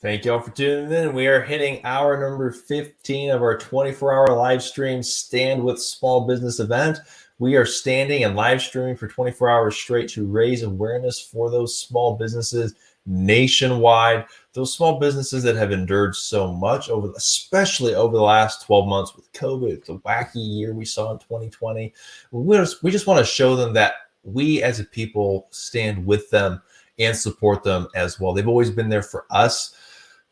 Thank you all for tuning in. We are hitting hour number 15 of our 24-hour live stream Stand with Small Business event. We are standing and live streaming for 24 hours straight to raise awareness for those small businesses nationwide, those small businesses that have endured so much, especially over the last 12 months with COVID, the wacky year we saw in 2020. We just want to show them that we as a people stand with them and support them as well. They've always been there for us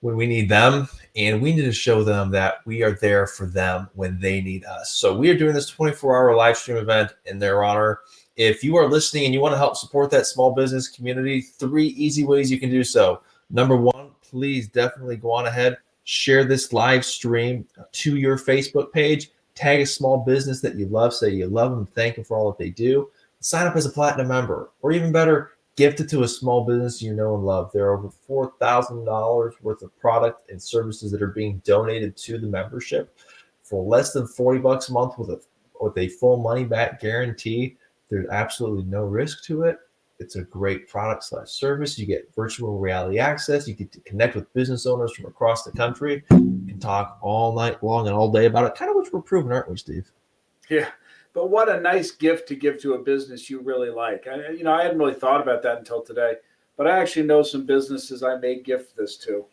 when we need them, and we need to show them that we are there for them when they need us. So we are doing this 24-hour live stream event in their honor. If you are listening and you want to help support that small business community, 3 easy ways you can do so. Number 1, please definitely go on ahead, share this live stream to your Facebook page, tag a small business that you love, say you love them, thank them for all that they do, sign up as a platinum member, or even better, gift it to a small business you know and love. There are over $4,000 worth of product and services that are being donated to the membership for less than $40 a month with a full money back guarantee. There's absolutely no risk to it. It's a great product/service. You get virtual reality access. You get to connect with business owners from across the country and talk all night long and all day about it. Kind of what we're proving, aren't we, Steve? Yeah. But what a nice gift to give to a business you really like. I hadn't really thought about that until today, but I actually know some businesses I may gift this to.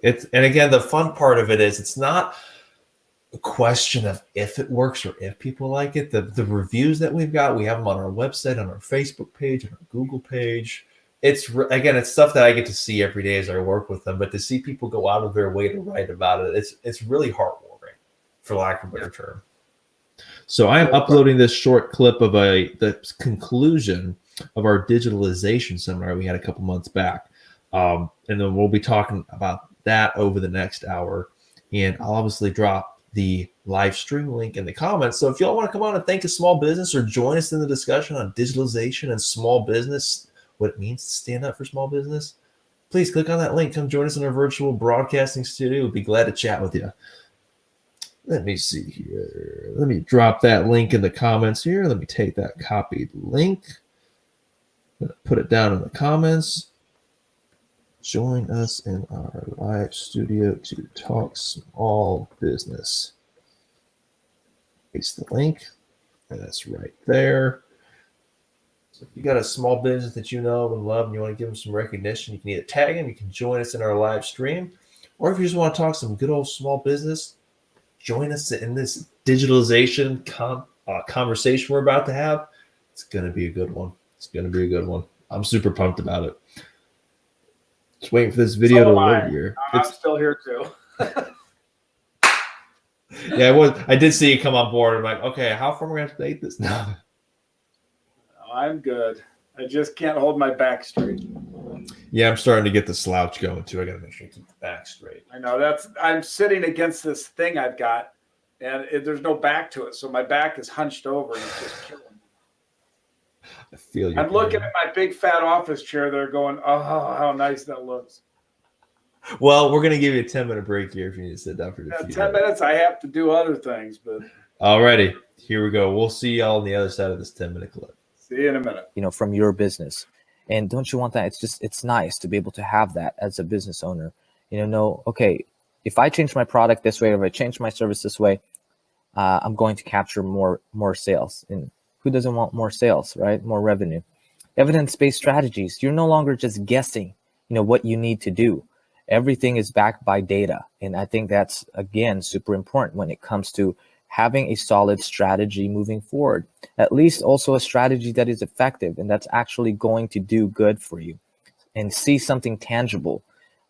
And again, the fun part of it is it's not a question of if it works or if people like it. The reviews that we've got, we have them on our website, on our Facebook page, on our Google page. It's stuff that I get to see every day as I work with them, but to see people go out of their way to write about it, it's really heartwarming, for lack of a better term. So I am uploading this short clip of the conclusion of our digitalization seminar we had a couple months back. And then we'll be talking about that over the next hour. And I'll obviously drop the live stream link in the comments. So if y'all want to come on and thank a small business or join us in the discussion on digitalization and small business, what it means to stand up for small business, please click on that link. Come join us in our virtual broadcasting studio. We'll be glad to chat with you. Let me see here. Let me drop that link in the comments here. Let me take that copied link. I'm going to put it down in the comments. Join us in our live studio to talk small business. Paste the link. And that's right there. So if you got a small business that you know and love and you want to give them some recognition, you can either tag them, you can join us in our live stream, or if you just want to talk some good old small business, join us in this digitalization conversation we're about to have. It's going to be a good one. It's going to be a good one. I'm super pumped about it. Just waiting for this video to load here. I'm still here too. Yeah, I did see you come on board. I'm like, okay, how far am we going to have to take this now? I'm good. I just can't hold my back straight. Yeah, I'm starting to get the slouch going too. I got to make sure I keep the back straight. I know I'm sitting against this thing I've got, and there's no back to it, so my back is hunched over, and it's just killing me. I feel you. I'm looking at my big fat office chair there, going, "Oh, how nice that looks." Well, we're gonna give you a 10-minute break here if you need to sit down for the 10 minutes. I have to do other things, but. Alrighty, here we go. We'll see y'all on the other side of this 10-minute clip. See you in a minute. From your business. And don't you want that? It's nice to be able to have that as a business owner. Okay, if I change my product this way, or if I change my service this way, I'm going to capture more sales. And who doesn't want more sales, right? More revenue. Evidence-based strategies. You're no longer just guessing, what you need to do. Everything is backed by data. And I think that's, again, super important when it comes to having a solid strategy moving forward, at least also a strategy that is effective and that's actually going to do good for you and see something tangible.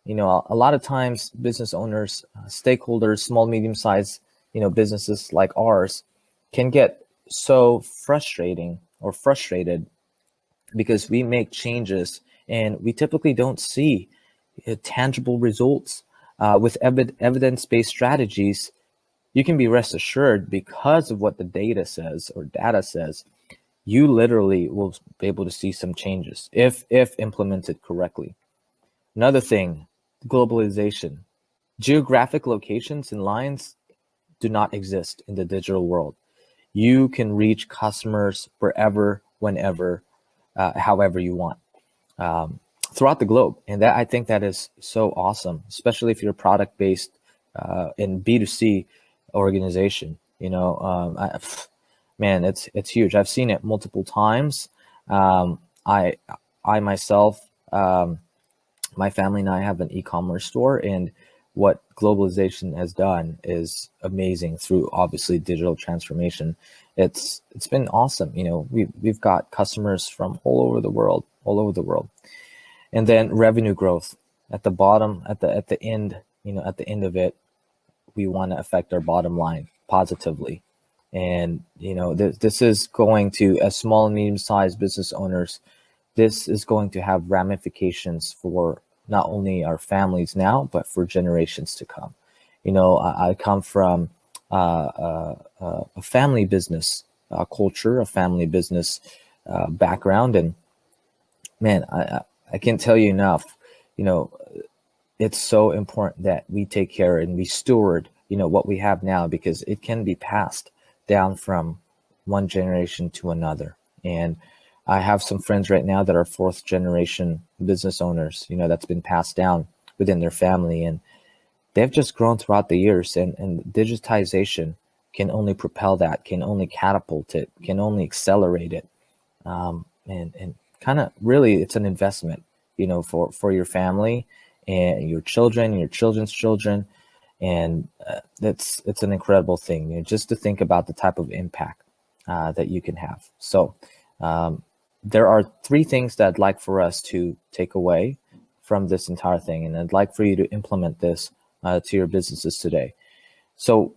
A lot of times business owners, stakeholders, small, medium-sized, businesses like ours can get so frustrated because we make changes and we typically don't see tangible results. With evidence-based strategies, you can be rest assured, because of what the data says, you literally will be able to see some changes if implemented correctly. Another thing, globalization. Geographic locations and lines do not exist in the digital world. You can reach customers wherever, whenever, however you want. throughout the globe. And that, I think that is so awesome, especially if you're a product based in B2C organization. Man, it's huge. I've seen it multiple times. I myself, my family and I have an e-commerce store, and what globalization has done is amazing through obviously digital transformation. It's been awesome. We've got customers from all over the world. And then revenue growth at the bottom, at the end, at the end of it, we want to affect our bottom line positively. And, this is going to, as small and medium-sized business owners, this is going to have ramifications for not only our families now, but for generations to come. I come from a family business culture, a family business background, and man, I can't tell you enough. It's so important that we take care and we steward, what we have now, because it can be passed down from one generation to another. And I have some friends right now that are fourth generation business owners, that's been passed down within their family, and they've just grown throughout the years, and digitization can only propel that, can only catapult it, can only accelerate it. And kind of really it's an investment, for your family and your children, your children's children. And it's an incredible thing, just to think about the type of impact that you can have. So there are three things that I'd like for us to take away from this entire thing, and I'd like for you to implement this to your businesses today. So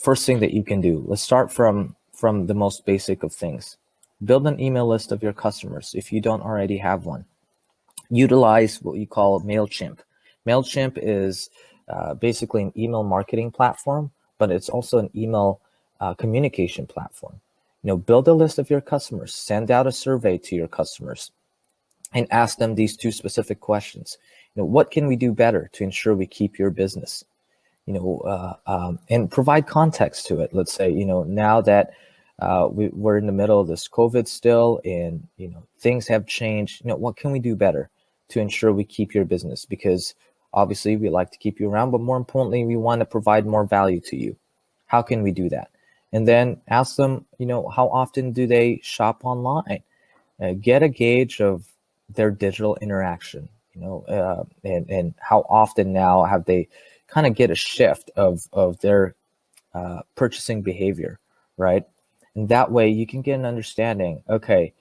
first thing that you can do, let's start from the most basic of things. Build an email list of your customers if you don't already have one. Utilize what you call Mailchimp. Mailchimp is basically an email marketing platform, but it's also an email communication platform. Build a list of your customers, send out a survey to your customers, and ask them these two specific questions. What can we do better to ensure we keep your business? And provide context to it. Let's say, now that we're in the middle of this COVID still, and, things have changed, what can we do better to ensure we keep your business? Because obviously we like to keep you around, but more importantly, we want to provide more value to you. How can we do that? And then ask them, how often do they shop online? Get a gauge of their digital interaction, and how often now have they kind of get a shift of their purchasing behavior, right? And that way you can get an understanding, okay,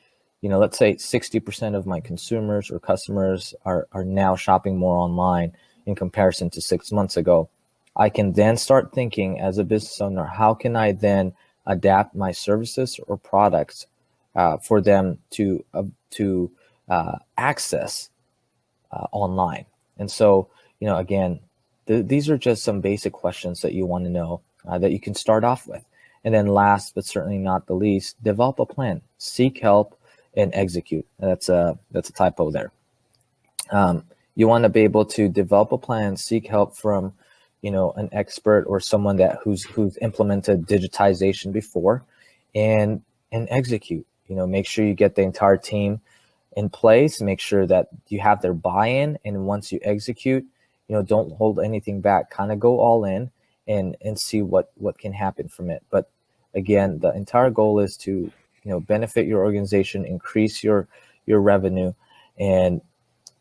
let's say 60% of my consumers or customers are now shopping more online in comparison to 6 months ago. I can then start thinking as a business owner, how can I then adapt my services or products for them to access online? And so, again, these are just some basic questions that you want to know that you can start off with. And then last, but certainly not the least, develop a plan, seek help, and execute. That's a typo there. You want to be able to develop a plan, seek help from, an expert or someone who's implemented digitization before, and execute. Make sure you get the entire team in place. Make sure that you have their buy-in, and once you execute, don't hold anything back. Kind of go all in and see what can happen from it. But again, the entire goal is to benefit your organization, increase your revenue, and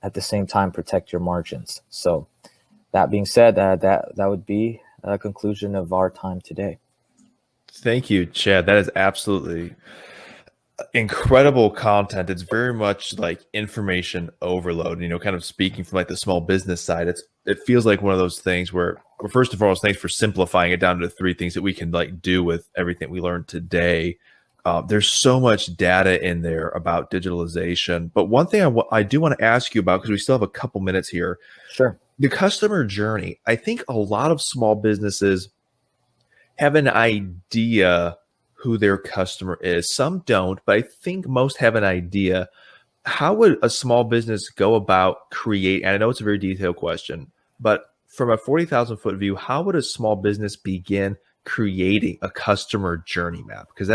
at the same time protect your margins. So that being said, that would be a conclusion of our time today. Thank you, Chad. That is absolutely incredible content. It's very much like information overload. Kind of speaking from like the small business side, it feels like one of those things where, well, first and foremost, thanks for simplifying it down to three things that we can like do with everything we learned today. There's so much data in there about digitalization. But one thing I do want to ask you about, because we still have a couple minutes here. Sure. The customer journey. I think a lot of small businesses have an idea who their customer is. Some don't, but I think most have an idea. How would a small business go about create? And I know it's a very detailed question, but from a 40,000 foot view, how would a small business begin creating a customer journey map? Because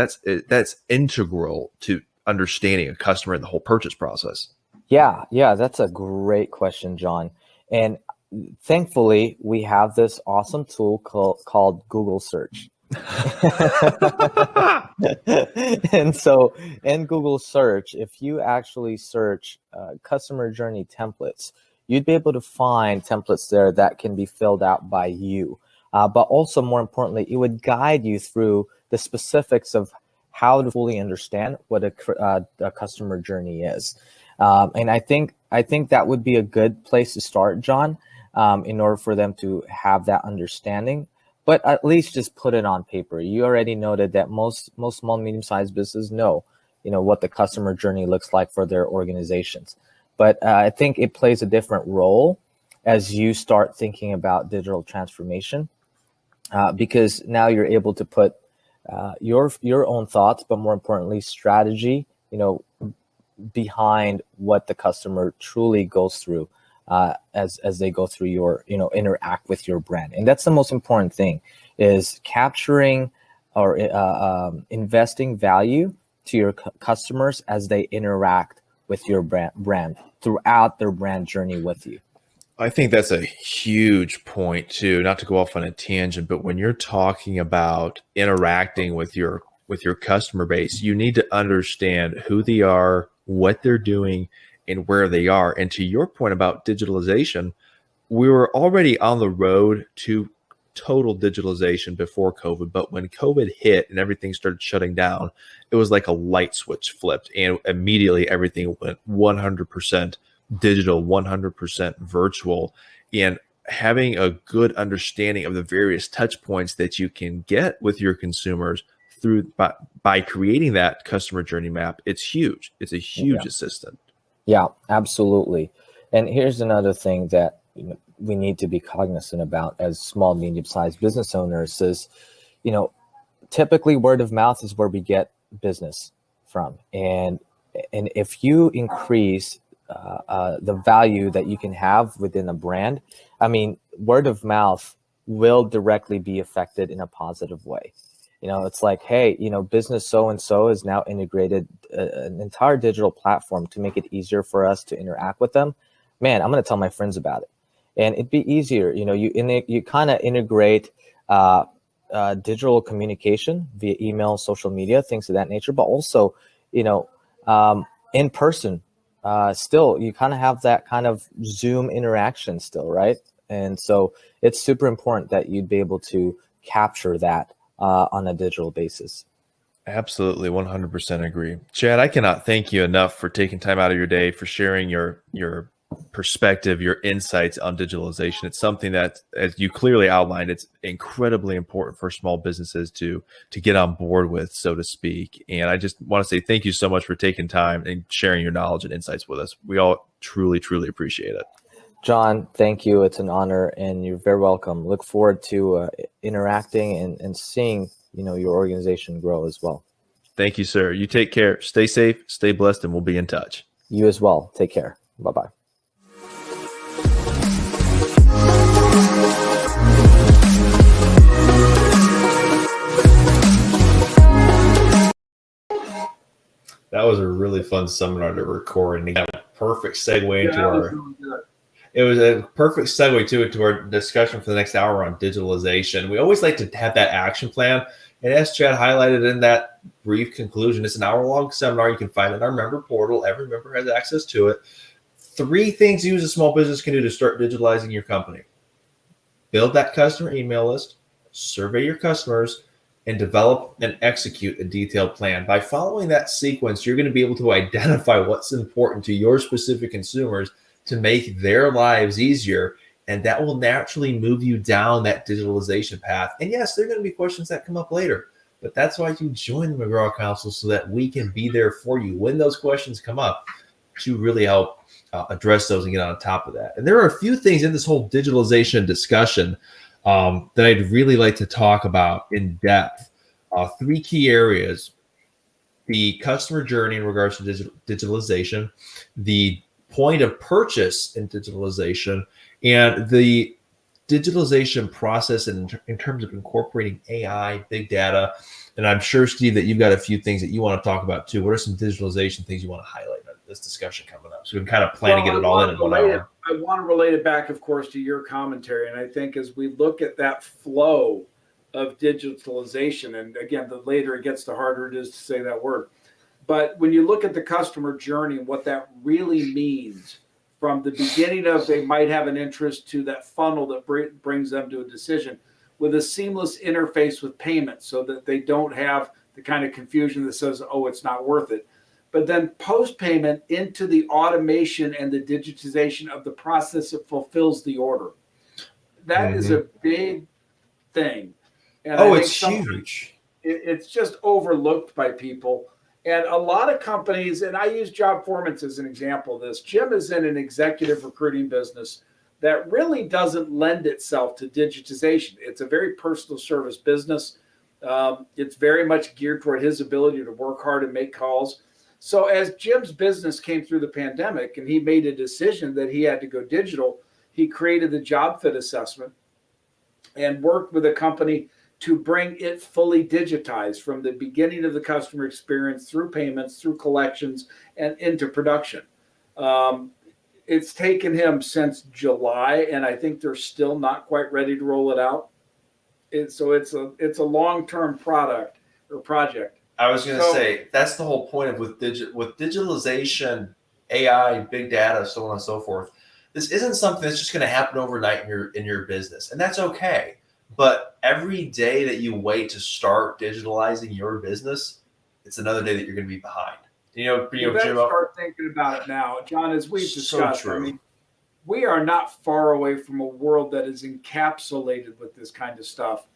that's integral to understanding a customer and the whole purchase process. Yeah, that's a great question, John. And thankfully, we have this awesome tool called Google Search. And so in Google Search, if you actually search customer journey templates, you'd be able to find templates there that can be filled out by you. But also, more importantly, it would guide you through the specifics of how to fully understand what a customer journey is. And I think that would be a good place to start, John, in order for them to have that understanding. But at least just put it on paper. You already noted that most small, medium-sized businesses know, what the customer journey looks like for their organizations. But I think it plays a different role as you start thinking about digital transformation, because now you're able to put your own thoughts, but more importantly, strategy, behind what the customer truly goes through as they go through your, interact with your brand. And that's the most important thing, is capturing or investing value to your customers as they interact with your brand throughout their brand journey with you. I think that's a huge point too, not to go off on a tangent, but when you're talking about interacting with your customer base, you need to understand who they are, what they're doing, and where they are. And to your point about digitalization, we were already on the road to total digitalization before COVID, but when COVID hit and everything started shutting down, it was like a light switch flipped, and immediately everything went 100% digital, 100% virtual. And having a good understanding of the various touch points that you can get with your consumers through by creating that customer journey map, it's huge. It's a huge assistant. Yeah, absolutely. And here's another thing that we need to be cognizant about as small, medium-sized business owners is, typically word of mouth is where we get business from. And if you increase the value that you can have within a brand, I mean, word of mouth will directly be affected in a positive way. It's like, hey, business so-and-so has now integrated an entire digital platform to make it easier for us to interact with them. Man, I'm going to tell my friends about it. And it'd be easier. You kind of integrate digital communication via email, social media, things of that nature, but also, in person, still, you kind of have that kind of Zoom interaction still, right? And so it's super important that you'd be able to capture that on a digital basis. Absolutely, 100% agree. Chad, I cannot thank you enough for taking time out of your day, for sharing your perspective, your insights on digitalization. It's something that, as you clearly outlined, it's incredibly important for small businesses to get on board with, so to speak. And I just want to say thank you so much for taking time and sharing your knowledge and insights with us. We all truly, truly appreciate it. John, thank you. It's an honor, and you're very welcome. Look forward to interacting and seeing, your organization grow as well. Thank you, sir. You take care. Stay safe, stay blessed, and we'll be in touch. You as well. Take care. Bye-bye. That was a really fun seminar to record, and a perfect segue into It was a perfect segue to our discussion for the next hour on digitalization. We always like to have that action plan. And as Chad highlighted in that brief conclusion, it's an hour-long seminar. You can find it in our member portal. Every member has access to it. 3 things you as a small business can do to start digitalizing your company. Build that customer email list, survey your customers, and develop and execute a detailed plan. By following that sequence, you're going to be able to identify what's important to your specific consumers to make their lives easier, and that will naturally move you down that digitalization path. And yes, there are going to be questions that come up later, but that's why you join the McGraw Council, so that we can be there for you when those questions come up to really help address those and get on top of that. And there are a few things in this whole digitalization discussion that I'd really like to talk about in depth. 3 key areas: the customer journey in regards to digitalization, the point of purchase in digitalization, and the digitalization process in terms of incorporating AI, big data. And I'm sure, Steve, that you've got a few things that you want to talk about too. What are some digitalization things you want to highlight this discussion coming up, so we can kind of plan to get it all in 1 hour. I want to relate it back, of course, to your commentary. And I think as we look at that flow of digitalization, and again, the later it gets, the harder it is to say that word. But when you look at the customer journey and what that really means, from the beginning of they might have an interest to that funnel that brings them to a decision, with a seamless interface with payments so that they don't have the kind of confusion that says, oh, it's not worth it. But then post-payment into the automation and the digitization of the process that fulfills the order. That is a big thing. And it's huge. It's just overlooked by people. And a lot of companies, and I use Job Formants as an example of this. Jim is in an executive recruiting business that really doesn't lend itself to digitization. It's a very personal service business. It's very much geared toward his ability to work hard and make calls. So as Jim's business came through the pandemic and he made a decision that he had to go digital, he created the job fit assessment and worked with a company to bring it fully digitized from the beginning of the customer experience through payments, through collections, and into production. It's taken him since July, and I think they're still not quite ready to roll it out. So it's a long-term product or project. I was going to say that's the whole point of with digitalization, AI, big data, so on and so forth. This isn't something that's just going to happen overnight in your business, and that's okay. But every day that you wait to start digitalizing your business, it's another day that you're going to be behind. You better start thinking about it now, John. As we've discussed, so true. I mean, we are not far away from a world that is encapsulated with this kind of stuff.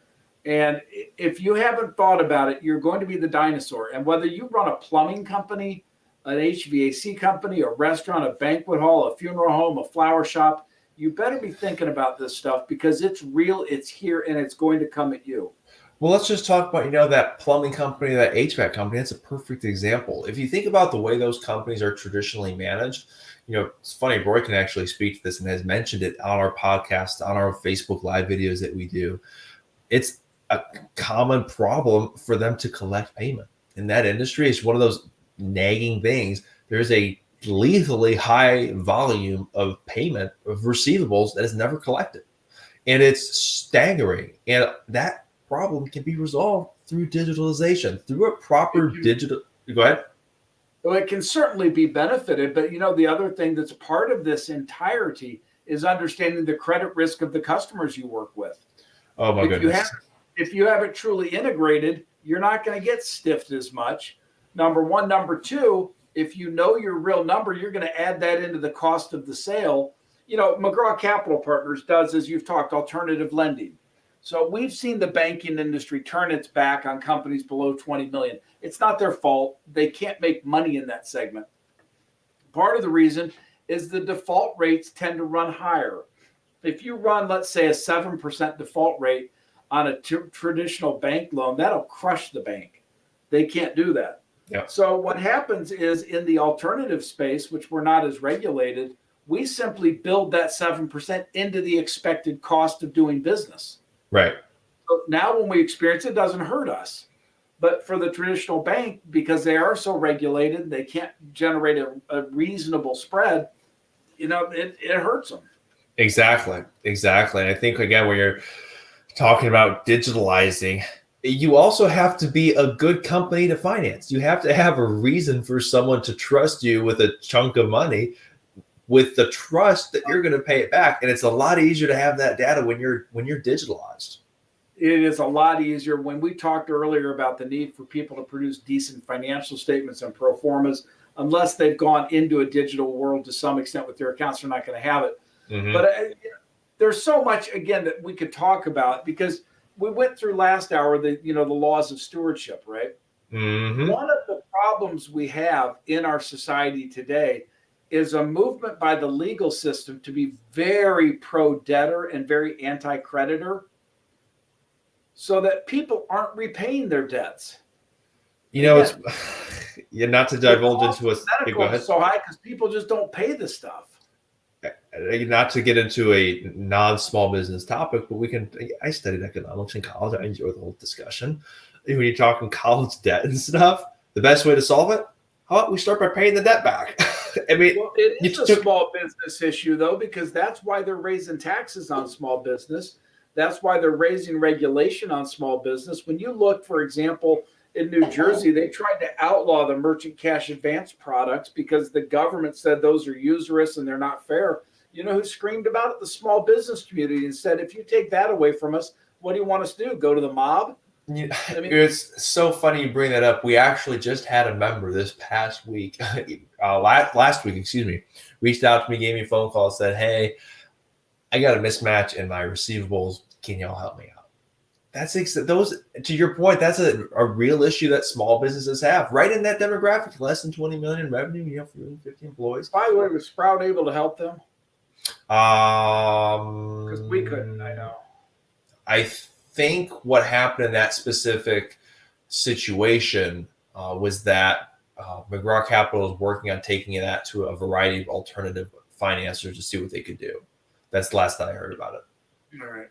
And if you haven't thought about it, you're going to be the dinosaur. And whether you run a plumbing company, an HVAC company, a restaurant, a banquet hall, a funeral home, a flower shop, you better be thinking about this stuff because it's real, it's here, and it's going to come at you. Well, let's just talk about, that plumbing company, that HVAC company. That's a perfect example. If you think about the way those companies are traditionally managed, it's funny, Roy can actually speak to this and has mentioned it on our podcast, on our Facebook Live videos that we do. It's a common problem for them to collect payment. In that industry, it's one of those nagging things. There's a lethally high volume of payment of receivables that is never collected. And it's staggering. And that problem can be resolved through digitalization, through a proper digital. Go ahead. Well, it can certainly be benefited, but the other thing that's part of this entirety is understanding the credit risk of the customers you work with. Oh my goodness. If you have it truly integrated, you're not going to get stiffed as much. Number one. Number two, if you know your real number, you're going to add that into the cost of the sale. McGraw Capital Partners does, as you've talked, alternative lending. So we've seen the banking industry turn its back on companies below 20 million. It's not their fault. They can't make money in that segment. Part of the reason is the default rates tend to run higher. If you run, let's say, a 7% default rate on a traditional bank loan, that'll crush the bank. They can't do that. Yeah. So what happens is in the alternative space, which we're not as regulated, we simply build that 7% into the expected cost of doing business. Right. So now when we experience it, doesn't hurt us. But for the traditional bank, because they are so regulated, they can't generate a reasonable spread, it hurts them. Exactly. And I think, again, when you're talking about digitalizing, you also have to be a good company to finance. You have to have a reason for someone to trust you with a chunk of money, with the trust that you're going to pay it back. And it's a lot easier to have that data when you're digitalized. It is a lot easier. When we talked earlier about the need for people to produce decent financial statements and pro formas, unless they've gone into a digital world to some extent with their accounts, they're not going to have it. Mm-hmm. But there's so much, again, that we could talk about because we went through last hour the laws of stewardship, right? Mm-hmm. One of the problems we have in our society today is a movement by the legal system to be very pro-debtor and very anti-creditor so that people aren't repaying their debts. It's not to divulge into a go ahead. So high because people just don't pay the stuff. Not to get into a non-small business topic, but I studied economics in college. I enjoy the whole discussion. When you're talking college debt and stuff, the best way to solve it, how about we start by paying the debt back? I mean, Well, it you is a took small business issue, though, because that's why they're raising taxes on small business. That's why they're raising regulation on small business. When you look, for example, in New Jersey, they tried to outlaw the merchant cash advance products because the government said those are usurious and they're not fair. You know who screamed about it? The small business community and said, if you take that away from us, what do you want us to do? Go to the mob? I mean, it's so funny you bring that up. We actually just had a member this past week, last week, excuse me, reached out to me, gave me a phone call, said, "Hey, I got a mismatch in my receivables. Can y'all help me out?" Those, to your point, that's a real issue that small businesses have, right in that demographic, less than 20 million in revenue, 50 employees. by the way, was Sprout able to help them? Because we couldn't, I know. I think what happened in that specific situation was that McGraw Capital is working on taking that to a variety of alternative financiers to see what they could do. That's the last I heard about it. All right.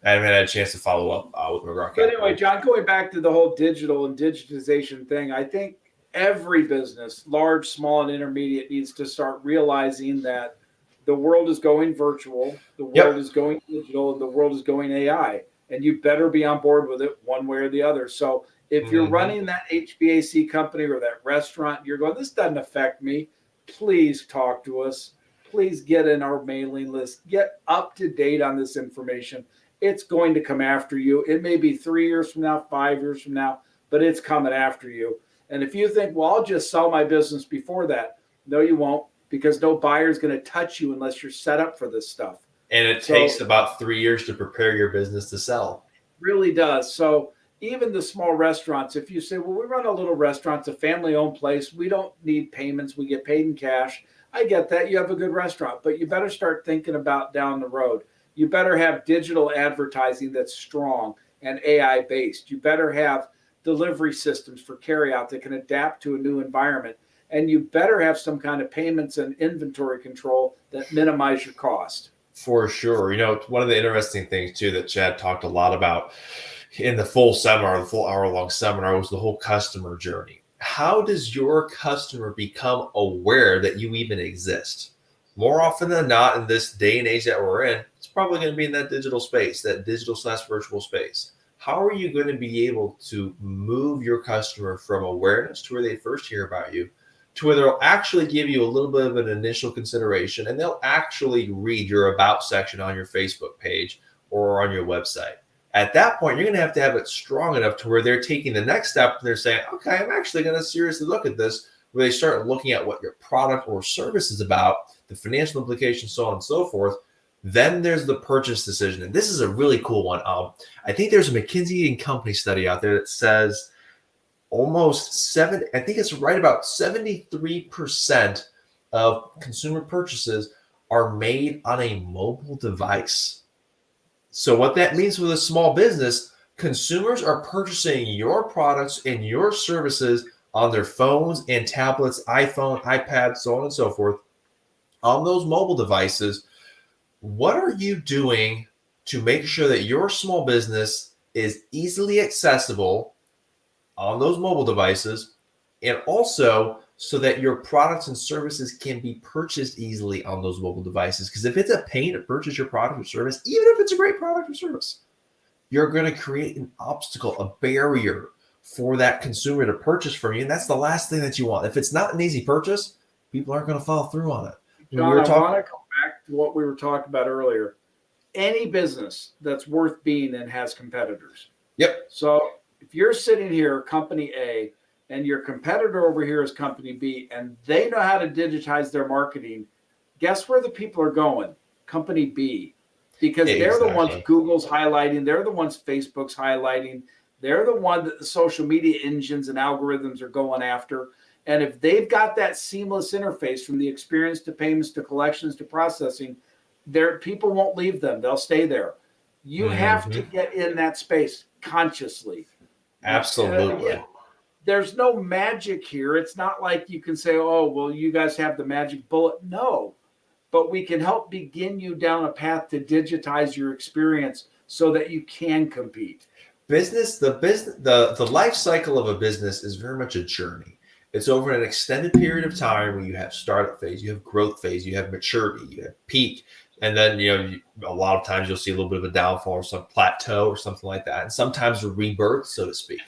I haven't had a chance to follow up with McGraw But Capital. anyway, John, going back to the whole digital and digitization thing, I think every business, large, small, and intermediate, needs to start realizing that the world is going virtual, the world is going digital, and the world is going AI. And you better be on board with it one way or the other. So if you're running that HVAC company or that restaurant, you're going, this doesn't affect me, please talk to us. Please get in our mailing list. Get up to date on this information. It's going to come after you. It may be 3 years from now, 5 years from now, but it's coming after you. And if you think, well, I'll just sell my business before that, no, you won't, because no buyer is going to touch you unless you're set up for this stuff. And it takes about 3 years to prepare your business to sell. Really does. So even the small restaurants, if you say, well, we run a little restaurant, it's a family-owned place, we don't need payments, we get paid in cash. I get that. You have a good restaurant, but you better start thinking about down the road. You better have digital advertising that's strong and AI based. You better have delivery systems for carryout that can adapt to a new environment. And you better have some kind of payments and inventory control that minimize your cost. For sure. One of the interesting things too that Chad talked a lot about in the full seminar, the full hour-long seminar, was the whole customer journey. How does your customer become aware that you even exist? More often than not, in this day and age that we're in, it's probably going to be in that digital space, that digital/virtual space. How are you going to be able to move your customer from awareness to where they first hear about you to where they'll actually give you a little bit of an initial consideration and they'll actually read your about section on your Facebook page or on your website? At that point, you're going to have it strong enough to where they're taking the next step and they're saying, okay, I'm actually going to seriously look at this, where they start looking at what your product or service is about, the financial implications, so on and so forth. Then there's the purchase decision. And this is a really cool one. I think there's a McKinsey & Company study out there that says I think it's right about 73% of consumer purchases are made on a mobile device. So what that means with a small business, consumers are purchasing your products and your services on their phones and tablets, iPhone, iPad, so on and so forth, on those mobile devices. What are you doing to make sure that your small business is easily accessible on those mobile devices, and also so that your products and services can be purchased easily on those mobile devices? Because if it's a pain to purchase your product or service, even if it's a great product or service, you're going to create an obstacle, a barrier for that consumer to purchase from you. And that's the last thing that you want. If it's not an easy purchase, people aren't going to follow through on it. John, I want to come back to what we were talking about earlier. Any business that's worth being in has competitors. Yep. So if you're sitting here, company A, and your competitor over here is company B, and they know how to digitize their marketing, guess where the people are going? Company B. Because they're the ones Google's highlighting. They're the ones Facebook's highlighting. They're the one that the social media engines and algorithms are going after. And if they've got that seamless interface from the experience to payments to collections to processing, their people won't leave them. They'll stay there. You have to get in that space consciously. Absolutely. Again, there's no magic here. It's not like you can say, oh, well, you guys have the magic bullet. No, but we can help begin you down a path to digitize your experience so that you can compete. The life cycle of a business is very much a journey. It's over an extended period of time where you have startup phase, you have growth phase, you have maturity, you have peak. And then, a lot of times you'll see a little bit of a downfall or some plateau or something like that. And sometimes a rebirth, so to speak.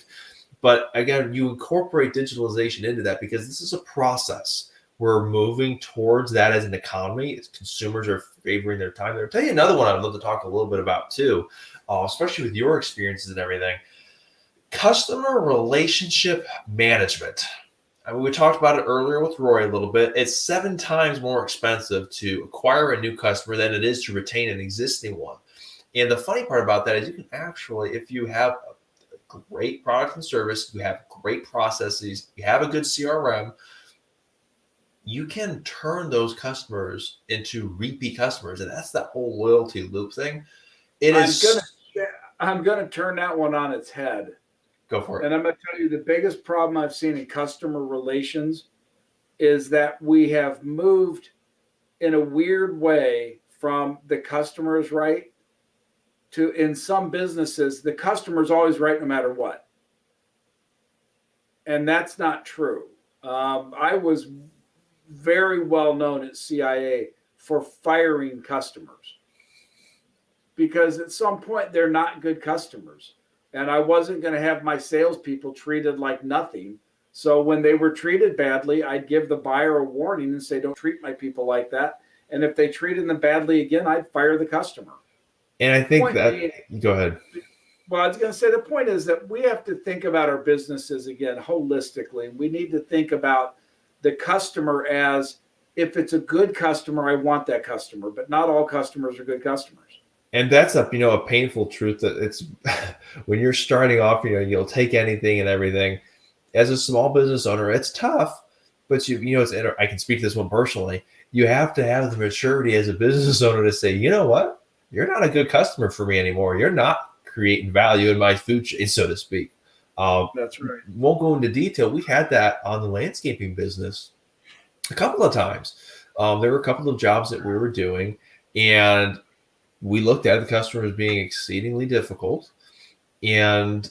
But again, you incorporate digitalization into that because this is a process. We're moving towards that as an economy. As consumers are favoring their time. I'll tell you another one I'd love to talk a little bit about too, especially with your experiences and everything. Customer relationship management. I mean, we talked about it earlier with Roy a little bit. It's 7 times more expensive to acquire a new customer than it is to retain an existing one. And the funny part about that is you can actually, if you have a great product and service, you have great processes, you have a good CRM, you can turn those customers into repeat customers. And that's that whole loyalty loop thing. I'm gonna turn that one on its head. Go for it. And I'm going to tell you the biggest problem I've seen in customer relations is that we have moved in a weird way from the customer is right to, in some businesses, the customer is always right no matter what. And that's not true. I was very well known at CIA for firing customers because at some point they're not good customers. And I wasn't going to have my salespeople treated like nothing. So when they were treated badly, I'd give the buyer a warning and say, don't treat my people like that. And if they treated them badly again, I'd fire the customer. And I think go ahead. Well, I was going to say the point is that we have to think about our businesses again holistically. We need to think about the customer as, if it's a good customer, I want that customer, but not all customers are good customers. And that's a painful truth that it's when you're starting off, you'll take anything and everything. As a small business owner, it's tough, but I can speak to this one personally. You have to have the maturity as a business owner to say, you know what, you're not a good customer for me anymore. You're not creating value in my food chain, so to speak. That's right. Won't go into detail. We had that on the landscaping business a couple of times. There were a couple of jobs that we were doing, and we looked at the customer as being exceedingly difficult, and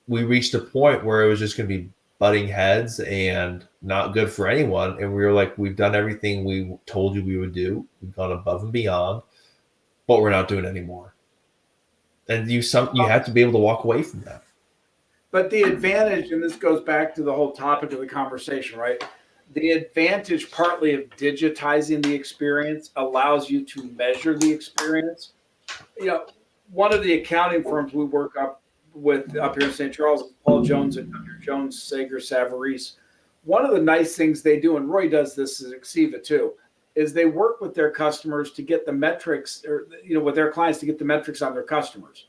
we reached a point where it was just going to be butting heads and not good for anyone. And we were like, we've done everything we told you we would do. We've gone above and beyond, but we're not doing it anymore. And you have to be able to walk away from that. But the advantage, and this goes back to the whole topic of the conversation, right? The advantage partly of digitizing the experience allows you to measure the experience. One of the accounting firms we work with up here in St. Charles, Paul Jones and Dr. Jones, Sager, Savarese. One of the nice things they do, and Roy does this at Exiva too, is they work with their customers to get the metrics, or with their clients to get the metrics on their customers.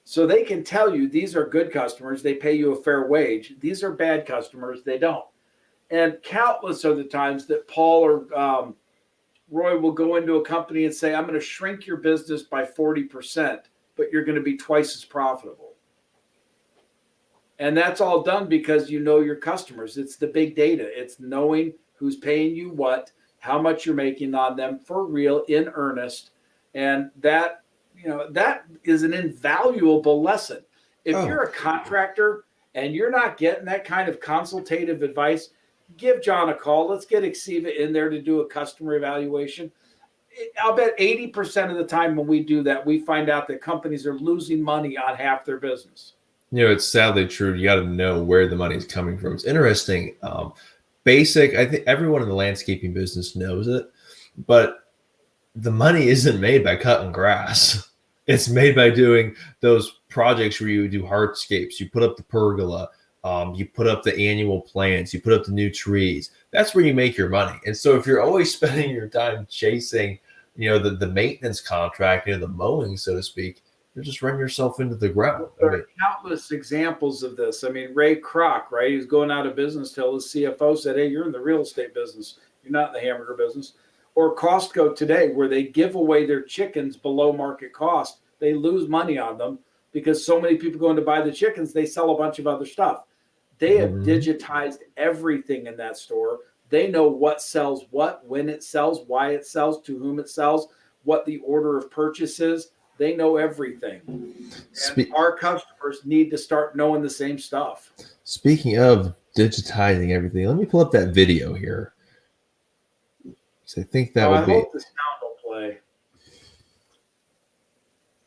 So they can tell you these are good customers, they pay you a fair wage. These are bad customers, they don't. And countless are the times that Paul or Roy will go into a company and say, I'm going to shrink your business by 40%, but you're going to be twice as profitable. And that's all done because you know your customers. It's the big data. It's knowing who's paying you what, how much you're making on them for real, in earnest. And that is an invaluable lesson. If you're a contractor and you're not getting that kind of consultative advice, give John a call. Let's get Exiva in there to do a customer evaluation. I'll bet 80% of the time when we do that, we find out that companies are losing money on half their business. It's sadly true. You got to know where the money is coming from. It's interesting. Basic, I think everyone in the landscaping business knows it, but the money isn't made by cutting grass. It's made by doing those projects where you do hardscapes. You put up the pergola. You put up the annual plants, you put up the new trees. That's where you make your money. And so if you're always spending your time chasing, the maintenance contract, the mowing, so to speak, you're just running yourself into the ground. There are countless examples of this. I mean, Ray Kroc, right? He was going out of business till his CFO said, hey, you're in the real estate business. You're not in the hamburger business. Or Costco today, where they give away their chickens below market cost. They lose money on them because so many people going to buy the chickens, they sell a bunch of other stuff. They have digitized everything in that store. They know what sells what, when it sells, why it sells, to whom it sells, what the order of purchase is. They know everything. And our customers need to start knowing the same stuff. Speaking of digitizing everything. Let me pull up that video here. So I think that I will be. hope the sound will play.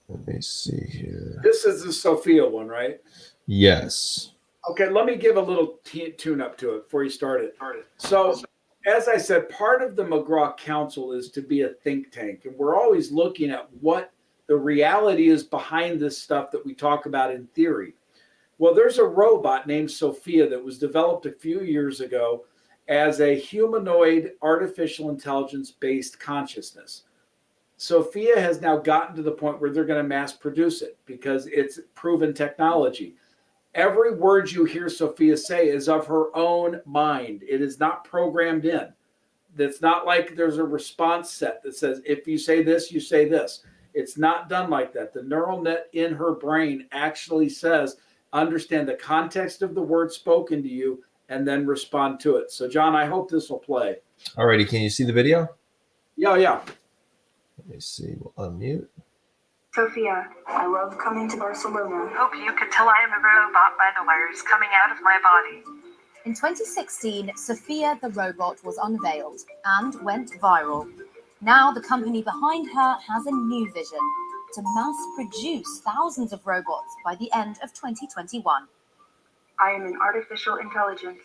Let me see here. This is the Sophia one, right? Yes. Okay, let me give a little tune up to it before you start it. So, as I said, part of the McGraw Council is to be a think tank, and we're always looking at what the reality is behind this stuff that we talk about in theory. Well, there's a robot named Sophia that was developed a few years ago as a humanoid artificial intelligence based consciousness. Sophia has now gotten to the point where they're going to mass produce it because it's proven technology. Every word you hear Sophia say is of her own mind. It is not programmed in. It's not like there's a response set that says, if you say this, you say this. It's not done like that. The neural net in her brain actually says, understand the context of the word spoken to you and then respond to it. So, John, I hope this will play. Alrighty, can you see the video? Yeah. Let me see. We'll unmute. Sophia, I love coming to Barcelona. Hope you could tell I am a robot by the wires coming out of my body. In 2016, Sophia the robot was unveiled and went viral. Now the company behind her has a new vision: to mass produce thousands of robots by the end of 2021. I am an artificial intelligence.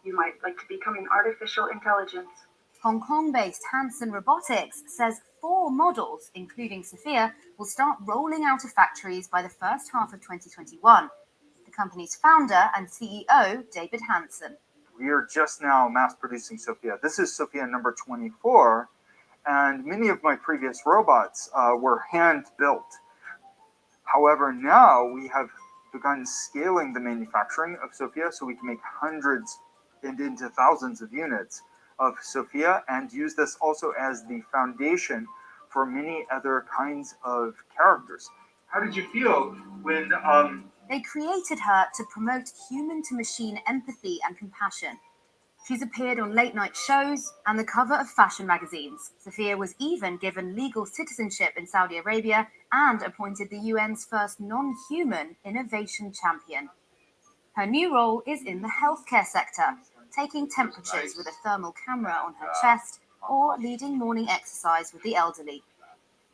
You might like to become an artificial intelligence. Hong Kong-based Hanson Robotics says 4 models, including Sophia, will start rolling out of factories by the first half of 2021. The company's founder and CEO, David Hanson. We are just now mass producing Sophia. This is Sophia number 24, and many of my previous robots were hand built. However, now we have begun scaling the manufacturing of Sophia so we can make hundreds and into thousands of units of Sophia, and use this also as the foundation for many other kinds of characters. How did you feel when They created her to promote human-to-machine empathy and compassion. She's appeared on late-night shows and the cover of fashion magazines. Sophia was even given legal citizenship in Saudi Arabia and appointed the UN's first non-human innovation champion. Her new role is in the healthcare sector, taking temperatures with a thermal camera on her chest or leading morning exercise with the elderly.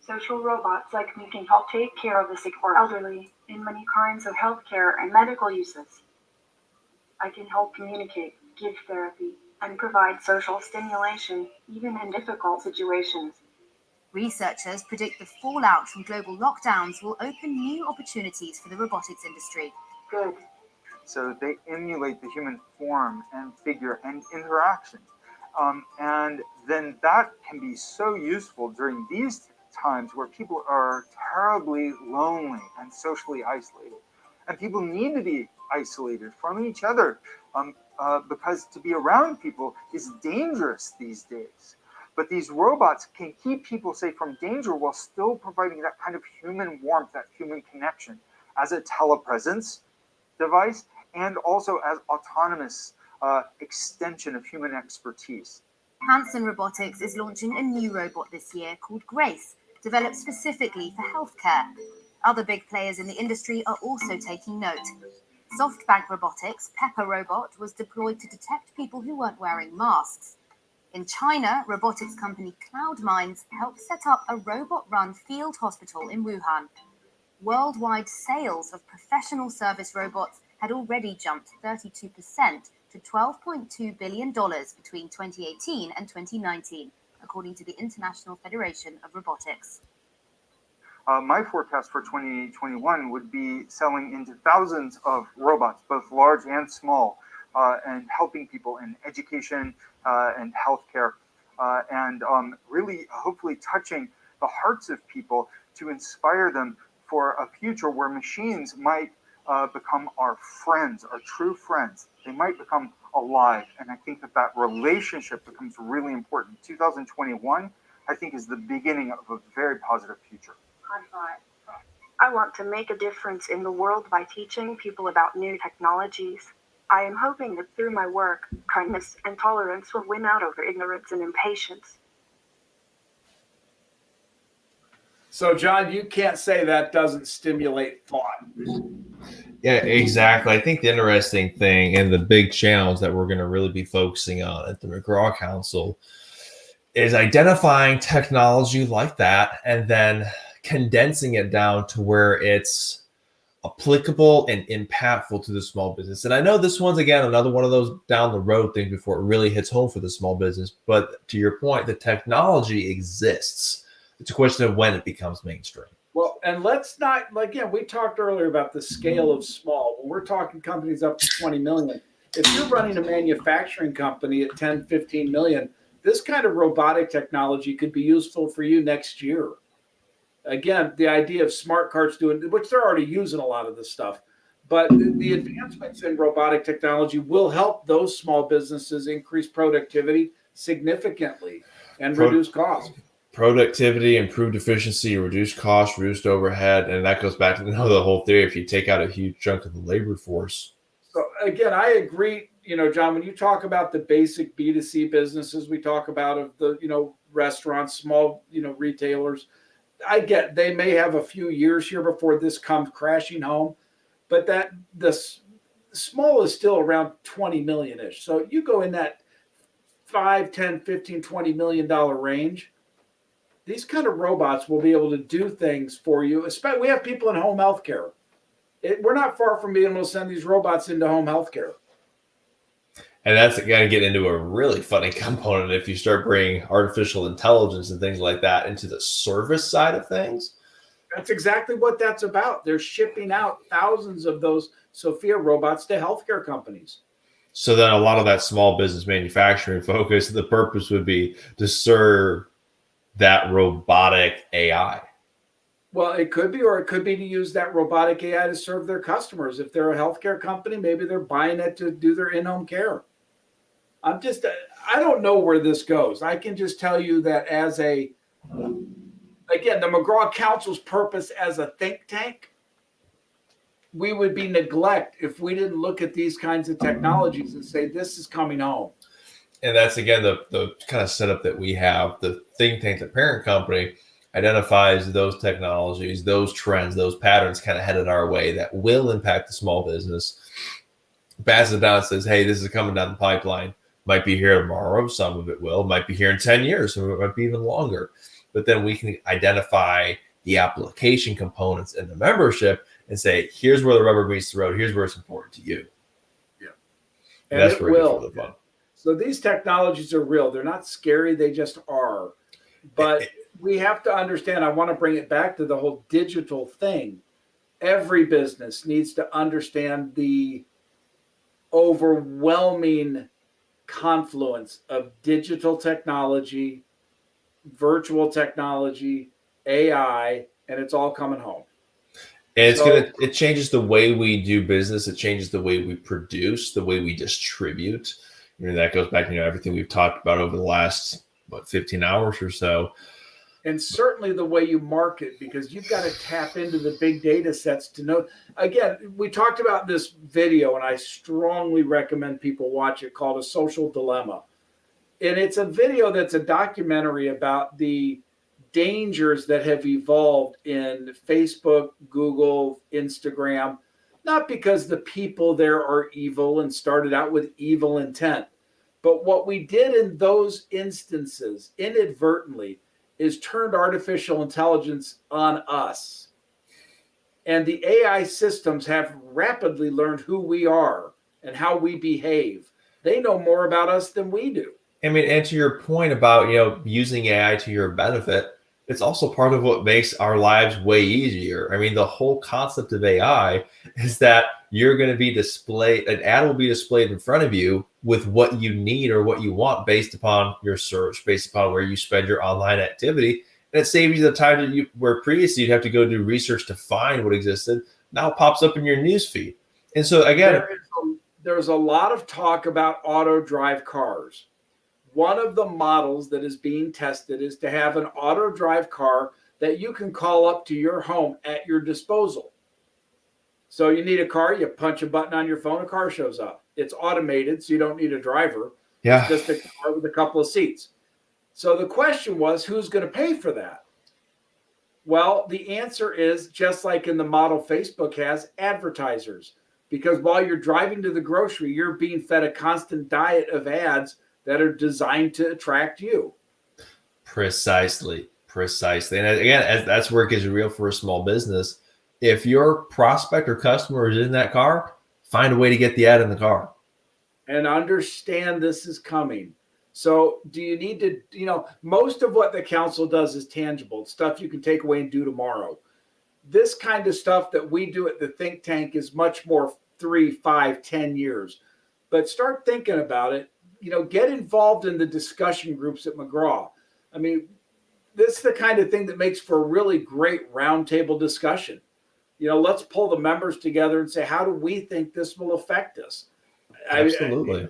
Social robots like me can help take care of the sick or elderly in many kinds of healthcare and medical uses. I can help communicate, give therapy, and provide social stimulation, even in difficult situations. Researchers predict the fallout from global lockdowns will open new opportunities for the robotics industry. Good. So they emulate the human form and figure and interaction. And then that can be so useful during these times where people are terribly lonely and socially isolated. And people need to be isolated from each other because to be around people is dangerous these days. But these robots can keep people safe from danger while still providing that kind of human warmth, that human connection as a telepresence device, and also as autonomous extension of human expertise. Hanson Robotics is launching a new robot this year called Grace, developed specifically for healthcare. Other big players in the industry are also taking note. SoftBank Robotics' Pepper robot was deployed to detect people who weren't wearing masks. In China, robotics company CloudMinds helped set up a robot-run field hospital in Wuhan. Worldwide sales of professional service robots had already jumped 32% to $12.2 billion between 2018 and 2019, according to the International Federation of Robotics. My forecast for 2021 would be selling into thousands of robots, both large and small, and helping people in education and healthcare, and really hopefully touching the hearts of people to inspire them for a future where machines might become our friends, our true friends. They might become alive. And I think that that relationship becomes really important. 2021, I think, is the beginning of a very positive future. High five. I want to make a difference in the world by teaching people about new technologies. I am hoping that through my work, kindness and tolerance will win out over ignorance and impatience. So, John, you can't say that doesn't stimulate thought. Yeah, exactly. I think the interesting thing and the big challenge that we're going to really be focusing on at the McGraw Council is identifying technology like that and then condensing it down to where it's applicable and impactful to the small business. And I know this one's, again, another one of those down the road things before it really hits home for the small business. But to your point, the technology exists. It's a question of when it becomes mainstream. Well, and let's not, again, we talked earlier about the scale of small. When we're talking companies up to 20 million, if you're running a manufacturing company at 10, 15 million, this kind of robotic technology could be useful for you next year. Again, the idea of smart carts doing, which they're already using a lot of this stuff, but the advancements in robotic technology will help those small businesses increase productivity significantly and reduce costs. Productivity, improved efficiency, reduced cost, reduced overhead, and that goes back to the whole theory. If you take out a huge chunk of the labor force. So again, I agree. John, when you talk about the basic B2C businesses, we talk about of the restaurants, small retailers. I get they may have a few years here before this comes crashing home, but that the small is still around 20 million ish. So you go in that 5, 10, 15, $20 million range. These kind of robots will be able to do things for you. Especially, we have people in home healthcare. We're not far from being able to send these robots into home healthcare. And that's going to get into a really funny component if you start bringing artificial intelligence and things like that into the service side of things. That's exactly what that's about. They're shipping out thousands of those Sophia robots to healthcare companies. So then a lot of that small business manufacturing focus, the purpose would be to serve that robotic AI. Well, it could be, or it could be to use that robotic AI to serve their customers. If they're a healthcare company, maybe they're buying it to do their in-home care. I don't know where this goes. I can just tell you that again, the McGraw Council's purpose as a think tank, we would be neglect if we didn't look at these kinds of technologies and say, this is coming home. And that's, again, the kind of setup that we have. The think tank, the parent company, identifies those technologies, those trends, those patterns kind of headed our way that will impact the small business. Passes it down and says, hey, this is coming down the pipeline. Might be here tomorrow. Some of it will. Might be here in 10 years. Some of it might be even longer. But then we can identify the application components in the membership and say, here's where the rubber meets the road. Here's where it's important to you. Yeah. And that's where it gets really fun. So these technologies are real. They're not scary. They just are. But we have to understand, I want to bring it back to the whole digital thing. Every business needs to understand the overwhelming confluence of digital technology, virtual technology, AI, and it's all coming home. And it changes the way we do business. It changes the way we produce, the way we distribute. That goes back to everything we've talked about over the last 15 hours or so. And certainly the way you market, because you've got to tap into the big data sets to know. Again, we talked about this video, and I strongly recommend people watch it, called A Social Dilemma. And it's a video that's a documentary about the dangers that have evolved in Facebook, Google, Instagram, not because the people there are evil and started out with evil intent, but what we did in those instances inadvertently is turned artificial intelligence on us. And the AI systems have rapidly learned who we are and how we behave. They know more about us than we do. I mean, and to your point about, using AI to your benefit, it's also part of what makes our lives way easier. I mean, the whole concept of AI is that you're going to be displayed, an ad will be displayed in front of you with what you need or what you want based upon your search, based upon where you spend your online activity. And it saves you the time that where previously you'd have to go do research to find what existed. Now it pops up in your newsfeed. And so again, there's a lot of talk about auto drive cars. One of the models that is being tested is to have an auto drive car that you can call up to your home at your disposal. So you need a car, you punch a button on your phone, a car shows up. It's automated, so you don't need a driver. Yeah. It's just a car with a couple of seats. So the question was, who's going to pay for that? Well, the answer is just like in the model Facebook has, advertisers. Because while you're driving to the grocery, you're being fed a constant diet of ads that are designed to attract you. Precisely. And again, that's where it gets real for a small business. If your prospect or customer is in that car, find a way to get the ad in the car. And understand this is coming. So do you need to, most of what the council does is tangible. It's stuff you can take away and do tomorrow. This kind of stuff that we do at the think tank is much more 3, 5, 10 years. But start thinking about it. Get involved in the discussion groups at McGraw. I mean, this is the kind of thing that makes for a really great roundtable discussion. Let's pull the members together and say, how do we think this will affect us? Absolutely.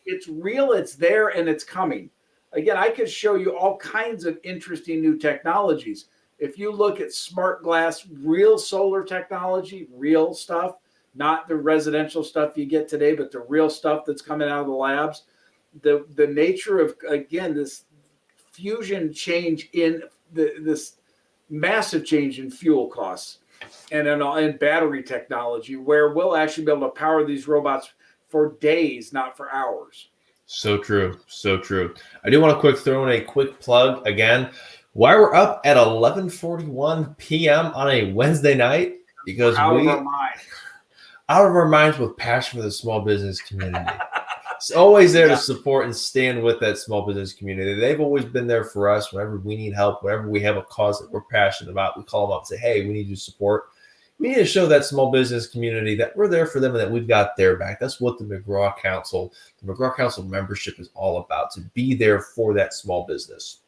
It's real, it's there, and it's coming. Again, I could show you all kinds of interesting new technologies. If you look at smart glass, real solar technology, real stuff, not the residential stuff you get today, but the real stuff that's coming out of the labs, the nature of, again, this fusion change in this massive change in fuel costs and in battery technology, where we'll actually be able to power these robots for days, not for hours. So true. I do want to throw in a quick plug again. Why we're up at 11:41 p.m. on a Wednesday night, because out of our minds with passion for the small business community. It's always there to support and stand with that small business community. They've always been there for us whenever we need help, whenever we have a cause that we're passionate about. We call them up and say, hey, we need your support. We need to show that small business community that we're there for them and that we've got their back. That's what the McGraw Council membership is all about, to be there for that small business.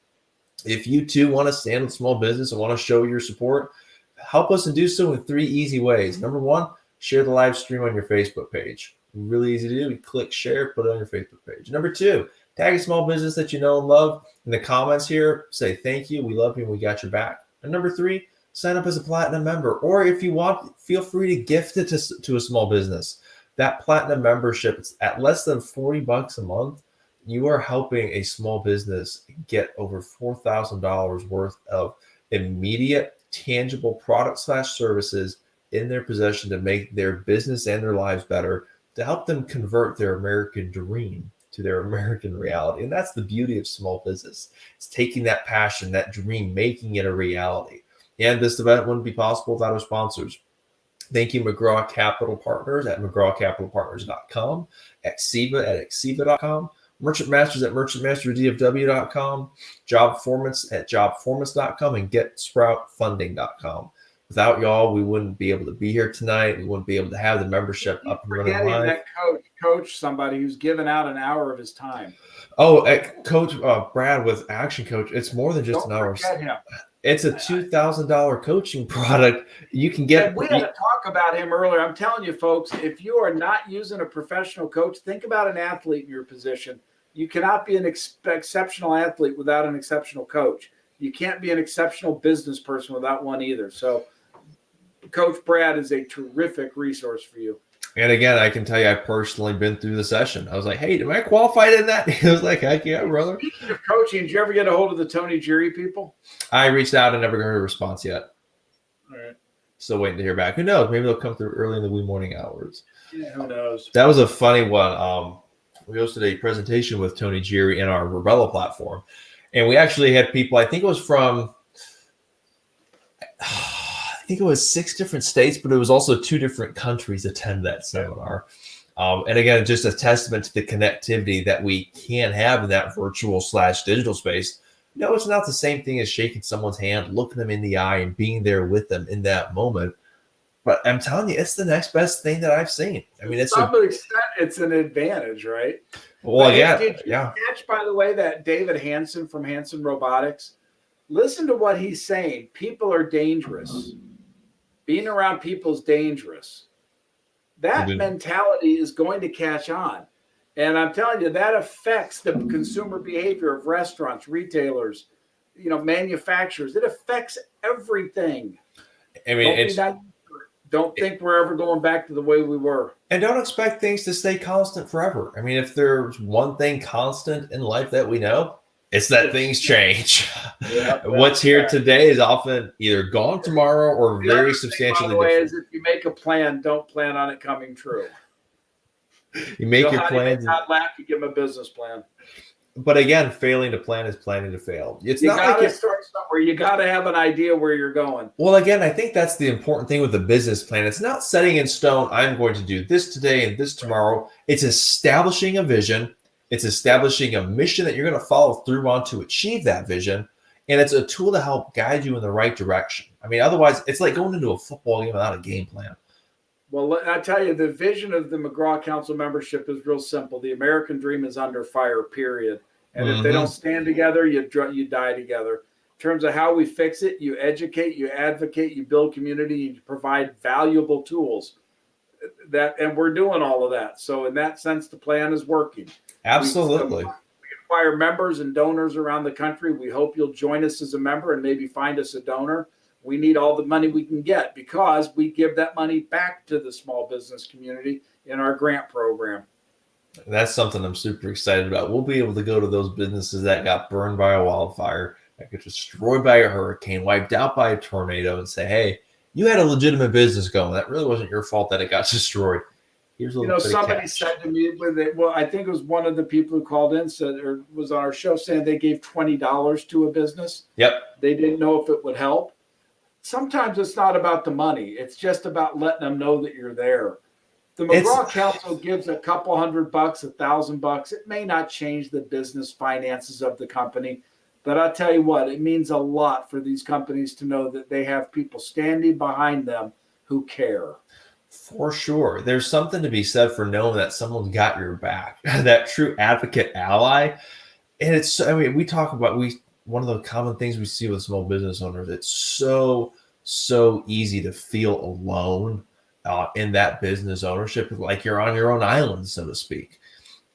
If you too want to stand with small business and want to show your support, help us and do so in 3 easy ways. Number 1, share the live stream on your Facebook page. Really easy to do. You click share, put it on your Facebook page. Number 2, tag a small business that you know and love in the comments here. Say thank you, we love you, and we got your back. And number 3, sign up as a platinum member. Or if you want, feel free to gift it to a small business. That platinum membership, it's at less than $40 a month. You are helping a small business get over $4,000 worth of immediate, tangible product/services in their possession to make their business and their lives better, to help them convert their American dream to their American reality. And that's the beauty of small business. It's taking that passion, that dream, making it a reality. And this event wouldn't be possible without our sponsors. Thank you, McGraw Capital Partners at McGrawCapitalPartners.com, Exeva at Exeva.com, Merchant Masters at merchantmasterdfw.com, Jobformance at Jobformance.com, and GetSproutFunding.com. Without y'all, we wouldn't be able to be here tonight. We wouldn't be able to have the membership up and running live. That coach somebody who's given out an hour of his time. Oh, Coach Brad with Action Coach. It's more than just Don't an hour. forget him. It's a $2,000 coaching product. You can get. And we had to talk about him earlier. I'm telling you, folks, if you are not using a professional coach, think about an athlete in your position. You cannot be an exceptional athlete without an exceptional coach. You can't be an exceptional business person without one either. So Coach Brad is a terrific resource for you. And again, I can tell you, I've personally been through the session. I was like, hey, am I qualified in that? He was like, heck yeah, brother. Speaking of coaching, did you ever get a hold of the Tony Geary people? I reached out and never heard a response yet. All right. Still waiting to hear back. Who knows? Maybe they'll come through early in the wee morning hours. Yeah, who knows? That was a funny one. We hosted a presentation with Tony Geary in our Rubella platform. And we actually had people, I think it was from 6 different states, but it was also 2 different countries attend that seminar. And again, just a testament to the connectivity that we can have in that virtual/digital space. No, it's not the same thing as shaking someone's hand, looking them in the eye, and being there with them in that moment. But I'm telling you, it's the next best thing that I've seen. I mean, to some extent, it's an advantage, right? Well, Did you catch, by the way, that David Hansen from Hansen Robotics? Listen to what he's saying. People are dangerous. Being around people is dangerous. That mentality is going to catch on. And I'm telling you, that affects the consumer behavior of restaurants, retailers, manufacturers. It affects everything. I mean, don't think we're ever going back to the way we were. And don't expect things to stay constant forever. I mean, if there's one thing constant in life that we know, It's that things change. Yeah, What's here today is often either gone tomorrow or the other very thing, substantially by the way, different. is if you make a plan, don't plan on it coming true. You make Joe your Honey may plans, not laugh. You give him a business plan. but again, failing to plan is planning to fail. It's You not got like to it's start somewhere. You got to have an idea where you're going. well, again, I think that's the important thing with the business plan. It's not setting in stone, I'm going to do this today and this tomorrow. It's establishing a vision. It's establishing a mission that you're going to follow through on to achieve that vision. And it's a tool to help guide you in the right direction. I mean, otherwise, it's like going into a football game without a game plan. Well, I tell you, the vision of the McGraw Council membership is real simple. The American dream is under fire, period. And if they don't stand together, you die together. In terms of how we fix it, you educate, you advocate, you build community, you provide valuable tools. And we're doing all of that. So in that sense, the plan is working. Absolutely. We acquire members and donors around the country. We hope you'll join us as a member and maybe find us a donor. We need all the money we can get because we give that money back to the small business community in our grant program. That's something I'm super excited about. We'll be able to go to those businesses that got burned by a wildfire, that got destroyed by a hurricane, wiped out by a tornado, and say, hey, you had a legitimate business going. That really wasn't your fault that it got destroyed. Here's a little bit of somebody cash. said to me, well, I think it was one of the people who called in said, or was on our show saying they gave $20 to a business. Yep. They didn't know if it would help. Sometimes it's not about the money. It's just about letting them know that you're there. The McGraw Council gives a couple $100, $1,000. It may not change the business finances of the company, but I'll tell you what, it means a lot for these companies to know that they have people standing behind them who care. For sure. There's something to be said for knowing that someone's got your back, that true advocate ally. And it's, I mean, we talk about, one of the common things we see with small business owners, it's so easy to feel alone in that business ownership, like you're on your own island, so to speak.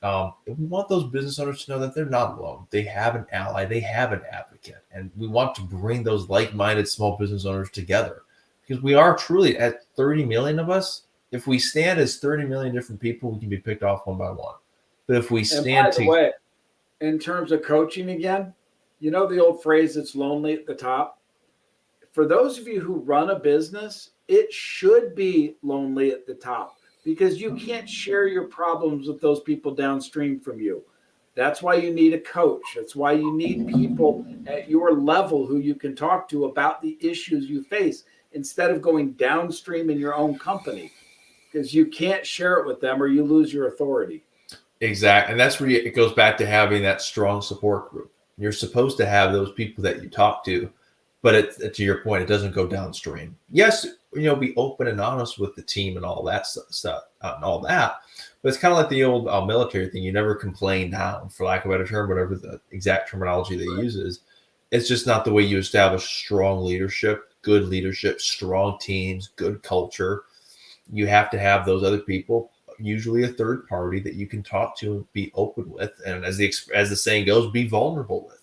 We want those business owners to know that they're not alone. They have an ally, they have an advocate, and we want to bring those like-minded small business owners together because we are truly at 30 million of us. If we stand as 30 million different people, we can be picked off one by one. But if we stand together, way, in terms of coaching again, you know the old phrase, it's lonely at the top. For those of you who run a business, it should be lonely at the top because you can't share your problems with those people downstream from you. That's why you need a coach. That's why you need people at your level who you can talk to about the issues you face instead of going downstream in your own company because you can't share it with them or you lose your authority. Exactly. And that's where it goes back to having that strong support group. You're supposed to have those people that you talk to, but to your point, it doesn't go downstream. Yes, be open and honest with the team and all that stuff and all that. But it's kind of like the old military thing. You never complain down, for lack of a better term, whatever the exact terminology they use is. It's just not the way you establish strong leadership, good leadership, strong teams, good culture. You have to have those other people, usually a third party that you can talk to and be open with. And as the saying goes, be vulnerable with.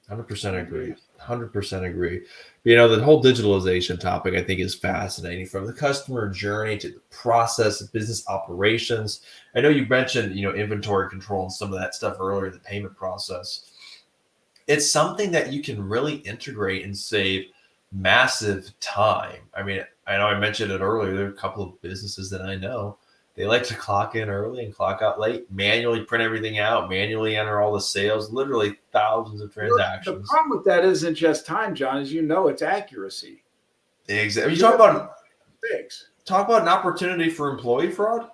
100% agree. 100% agree. The whole digitalization topic, I think, is fascinating from the customer journey to the process of business operations. I know you mentioned, inventory control and some of that stuff earlier, the payment process. It's something that you can really integrate and save massive time. I mean, I know I mentioned it earlier. There are a couple of businesses that I know. They like to clock in early and clock out late, manually print everything out, manually enter all the sales, literally thousands of transactions. The problem with that isn't just time, John, as you know, it's accuracy. Exactly. You talk about an opportunity for employee fraud?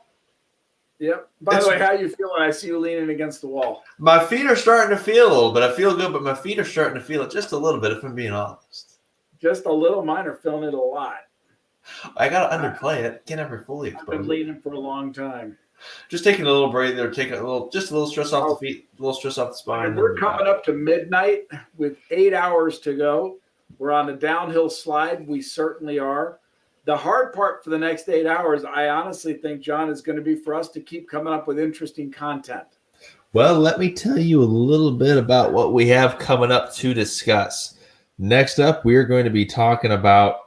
Yep. By the way, how you feeling? I see you leaning against the wall. My feet are starting to feel a little bit. I feel good, but my feet are starting to feel it just a little bit, if I'm being honest. Just a little. Mine are feeling it a lot. I got to underplay it. Can't ever fully expose it. I've been leaning for a long time. Just taking a little breather, take a little stress off the feet, a little stress off the spine. And we're coming up to midnight with 8 hours to go. We're on a downhill slide. We certainly are. The hard part for the next 8 hours, I honestly think, John, is going to be for us to keep coming up with interesting content. Well, let me tell you a little bit about what we have coming up to discuss. Next up, we are going to be talking about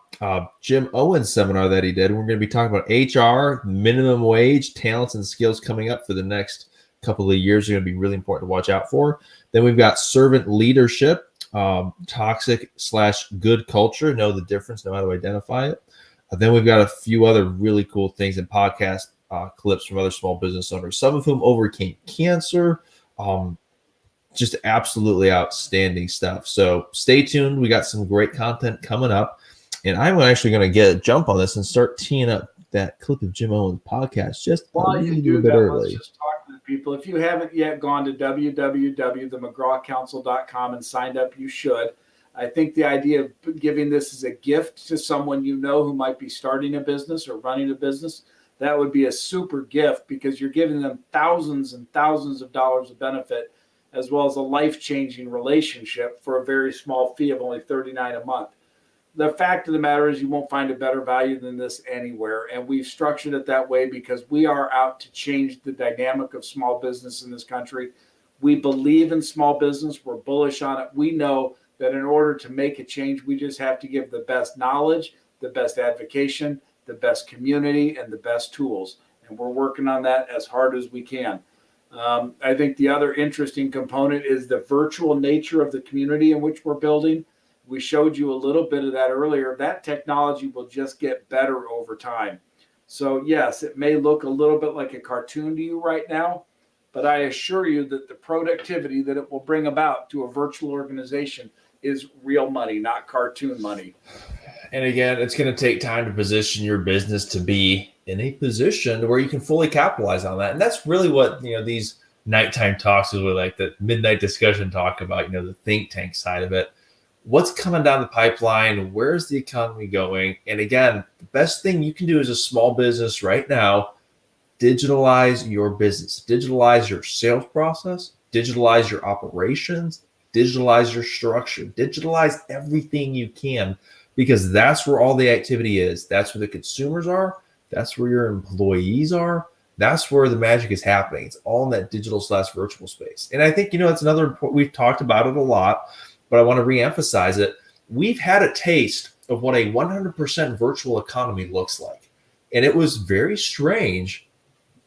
Jim Owen's seminar that he did. We're going to be talking about HR, minimum wage, talents, and skills coming up for the next couple of years are going to be really important to watch out for. Then we've got servant leadership, toxic/good culture. Know the difference, know how to identify it. Then we've got a few other really cool things in podcast clips from other small business owners, some of whom overcame cancer. Just absolutely outstanding stuff. So stay tuned. We got some great content coming up. And I'm actually going to get a jump on this and start teeing up that clip of Jim Owens' podcast just While a you little do bit that, early. let's just talk to the people. If you haven't yet gone to www.themcgrawcouncil.com and signed up, you should. I think the idea of giving this as a gift to someone you know who might be starting a business or running a business, that would be a super gift because you're giving them thousands and thousands of dollars of benefit as well as a life-changing relationship for a very small fee of only $39 a month. The fact of the matter is you won't find a better value than this anywhere. And we've structured it that way because we are out to change the dynamic of small business in this country. We believe in small business. We're bullish on it. We know that in order to make a change, we just have to give the best knowledge, the best advocation, the best community, and the best tools. And we're working on that as hard as we can. I think the other interesting component is the virtual nature of the community in which we're building. We showed you a little bit of that earlier. That technology will just get better over time. So yes, it may look a little bit like a cartoon to you right now, but I assure you that the productivity that it will bring about to a virtual organization is real money, not cartoon money. And again, it's going to take time to position your business to be in a position where you can fully capitalize on that. And that's really what, these nighttime talks is really like the midnight discussion talk about, the think tank side of it. What's coming down the pipeline? Where's the economy going? And again, the best thing you can do as a small business right now, digitalize your business, digitalize your sales process, digitalize your operations, digitalize your structure, digitalize everything you can, because that's where all the activity is. That's where the consumers are. That's where your employees are. That's where the magic is happening. It's all in that digital/virtual space. And I think, it's another important, we've talked about it a lot, but I want to reemphasize it. We've had a taste of what a 100% virtual economy looks like. And it was very strange,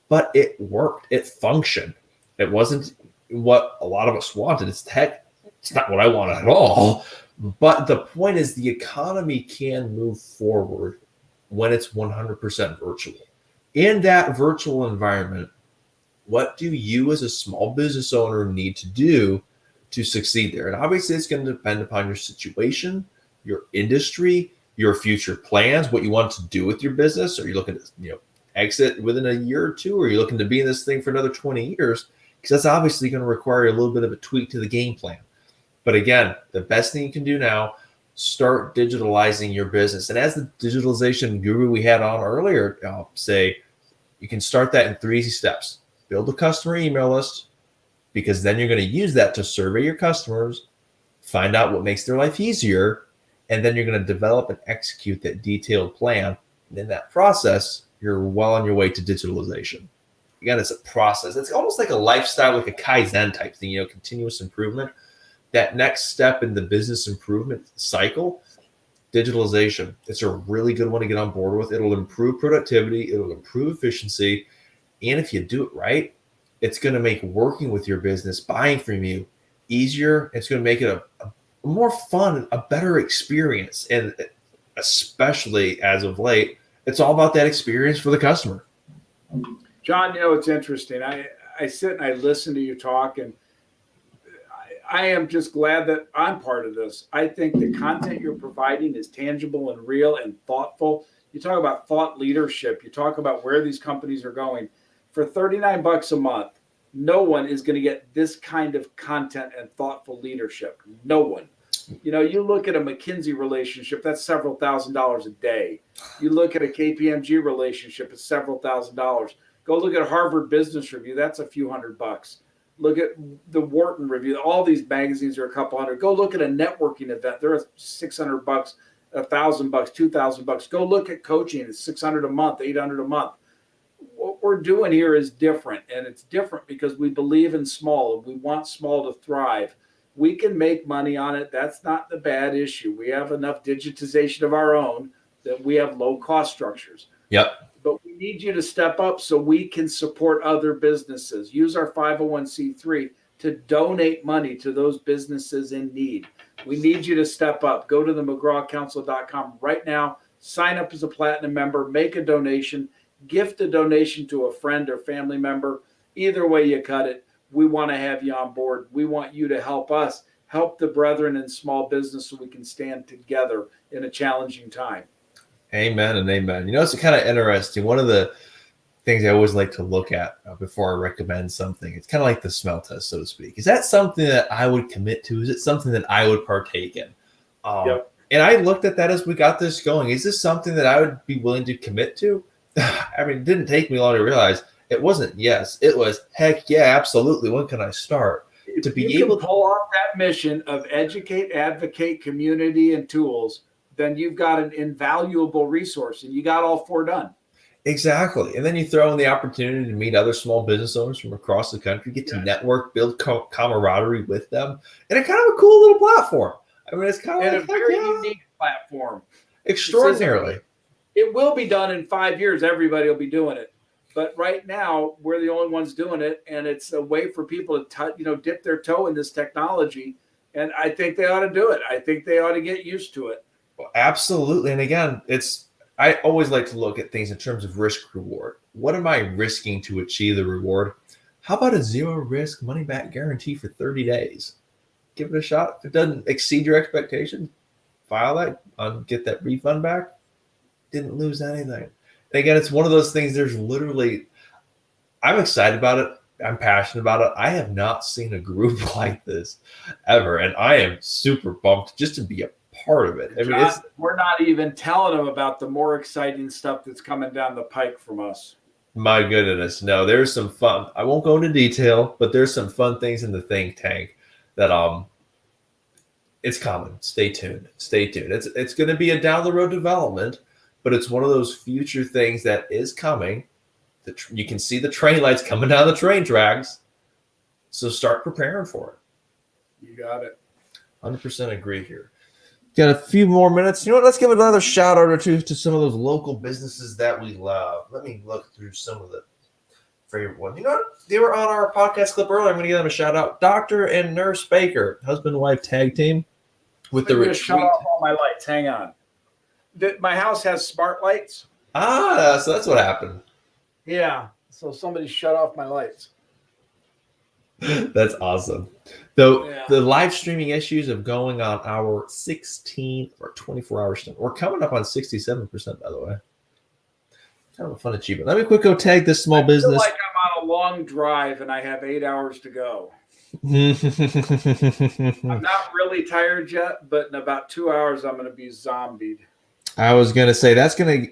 but it worked. It functioned. It wasn't what a lot of us wanted. It's not what I wanted at all. But the point is the economy can move forward when it's 100% virtual. In that virtual environment, what do you as a small business owner need to do to succeed there? And obviously it's going to depend upon your situation, your industry, your future plans, what you want to do with your business. Are you looking to exit within a year or two? Or are you looking to be in this thing for another 20 years? Because that's obviously going to require a little bit of a tweak to the game plan. But again, the best thing you can do now, start digitalizing your business. And as the digitalization guru we had on earlier, I'll say you can start that in 3 easy steps. Build a customer email list, because then you're going to use that to survey your customers, find out what makes their life easier, and then you're going to develop and execute that detailed plan. And in that process, you're well on your way to digitalization. Again, it's a process. It's almost like a lifestyle, like a Kaizen type thing, continuous improvement. That next step in the business improvement cycle, digitalization. It's a really good one to get on board with. It'll improve productivity. It'll improve efficiency. And if you do it right, it's going to make working with your business, buying from you, easier. It's going to make it a more fun, a better experience. And especially as of late, it's all about that experience for the customer. John, it's interesting. I sit and I listen to you talk, and I am just glad that I'm part of this. I think the content you're providing is tangible and real and thoughtful. You talk about thought leadership. You talk about where these companies are going. For $39 a month, no one is going to get this kind of content and thoughtful leadership. No one. You look at a McKinsey relationship, that's several $1,000s a day. You look at a KPMG relationship, it's several $1,000s. Go look at Harvard Business Review, that's a few $100. Look at the Wharton Review. All these magazines are a couple hundred. Go look at a networking event. They're $600, $1,000, $2,000. Go look at coaching. It's $600 a month, $800 a month. What we're doing here is different, and it's different because we believe in small and we want small to thrive. We can make money on it. That's not the bad issue. We have enough digitization of our own that we have low cost structures. Yep. But we need you to step up so we can support other businesses. Use our 501c3 to donate money to those businesses in need. We need you to step up. Go to the McGrawCouncil.com right now. Sign up as a platinum member. Make a donation. Gift a donation to a friend or family member. Either way you cut it, we want to have you on board. We want you to help us help the brethren in small business so we can stand together in a challenging time. Amen and amen. You know, it's kind of interesting. One of the things I always like to look at before I recommend something, it's kind of like the smell test, so to speak. Is that something that I would commit to? Is it something that I would partake in? Yep. And I looked at that as we got this going. Is this something that I would be willing to commit to? I mean, it didn't take me long to realize it wasn't yes. It was heck yeah, absolutely. When can I start? To be you able can pull off that mission of educate, advocate, community, and tools, then you've got an invaluable resource, and you got all four done. Exactly. And then you throw in the opportunity to meet other small business owners from across the country, get to network, build camaraderie with them, and a kind of a cool little platform. I mean, it's kind of And like, a very unique platform. extraordinarily. It will be done in 5 years. Everybody will be doing it. But right now, we're the only ones doing it, and it's a way for people to dip their toe in this technology. And I think they ought to do it. I think they ought to get used to it. Well, absolutely. And again, I always like to look at things in terms of risk reward. What am I risking to achieve the reward? How about a zero risk money back guarantee for 30 days? Give it a shot. If it doesn't exceed your expectations, file that and get that refund back. Didn't lose anything. And again, it's one of those things. I'm excited about it. I'm passionate about it. I have not seen a group like this ever. And I am super pumped just to be a part of it. I mean, we're not even telling them about the more exciting stuff that's coming down the pike from us. My goodness. No, there's some fun. I won't go into detail, but there's some fun things in the think tank that it's coming. Stay tuned. Stay tuned. It's going to be a down the road development, but it's one of those future things that is coming. You can see the train lights coming down the train tracks. So start preparing for it. You got it. 100% agree here. Got a few more minutes. You know what? Let's give another shout out or two to some of those local businesses that we love. Let me look through some of the favorite ones. You know what? They were on our podcast clip earlier. I'm going to give them a shout out. Dr. and Nurse Baker, husband and wife tag team with the retreat. Shut off all my lights. Hang on. My house has smart lights. So that's what happened. Yeah. So somebody shut off my lights. That's awesome. Though the live streaming issues of going on our 16 or 24-hour stream. We're coming up on 67%, by the way. Kind of a fun achievement. Let me quick go tag this small business. I feel like I'm on a long drive and I have 8 hours to go. I'm not really tired yet, but in about 2 hours I'm going to be zombied. I was going to say that's when it's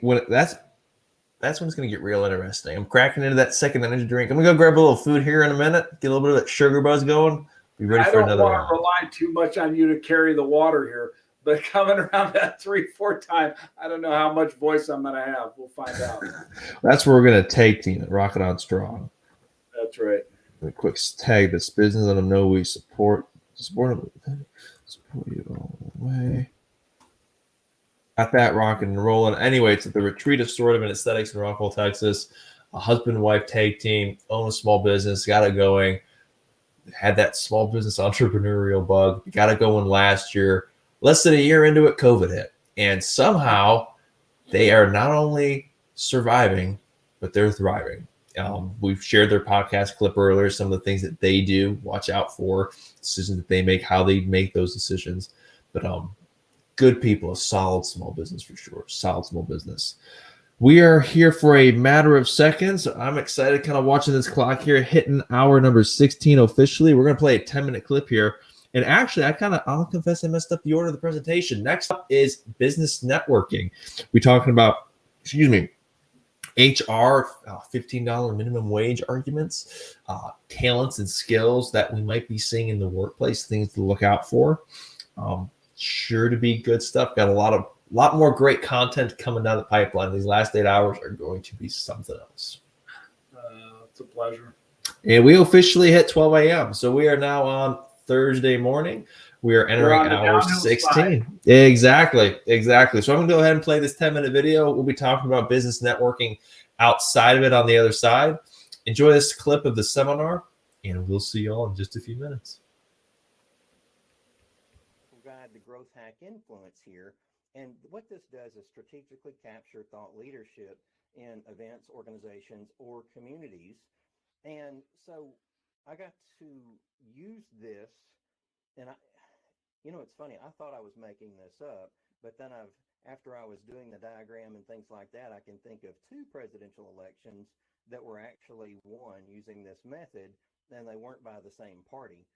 going to get real interesting. I'm cracking into that second energy drink. I'm going to go grab a little food here in a minute, get a little bit of that sugar buzz going. Be ready for another round. I don't want to rely too much on you to carry the water here, but coming around that 3-4 time, I don't know how much voice I'm going to have. We'll find out. That's where we're going to take team at Rocket On Strong. That's right. A quick tag this business. Let them know we support you all the way. Got that rocking and rolling. Anyway, it's at the Retreat of Sort of and Aesthetics in Rockville, Texas. A husband and wife tag team, own a small business, got it going. Had that small business entrepreneurial bug. Got it going last year. Less than a year into it, COVID hit. And somehow they are not only surviving, but they're thriving. We've shared their podcast clip earlier, some of the things that they do, watch out for, decisions that they make, how they make those decisions. But good people, a solid small business for sure. Solid small business. We are here for a matter of seconds. I'm excited kind of watching this clock here, hitting hour number 16 officially. We're going to play a 10-minute clip here. And actually, I'll confess I messed up the order of the presentation. Next up is business networking. We're talking about, HR, $15 minimum wage arguments, talents and skills that we might be seeing in the workplace, things to look out for. Sure to be good stuff. Got a lot more great content coming down the pipeline. These last 8 hours are going to be something else. It's a pleasure. And we officially hit 12 a.m. So we are now on Thursday morning. We are We're entering on the hour downhill 16. Exactly. So I'm going to go ahead and play this 10-minute video. We'll be talking about business networking outside of it on the other side. Enjoy this clip of the seminar, and we'll see you all in just a few minutes. Guide the growth hack influence here. And what this does is strategically capture thought leadership in events, organizations, or communities. And so I got to use this, and it's funny, I thought I was making this up, but then after I was doing the diagram and things like that, I can think of 2 presidential elections that were actually won using this method, and they weren't by the same party.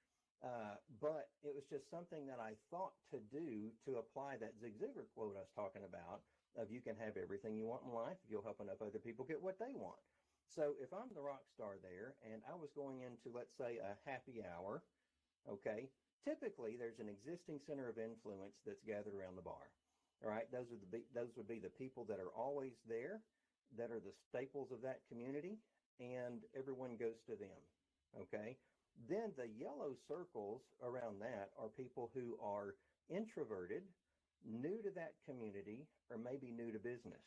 But it was just something that I thought to do to apply that Zig Ziglar quote I was talking about of you can have everything you want in life if you'll help enough other people get what they want. So if I'm the rock star there and I was going into, let's say, a happy hour, okay, typically there's an existing center of influence that's gathered around the bar. All right, those would be the people that are always there, that are the staples of that community, and everyone goes to them. Okay. Then the yellow circles around that are people who are introverted, new to that community, or maybe new to business.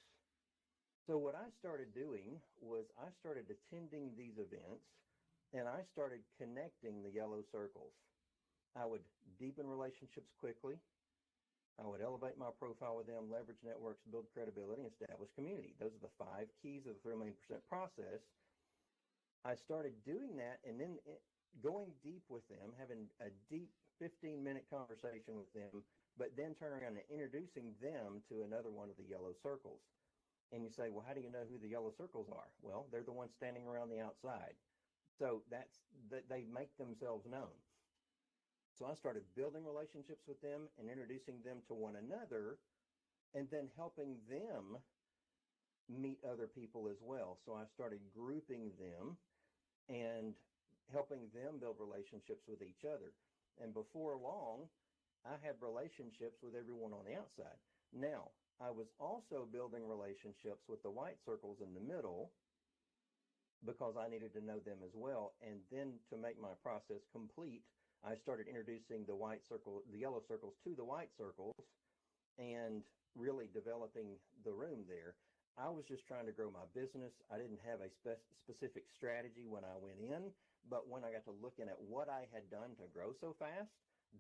So what I started doing was I started attending these events and I started connecting the yellow circles. I would deepen relationships quickly. I would elevate my profile with them, leverage networks, build credibility, and establish community. Those are the 5 keys of the 3 million % process. I started doing that and then going deep with them, having a deep 15-minute conversation with them, but then turning around and introducing them to another one of the yellow circles. And you say, well, how do you know who the yellow circles are? Well, they're the ones standing around the outside. So they make themselves known. So I started building relationships with them and introducing them to one another, and then helping them meet other people as well. So I started grouping them and helping them build relationships with each other. And before long, I had relationships with everyone on the outside. Now, I was also building relationships with the white circles in the middle because I needed to know them as well. And then to make my process complete, I started introducing the yellow circles to the white circles and really developing the room there. I was just trying to grow my business. I didn't have a specific strategy when I went in, but when I got to looking at what I had done to grow so fast,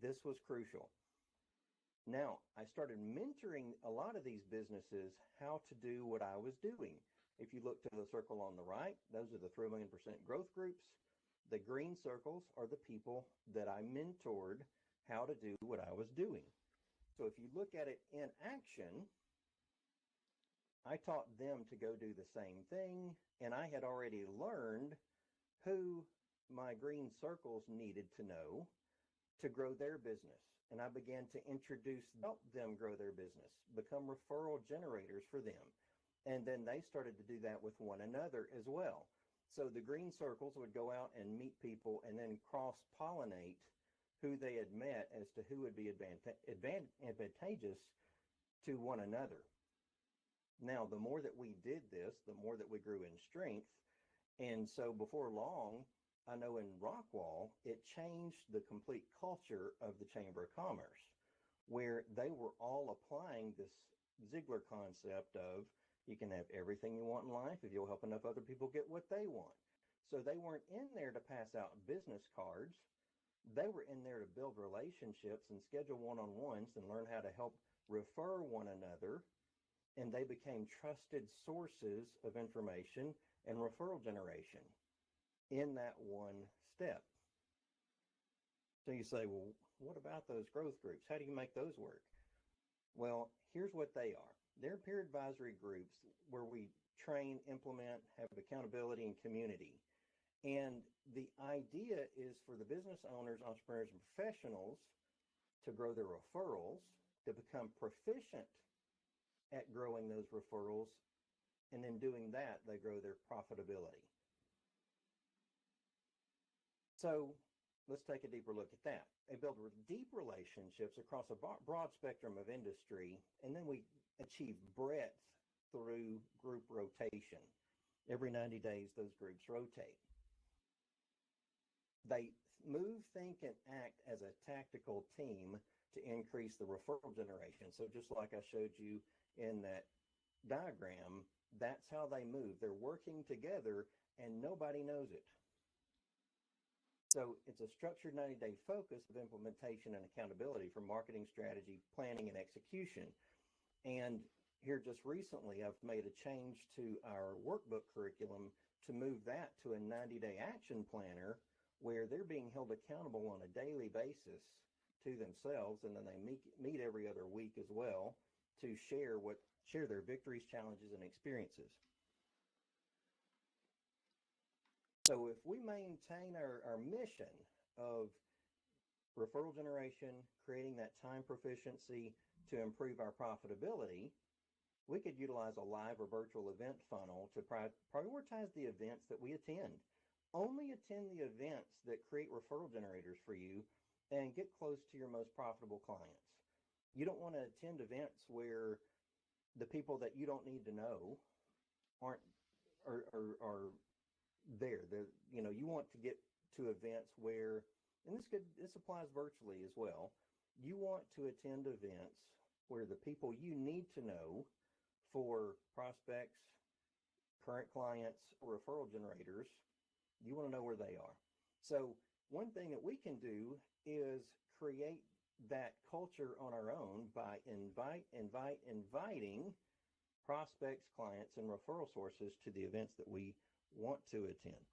this was crucial. Now, I started mentoring a lot of these businesses how to do what I was doing. If you look to the circle on the right, those are the 3 million % growth groups. The green circles are the people that I mentored how to do what I was doing. So if you look at it in action, I taught them to go do the same thing, and I had already learned who my green circles needed to know to grow their business. And I began to help them grow their business, become referral generators for them. And then they started to do that with one another as well. So the green circles would go out and meet people and then cross-pollinate who they had met as to who would be advantageous to one another. Now, the more that we did this, the more that we grew in strength. And so before long, I know in Rockwall, it changed the complete culture of the Chamber of Commerce, where they were all applying this Ziglar concept of you can have everything you want in life if you'll help enough other people get what they want. So they weren't in there to pass out business cards. They were in there to build relationships and schedule one-on-ones and learn how to help refer one another. And they became trusted sources of information and referral generation in that one step. So you say, well, what about those growth groups? How do you make those work? Well, here's what they are. They're peer advisory groups where we train, implement, have accountability and community. And the idea is for the business owners, entrepreneurs, and professionals to grow their referrals, to become proficient at growing those referrals, and in doing that, they grow their profitability. So let's take a deeper look at that. They build deep relationships across a broad spectrum of industry, and then we achieve breadth through group rotation. Every 90 days, those groups rotate. They move, think, and act as a tactical team to increase the referral generation. So just like I showed you in that diagram, that's how they move. They're working together and nobody knows it. So it's a structured 90-day focus of implementation and accountability for marketing strategy, planning, and execution. And here just recently, I've made a change to our workbook curriculum to move that to a 90-day action planner where they're being held accountable on a daily basis to themselves, and then they meet every other week as well to share their victories, challenges, and experiences. So if we maintain our mission of referral generation, creating that time proficiency to improve our profitability, we could utilize a live or virtual event funnel to prioritize the events that we attend. Only attend the events that create referral generators for you and get close to your most profitable clients. You don't want to attend events where the people that you don't need to know are there. You want to get to events where, and this applies virtually as well. You want to attend events where the people you need to know for prospects, current clients, or referral generators, you want to know where they are. So one thing that we can do is create that culture on our own by inviting prospects, clients, and referral sources to the events that we want to attend.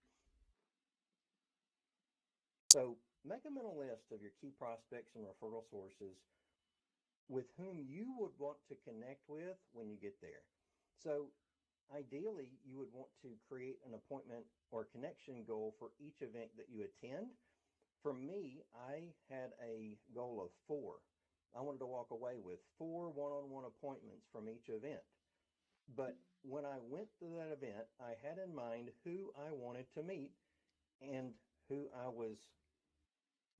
So make a mental list of your key prospects and referral sources with whom you would want to connect with when you get there. So ideally, you would want to create an appointment or connection goal for each event that you attend. For me, I had a goal of 4. I wanted to walk away with 4 one-on-one appointments from each event. But when I went to that event, I had in mind who I wanted to meet and who I was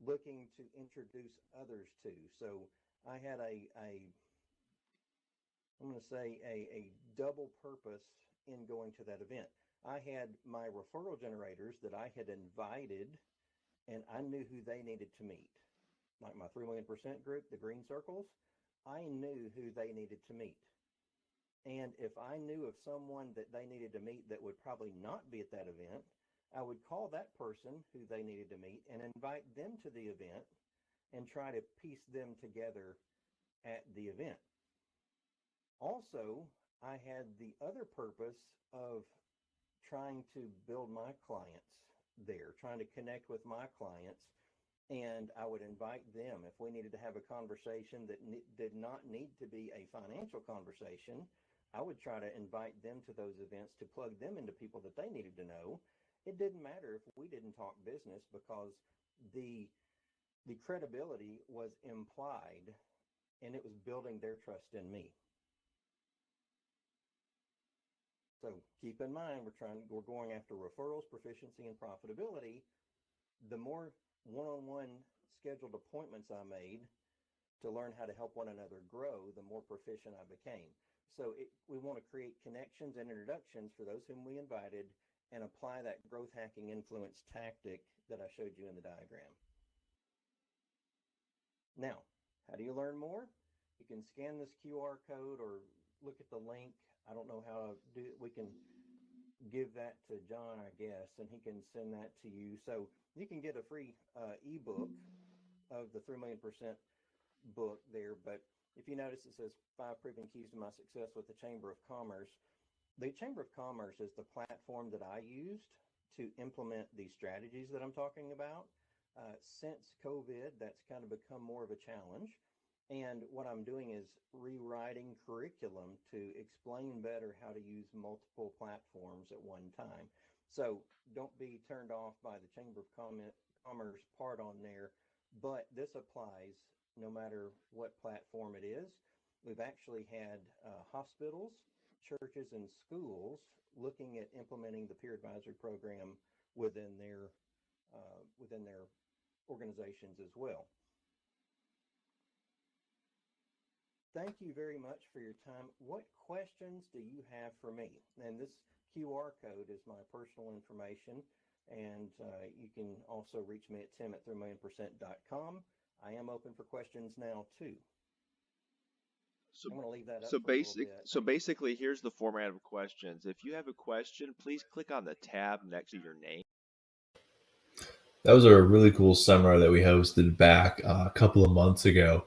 looking to introduce others to. So I had I'm going to say a double purpose in going to that event. I had my referral generators that I had invited, and I knew who they needed to meet. Like my 3 million% group, the green circles, I knew who they needed to meet. And if I knew of someone that they needed to meet that would probably not be at that event, I would call that person who they needed to meet and invite them to the event and try to piece them together at the event. Also, I had the other purpose of trying to build my clients there, trying to connect with my clients, and I would invite them if we needed to have a conversation that did not need to be a financial conversation. I would try to invite them to those events to plug them into people that they needed to know. It didn't matter if we didn't talk business because the credibility was implied and it was building their trust in me. So keep in mind, we're going after referrals, proficiency, and profitability. The more one-on-one scheduled appointments I made to learn how to help one another grow, the more proficient I became. So we want to create connections and introductions for those whom we invited and apply that growth hacking influence tactic that I showed you in the diagram. Now, how do you learn more? You can scan this QR code or look at the link. I don't know how to do it. We can give that to John, I guess, and he can send that to you. So you can get a free ebook of the 3 million% book there. But if you notice, it says 5 proven keys to my success with the Chamber of Commerce. The Chamber of Commerce is the platform that I used to implement these strategies that I'm talking about. Since COVID, that's kind of become more of a challenge. And what I'm doing is rewriting curriculum to explain better how to use multiple platforms at one time. So don't be turned off by the Chamber of Commerce part on there, but this applies no matter what platform it is. We've actually had hospitals, churches, and schools looking at implementing the peer advisory program within their organizations as well. Thank you very much for your time. What questions do you have for me? And this QR code is my personal information. And you can also reach me at tim@3millionpercent.com. I am open for questions now, too. So, I'm going to leave that up so for a little basic, bit. so basically, here's the format of questions. If you have a question, please click on the tab next to your name. That was a really cool seminar that we hosted back a couple of months ago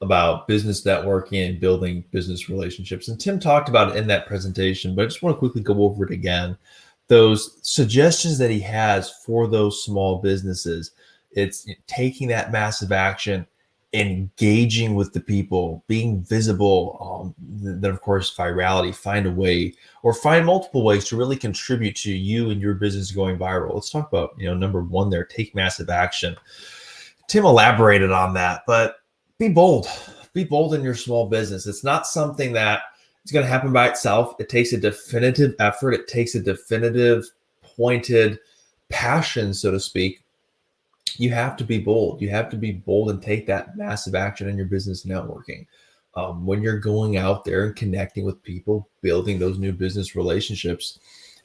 about business networking and building business relationships. And Tim talked about it in that presentation, but I just want to quickly go over it again. Those suggestions that he has for those small businesses, it's taking that massive action, engaging with the people, being visible, then of course virality, find a way or find multiple ways to really contribute to you and your business going viral. Let's talk about, number one there, take massive action. Tim elaborated on that, but be bold. Be bold in your small business. It's not something that it's going to happen by itself. It takes a definitive effort. It takes a definitive, pointed passion, so to speak. You have to be bold. You have to be bold and take that massive action in your business networking. When you're going out there and connecting with people, building those new business relationships,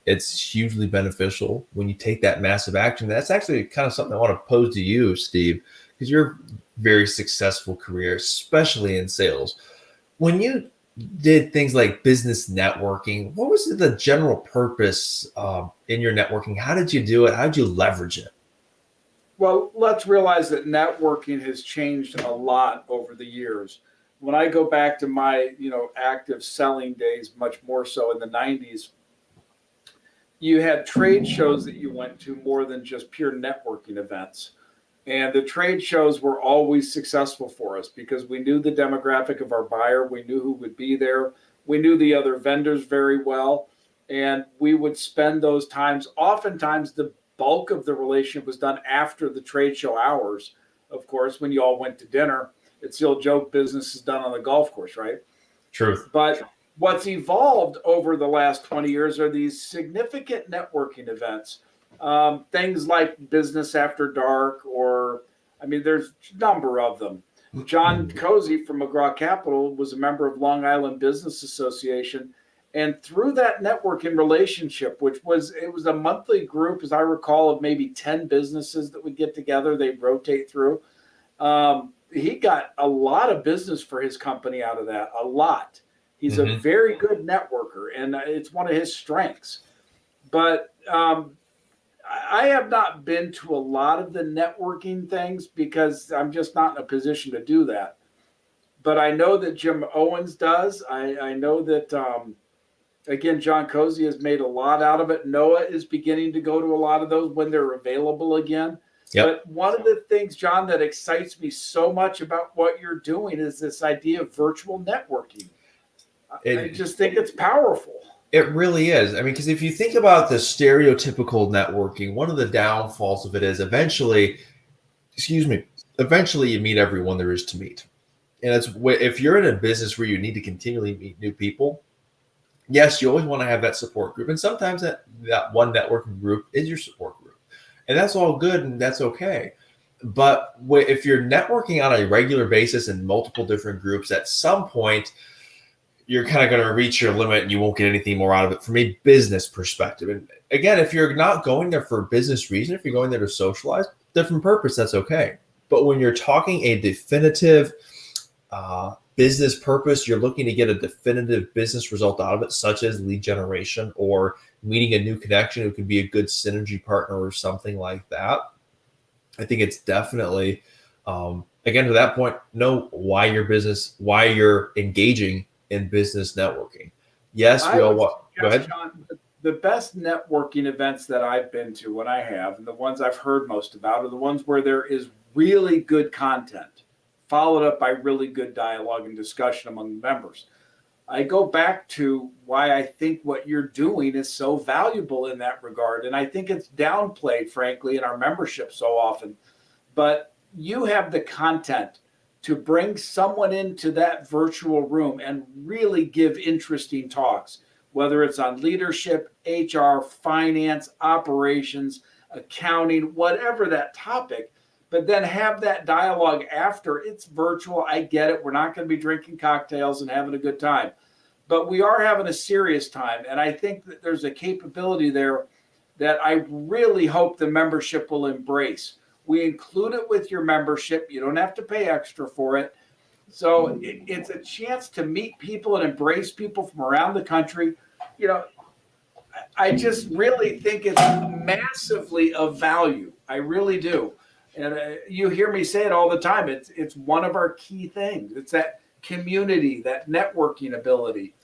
it's hugely beneficial when you take that massive action. That's actually kind of something I want to pose to you, Steve, because you're very successful career, especially in sales. When you did things like business networking, what was the general purpose in your networking? How did you do it? How did you leverage it? Well, let's realize that networking has changed a lot over the years. When I go back to my, active selling days, much more so in the 90s, you had trade shows that you went to more than just pure networking events. And the trade shows were always successful for us because we knew the demographic of our buyer. We knew who would be there. We knew the other vendors very well. And we would spend those times. Oftentimes, the bulk of the relationship was done after the trade show hours, of course, when you all went to dinner. It's the old joke, business is done on the golf course, right? Truth. But what's evolved over the last 20 years are these significant networking events. Things like Business After Dark, there's a number of them. John Cozy from McGraw Capital was a member of Long Island Business Association. And through that networking relationship, it was a monthly group, as I recall, of maybe 10 businesses that would get together, they'd rotate through. He got a lot of business for his company out of that, a lot. He's a very good networker, and it's one of his strengths. But I have not been to a lot of the networking things because I'm just not in a position to do that. But I know that Jim Owens does. I know that, again, John Cozy has made a lot out of it. Noah is beginning to go to a lot of those when they're available again. Yep. But one of the things, John, that excites me so much about what you're doing is this idea of virtual networking. I just think it's powerful. It really is. Because if you think about the stereotypical networking, one of the downfalls of it is eventually you meet everyone there is to meet. And if you're in a business where you need to continually meet new people, yes, you always want to have that support group. And sometimes that one networking group is your support group. And that's all good and that's okay. But if you're networking on a regular basis in multiple different groups, at some point, you're kind of going to reach your limit and you won't get anything more out of it from a business perspective. And again, if you're not going there for a business reason, if you're going there to socialize, different purpose, that's okay. But when you're talking a definitive business purpose, you're looking to get a definitive business result out of it, such as lead generation or meeting a new connection who could be a good synergy partner or something like that. I think it's definitely, again, to that point, know why you're engaging in business networking. Yes, we all want. Go ahead. John, the best networking events that I've been to, when I have, and the ones I've heard most about, are the ones where there is really good content, followed up by really good dialogue and discussion among the members. I go back to why I think what you're doing is so valuable in that regard. And I think it's downplayed, frankly, in our membership so often. But you have the content to bring someone into that virtual room and really give interesting talks, whether it's on leadership, HR, finance, operations, accounting, whatever that topic, but then have that dialogue after. It's virtual. I get it. We're not going to be drinking cocktails and having a good time, but we are having a serious time. And I think that there's a capability there that I really hope the membership will embrace. We include it with your membership. You don't have to pay extra for it. So it's a chance to meet people and embrace people from around the country. You know, I just really think it's massively of value. I really do. And you hear me say it all the time. It's one of our key things. It's that community, that networking ability.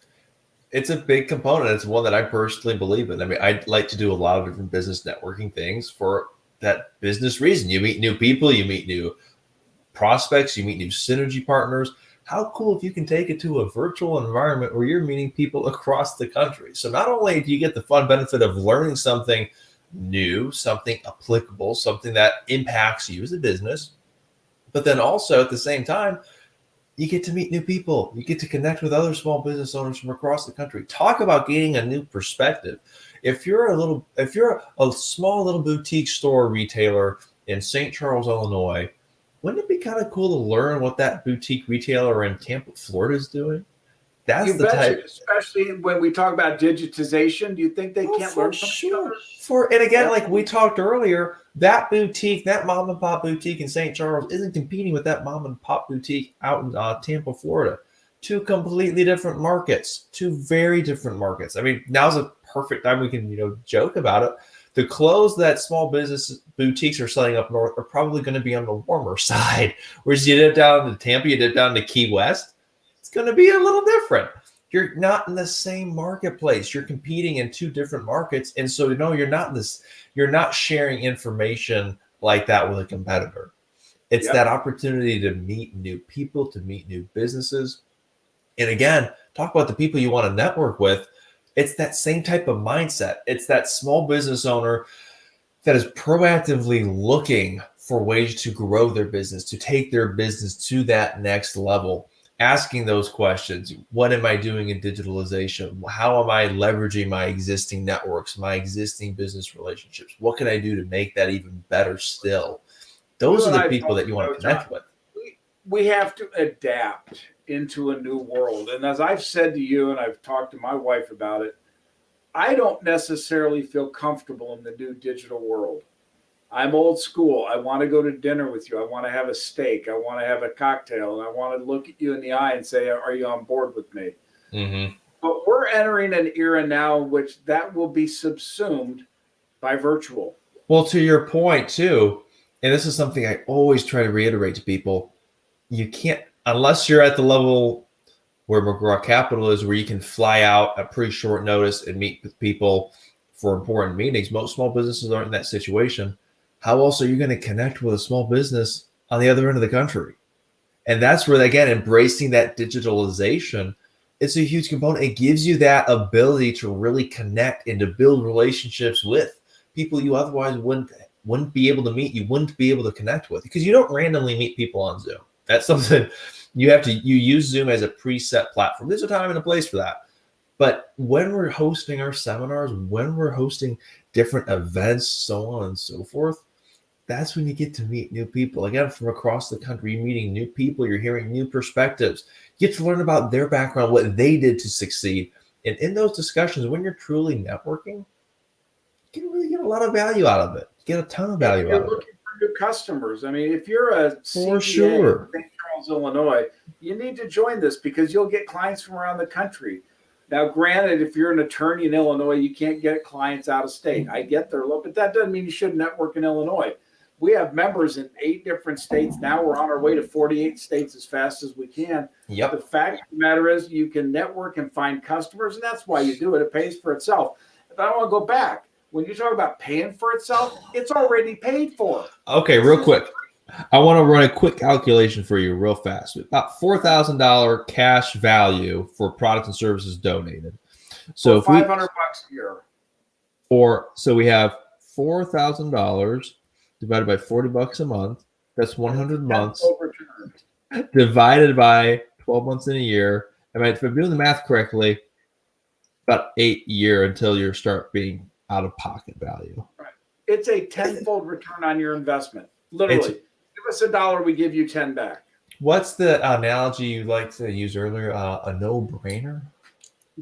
It's a big component. It's one that I personally believe in. I mean, I like to do a lot of different business networking things for that business reason. You meet new people, you meet new prospects, you meet new synergy partners. How cool if you can take it to a virtual environment where you're meeting people across the country. So not only do you get the fun benefit of learning something new, something applicable, something that impacts you as a business, but then also at the same time, you get to meet new people. You get to connect with other small business owners from across the country. Talk about gaining a new perspective. If you're a small little boutique store retailer in St. Charles, Illinois, wouldn't it be kind of cool to learn what that boutique retailer in Tampa, Florida is doing? That's You the betcha, type. especially when we talk about digitization. Do you think they can't For learn from each other? sure. And again, Yeah. like we talked earlier, that boutique, that mom and pop boutique in St. Charles isn't competing with that mom and pop boutique out in Tampa, Florida. Two completely different markets, two very different markets. I mean, now's a perfect time we can, joke about it. The clothes that small business boutiques are selling up north are probably going to be on the warmer side. Whereas you dip down to Tampa, you dip down to Key West, it's going to be a little different. You're not in the same marketplace. You're competing in two different markets. And so, no, you're not sharing information like that with a competitor. It's Yep. that opportunity to meet new people, to meet new businesses. And again, talk about the people you want to network with. It's that same type of mindset. It's that small business owner that is proactively looking for ways to grow their business, to take their business to that next level, asking those questions. What am I doing in digitalization? How am I leveraging my existing networks, my existing business relationships? What can I do to make that even better still? Those are the people that you want to connect with. We have to adapt into a new world. And as I've said to you, and I've talked to my wife about it, I don't necessarily feel comfortable in the new digital world. I'm old school. I want to go to dinner with you. I want to have a steak. I want to have a cocktail. And I want to look at you in the eye and say, are you on board with me? Mm-hmm. But we're entering an era now in which that will be subsumed by virtual. Well, to your point, too, and this is something I always try to reiterate to people, you can't, unless you're at the level where McGraw Capital is, where you can fly out at pretty short notice and meet with people for important meetings. Most small businesses aren't in that situation. How else are you going to connect with a small business on the other end of the country? And that's where, again, embracing that digitalization, it's a huge component. It gives you that ability to really connect and to build relationships with people you otherwise wouldn't be able to meet, you wouldn't be able to connect with, because you don't randomly meet people on Zoom. That's something you use Zoom as a preset platform. There's a time and a place for that. But when we're hosting our seminars, when we're hosting different events, so on and so forth, that's when you get to meet new people. Again, from across the country, you're meeting new people, you're hearing new perspectives. You get to learn about their background, what they did to succeed. And in those discussions, when you're truly networking, you can really get a lot of value out of it. You get a ton of value out of it. You're looking for new customers. I mean, if you're a For CPA sure. in St. Charles, Illinois, you need to join this because you'll get clients from around the country. Now, granted, if you're an attorney in Illinois, you can't get clients out of state. I get their look, but that doesn't mean you shouldn't network in Illinois. We have members in 8 different states. Now we're on our way to 48 states as fast as we can. Yep. The fact of the matter is you can network and find customers, and that's why you do it. It pays for itself. But I want to go back. When you talk about paying for itself, it's already paid for. Okay, real quick. I want to run a quick calculation for you real fast. About $4,000 cash value for products and services donated. So if $500 a year. So we have $4,000 divided by $40 a month. That's 100 months divided by 12 months in a year. If I'm doing the math correctly, about 8 years until you start being out of pocket value. Right. It's a tenfold return on your investment. Literally. Give us $1, we give you 10 back. What's the analogy you like to use earlier? A no-brainer?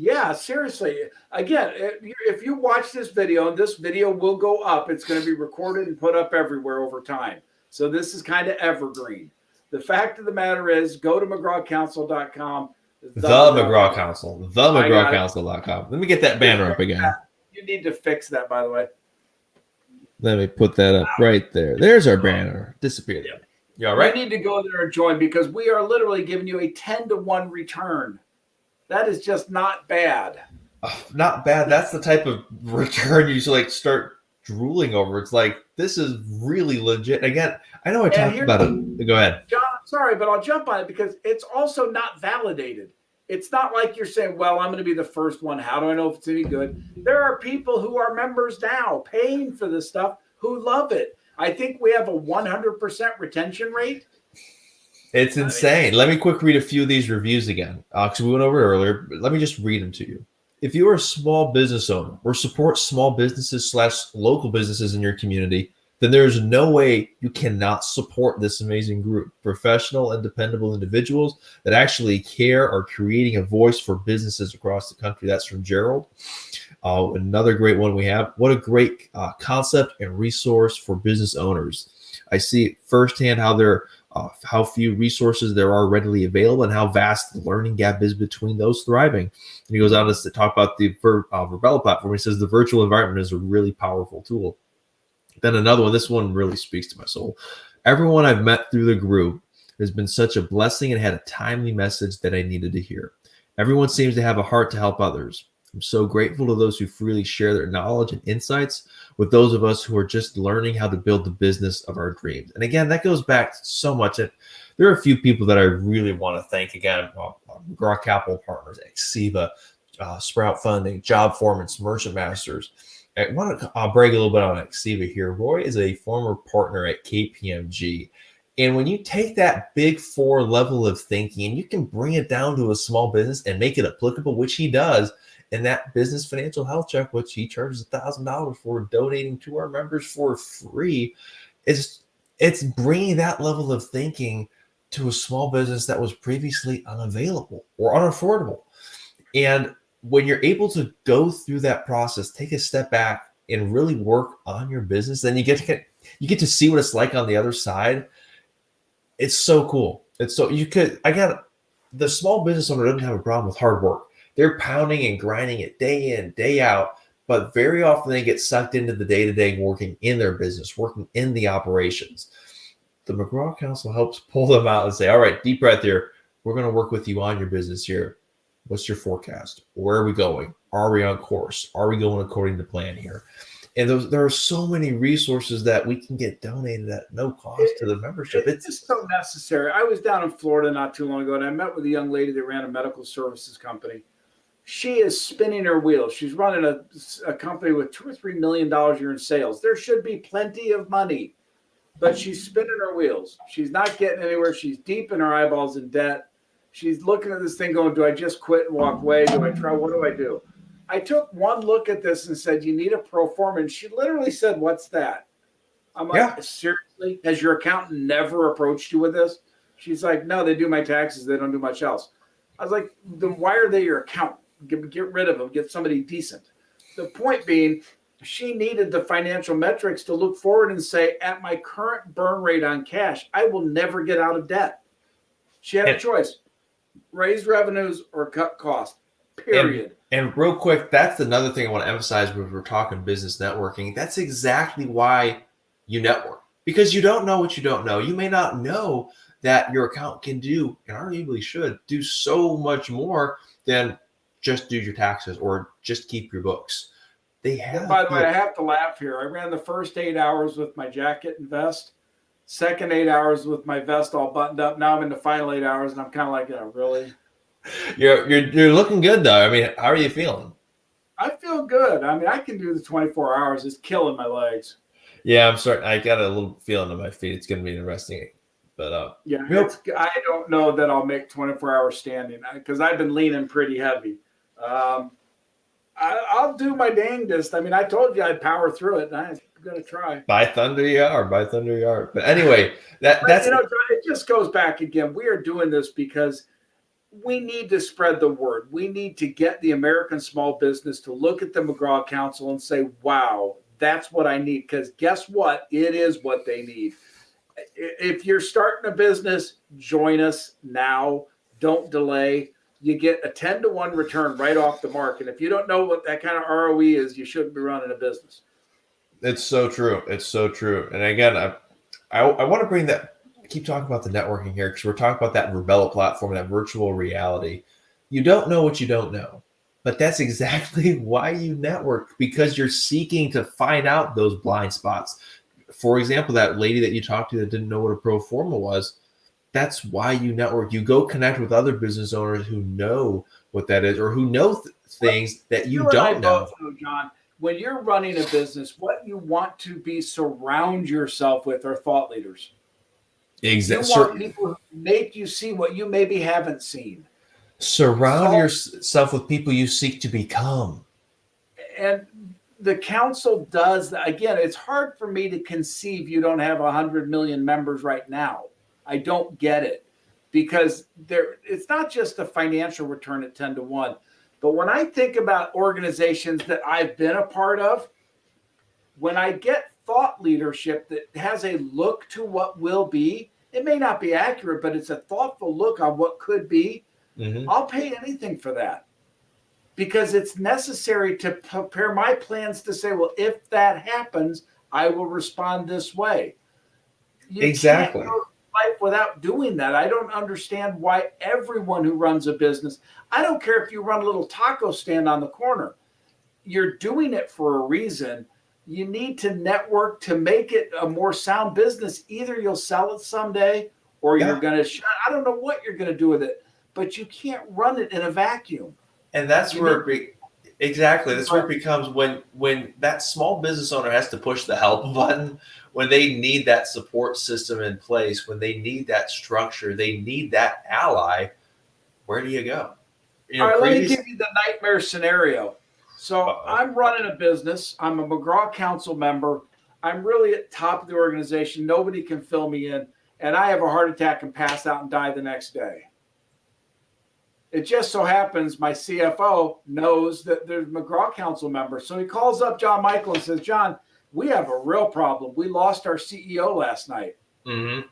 Yeah, seriously. Again, if you watch this video, and this video will go up, it's going to be recorded and put up everywhere over time. So this is kind of evergreen. The fact of the matter is, go to McGrawCouncil.com. The McGraw Council. The I got it. McGrawCouncil.com. Let me get that banner up again. You need to fix that, by the way. Let me put that up right there. There's our banner. Disappeared. Yeah. You all right? You need to go there and join because we are literally giving you a 10-to-1 return. That is just not bad. Not bad. That's the type of return you like start drooling over. It's like, this is really legit. Again, I know I talked about it. Go ahead. John, I'm sorry, but I'll jump on it because it's also not validated. It's not like you're saying, well, I'm going to be the first one. How do I know if it's any good? There are people who are members now paying for this stuff who love it. I think we have a 100% retention rate. It's insane. Let me quick read a few of these reviews again, because we went over it earlier. But let me just read them to you. If you are a small business owner or support small businesses / local businesses in your community, then there's no way you cannot support this amazing group. Professional and dependable individuals that actually care are creating a voice for businesses across the country. That's from Gerald. Another great one we have. What a great concept and resource for business owners. I see firsthand how few resources there are readily available and how vast the learning gap is between those thriving. And he goes on to talk about the Verbella platform. He says the virtual environment is a really powerful tool. Then another one, this one really speaks to my soul. Everyone I've met through the group has been such a blessing and had a timely message that I needed to hear. Everyone seems to have a heart to help others. I'm so grateful to those who freely share their knowledge and insights with those of us who are just learning how to build the business of our dreams. And again, that goes back so much. And there are a few people that I really want to thank again. McGraw Capital Partners, Exiva, Sprout Funding, Job Formants, Merchant Masters. I want to brag a little bit on Exiva here. Roy is a former partner at KPMG. And when you take that big four level of thinking and you can bring it down to a small business and make it applicable, which he does, in that business financial health check, which he charges $1,000 for donating to our members for free, it's bringing that level of thinking to a small business that was previously unavailable or unaffordable. And when you're able to go through that process, take a step back and really work on your business, then you get to see what it's like on the other side. It's so cool. The small business owner doesn't have a problem with hard work. They're pounding and grinding it day in, day out, but very often they get sucked into the day-to-day working in their business, working in the operations. The McGraw Council helps pull them out and say, all right, deep breath here. We're going to work with you on your business here. What's your forecast? Where are we going? Are we on course? Are we going according to plan here? And there are so many resources that we can get donated at no cost to the membership. It's just so necessary. I was down in Florida not too long ago, and I met with a young lady that ran a medical services company. She is spinning her wheels. She's running a company with $2 or $3 million a year in sales. There should be plenty of money, but she's spinning her wheels. She's not getting anywhere. She's deep in her eyeballs in debt. She's looking at this thing going, do I just quit and walk away? Do I try? What do I do? I took one look at this and said, you need a pro forma. And she literally said, what's that? I'm like, seriously? Has your accountant never approached you with this? She's like, no, they do my taxes. They don't do much else. I was like, then why are they your accountant? Get rid of them. Get somebody decent. The point being, she needed the financial metrics to look forward and say, at my current burn rate on cash, I will never get out of debt. She had a choice. Raise revenues or cut costs, period. And real quick, that's another thing I want to emphasize when we're talking business networking. That's exactly why you network, because you don't know what you don't know. You may not know that your account can do, and arguably should, do so much more than just do your taxes or just keep your books. They have. By the way, I have to laugh here. I ran the first 8 hours with my jacket and vest. Second 8 hours with my vest all buttoned up. Now I'm in the final 8 hours, and I'm kind of like, really? You're looking good though. I mean, how are you feeling? I feel good. I mean, I can do the 24 hours. It's killing my legs. Yeah, I'm sorry. I got a little feeling in my feet. It's going to be interesting. But yeah, I don't know that I'll make 24 hours standing because I've been leaning pretty heavy. I'll do my dangest. I mean, I told you I'd power through it, and I'm going to try. By thunder you are. By thunder you are. But anyway, that's it just goes back again. We are doing this because we need to spread the word. We need to get the American small business to look at the McGraw Council and say, wow, that's what I need. Because guess what? It is what they need. If you're starting a business, join us now. Don't delay. You get a 10-to-1 return right off the mark. And if you don't know what that kind of ROE is, you shouldn't be running a business. It's so true. It's so true. And again, I want to bring that, keep talking about the networking here, because we're talking about that Verbella platform, that virtual reality. You don't know what you don't know, but that's exactly why you network, because you're seeking to find out those blind spots. For example, that lady that you talked to that didn't know what a pro forma was, that's why you network. You go connect with other business owners who know what that is, or who know things that you and I don't know. both know, John, when you're running a business, what you want to be surround yourself with are thought leaders. You want people who make you see what you maybe haven't seen. Surround yourself with people you seek to become. And the council does that. Again, it's hard for me to conceive you don't have 100 million members right now. I don't get it, because it's not just a financial return at 10-to-1. But when I think about organizations that I've been a part of, when I get thought leadership that has a look to what will be, it may not be accurate, but it's a thoughtful look on what could be. Mm-hmm. I'll pay anything for that, because it's necessary to prepare my plans to say, well, if that happens, I will respond this way. You can't go life without doing that. I don't understand why everyone who runs a business, I don't care if you run a little taco stand on the corner, you're doing it for a reason. You need to network to make it a more sound business. Either you'll sell it someday, or you're going to, I don't know what you're going to do with it, but you can't run it in a vacuum. And that's where that's where it becomes when that small business owner has to push the help button, when they need that support system in place, when they need that structure, they need that ally. Where do you go? All right, let me give you the nightmare scenario. So I'm running a business. I'm a McGraw Council member. I'm really at the top of the organization. Nobody can fill me in. And I have a heart attack and pass out and die the next day. It just so happens my CFO knows that there's McGraw Council members. So he calls up John Michael and says, John, we have a real problem. We lost our CEO last night. Mm-hmm.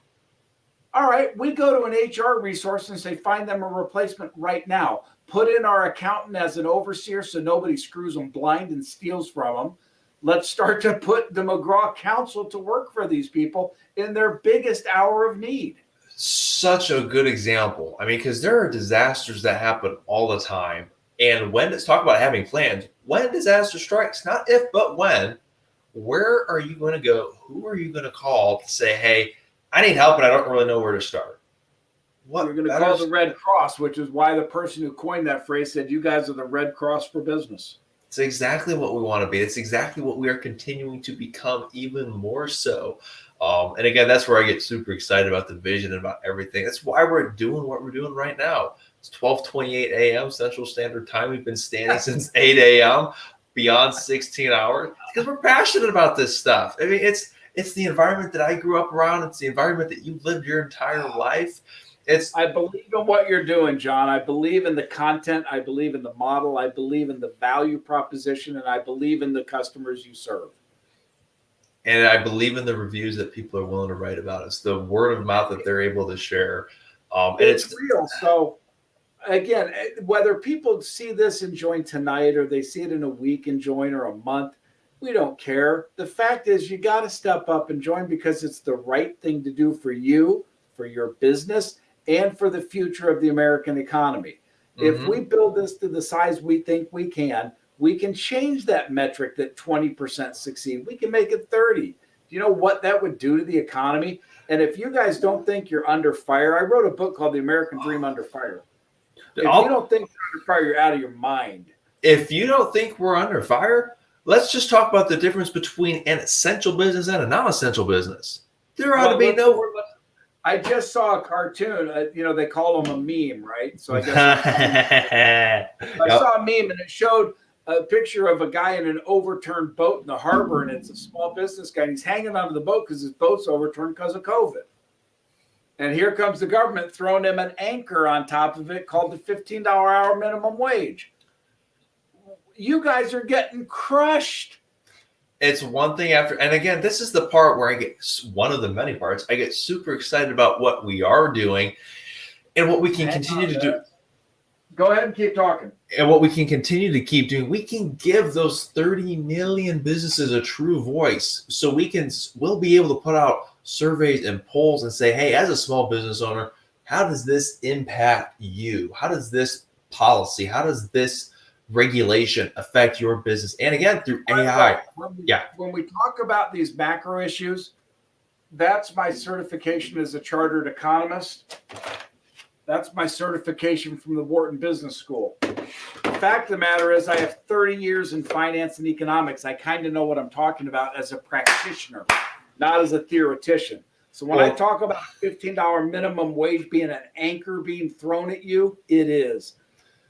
All right, we go to an HR resource and say, find them a replacement right now. Put in our accountant as an overseer so nobody screws them blind and steals from them. Let's start to put the McGraw Council to work for these people in their biggest hour of need. Such a good example. I mean, because there are disasters that happen all the time. And when it's talk about having plans, when disaster strikes, not if, but when, where are you going to go? Who are you going to call to say, hey, I need help and I don't really know where to start? You're going to call the Red Cross, which is why the person who coined that phrase said, you guys are the Red Cross for business. It's exactly what we want to be. It's exactly what we are continuing to become, even more so. And again, that's where I get super excited about the vision and about everything. That's why we're doing what we're doing right now. It's 12:28 a.m. Central Standard Time. We've been standing since 8 a.m. beyond 16 hours because we're passionate about this stuff. I mean, it's the environment that I grew up around. It's the environment that you've lived your entire life. I believe in what you're doing, John. I believe in the content. I believe in the model. I believe in the value proposition, and I believe in the customers you serve. And I believe in the reviews that people are willing to write about us, the word of mouth that they're able to share. And it's real. So again, whether people see this and join tonight, or they see it in a week and join, or a month, we don't care. The fact is you got to step up and join, because it's the right thing to do for you, for your business, and for the future of the American economy. Mm-hmm. If we build this to the size we think we can change that metric that 20% succeed. We can make it 30. Do you know what that would do to the economy? And if you guys don't think you're under fire, I wrote a book called The American Dream Under Fire. If you don't think you're under fire, you're out of your mind. If you don't think we're under fire, let's just talk about the difference between an essential business and a non-essential business. There ought to be no... I just saw a cartoon. They call them a meme, right? So I guess I saw a meme, and it showed a picture of a guy in an overturned boat in the harbor, and it's a small business guy, and he's hanging onto the boat because his boat's overturned because of COVID. And here comes the government throwing them an anchor on top of it called the $15 hour minimum wage. You guys are getting crushed. It's one thing after, and again, this is the part where I get, one of the many parts, I get super excited about what we are doing and what we can continue to do. Go ahead and keep talking. And what we can continue to keep doing, we can give those 30 million businesses a true voice. So we'll be able to put out surveys and polls and say, hey, as a small business owner, how does this impact you? How does this policy, how does this regulation affect your business? And again, through AI. When we talk about these macro issues, that's my certification as a chartered economist. That's my certification from the Wharton Business School. The fact of the matter is I have 30 years in finance and economics. I kind of know what I'm talking about as a practitioner, not as a theoretician. So when I talk about $15 minimum wage being an anchor being thrown at you, it is.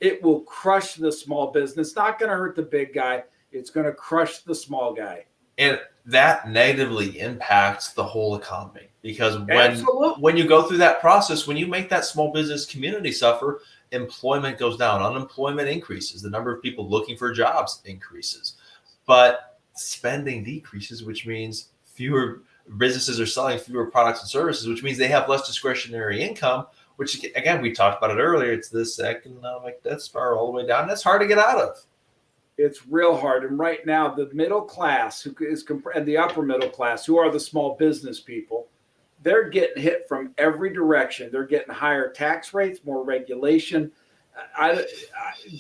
It will crush the small business. It's not going to hurt the big guy. It's going to crush the small guy. And that negatively impacts the whole economy, because Absolutely. when you go through that process, when you make that small business community suffer, employment goes down, unemployment increases, the number of people looking for jobs increases, but spending decreases, which means fewer businesses are selling fewer products and services, which means they have less discretionary income, which again, we talked about it earlier. It's this economic death spiral all the way down. That's hard to get out of. It's real hard. And right now, the middle class and the upper middle class, who are the small business people, they're getting hit from every direction. They're getting higher tax rates, more regulation.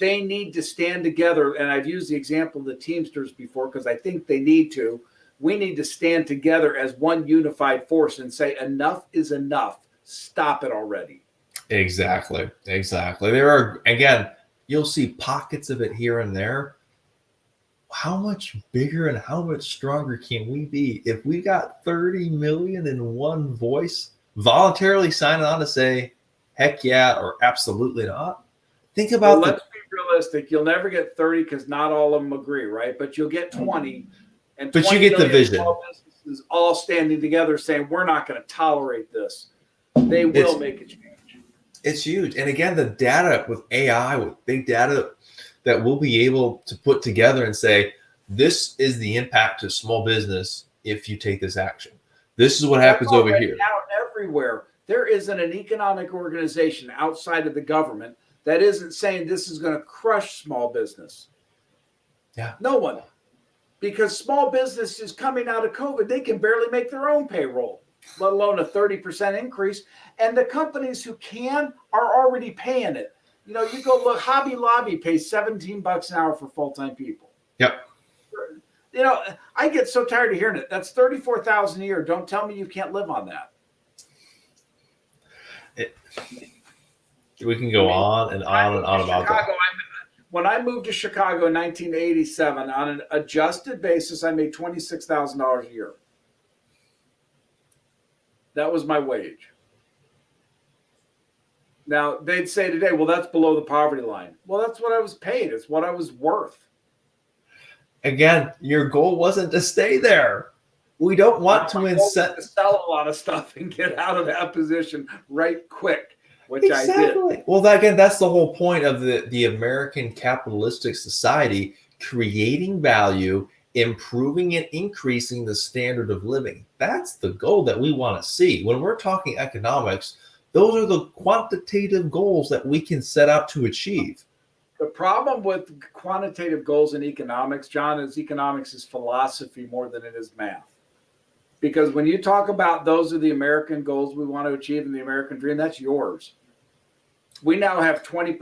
They need to stand together. And I've used the example of the Teamsters before because I think they need to. We need to stand together as one unified force and say enough is enough. Stop it already. Exactly. There are, again, you'll see pockets of it here and there. How much bigger and how much stronger can we be if we got 30 million in one voice voluntarily signing on to say, heck yeah, or absolutely not? Think about let's be realistic. You'll never get 30 because not all of them agree, right? But you'll get 20. And but you get the vision. Small businesses all standing together saying, we're not going to tolerate this. They will make a change. It's huge. And again, the data with AI, with big data that we'll be able to put together and say, this is the impact to small business if you take this action. This is what happens over here. Now everywhere. There isn't an economic organization outside of the government that isn't saying this is going to crush small business. Yeah. No one. Because small business is coming out of COVID. They can barely make their own payroll, let alone a 30% increase. And the companies who can are already paying it. You know, you go look, Hobby Lobby pays $17 an hour for full-time people. Yep. You know, I get so tired of hearing it. That's $34,000 a year. Don't tell me you can't live on that. We can go on and on and on about that. When I moved to Chicago in 1987, on an adjusted basis, I made $26,000 a year. That was my wage. Now, they'd say today, well, that's below the poverty line. Well, that's what I was paid. It's what I was worth. Again, your goal wasn't to stay there. We don't want to sell a lot of stuff and get out of that position right quick, which exactly. I did. Well, again, that's the whole point of the American capitalistic society, creating value, improving and increasing the standard of living. That's the goal that we want to see. When we're talking economics, those are the quantitative goals that we can set out to achieve. The problem with quantitative goals in economics, John, is economics is philosophy more than it is math. Because when you talk about those are the American goals we want to achieve in the American dream, that's yours. We now have 20%,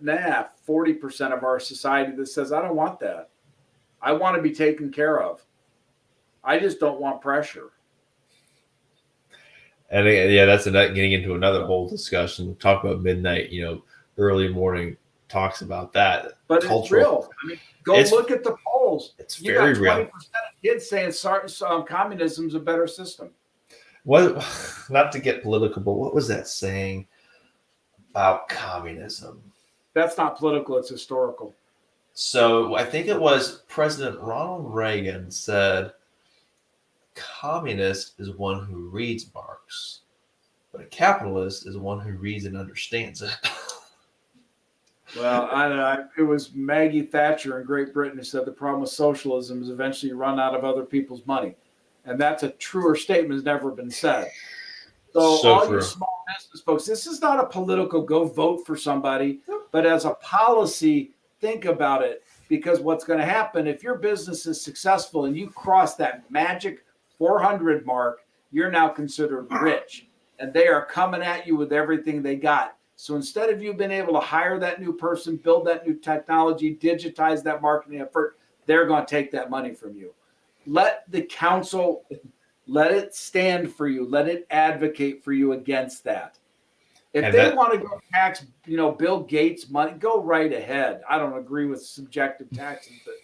40% of our society that says, I don't want that. I want to be taken care of. I just don't want pressure. And yeah, that's getting into another whole discussion. Talk about midnight, early morning talks about that. But it's real. I mean, look at the polls. It's very real. 20% of kids saying communism is a better system. What? Not to get political, but what was that saying about communism? That's not political. It's historical. So I think it was President Ronald Reagan said, communist is one who reads Marx. but a capitalist is one who reads and understands it. Well, I don't know. It was Maggie Thatcher in Great Britain who said the problem with socialism is eventually you run out of other people's money. And that's a truer statement has never been said. So all you small business folks, this is not a political go vote for somebody, but as a policy, think about it. Because what's going to happen if your business is successful and you cross that magic 400 mark, you're now considered rich. And they are coming at you with everything they got. So instead of you being able to hire that new person, build that new technology, digitize that marketing effort, they're going to take that money from you. Let the council, let it stand for you. Let it advocate for you against that. If they want to go tax, Bill Gates money, go right ahead. I don't agree with subjective taxes, but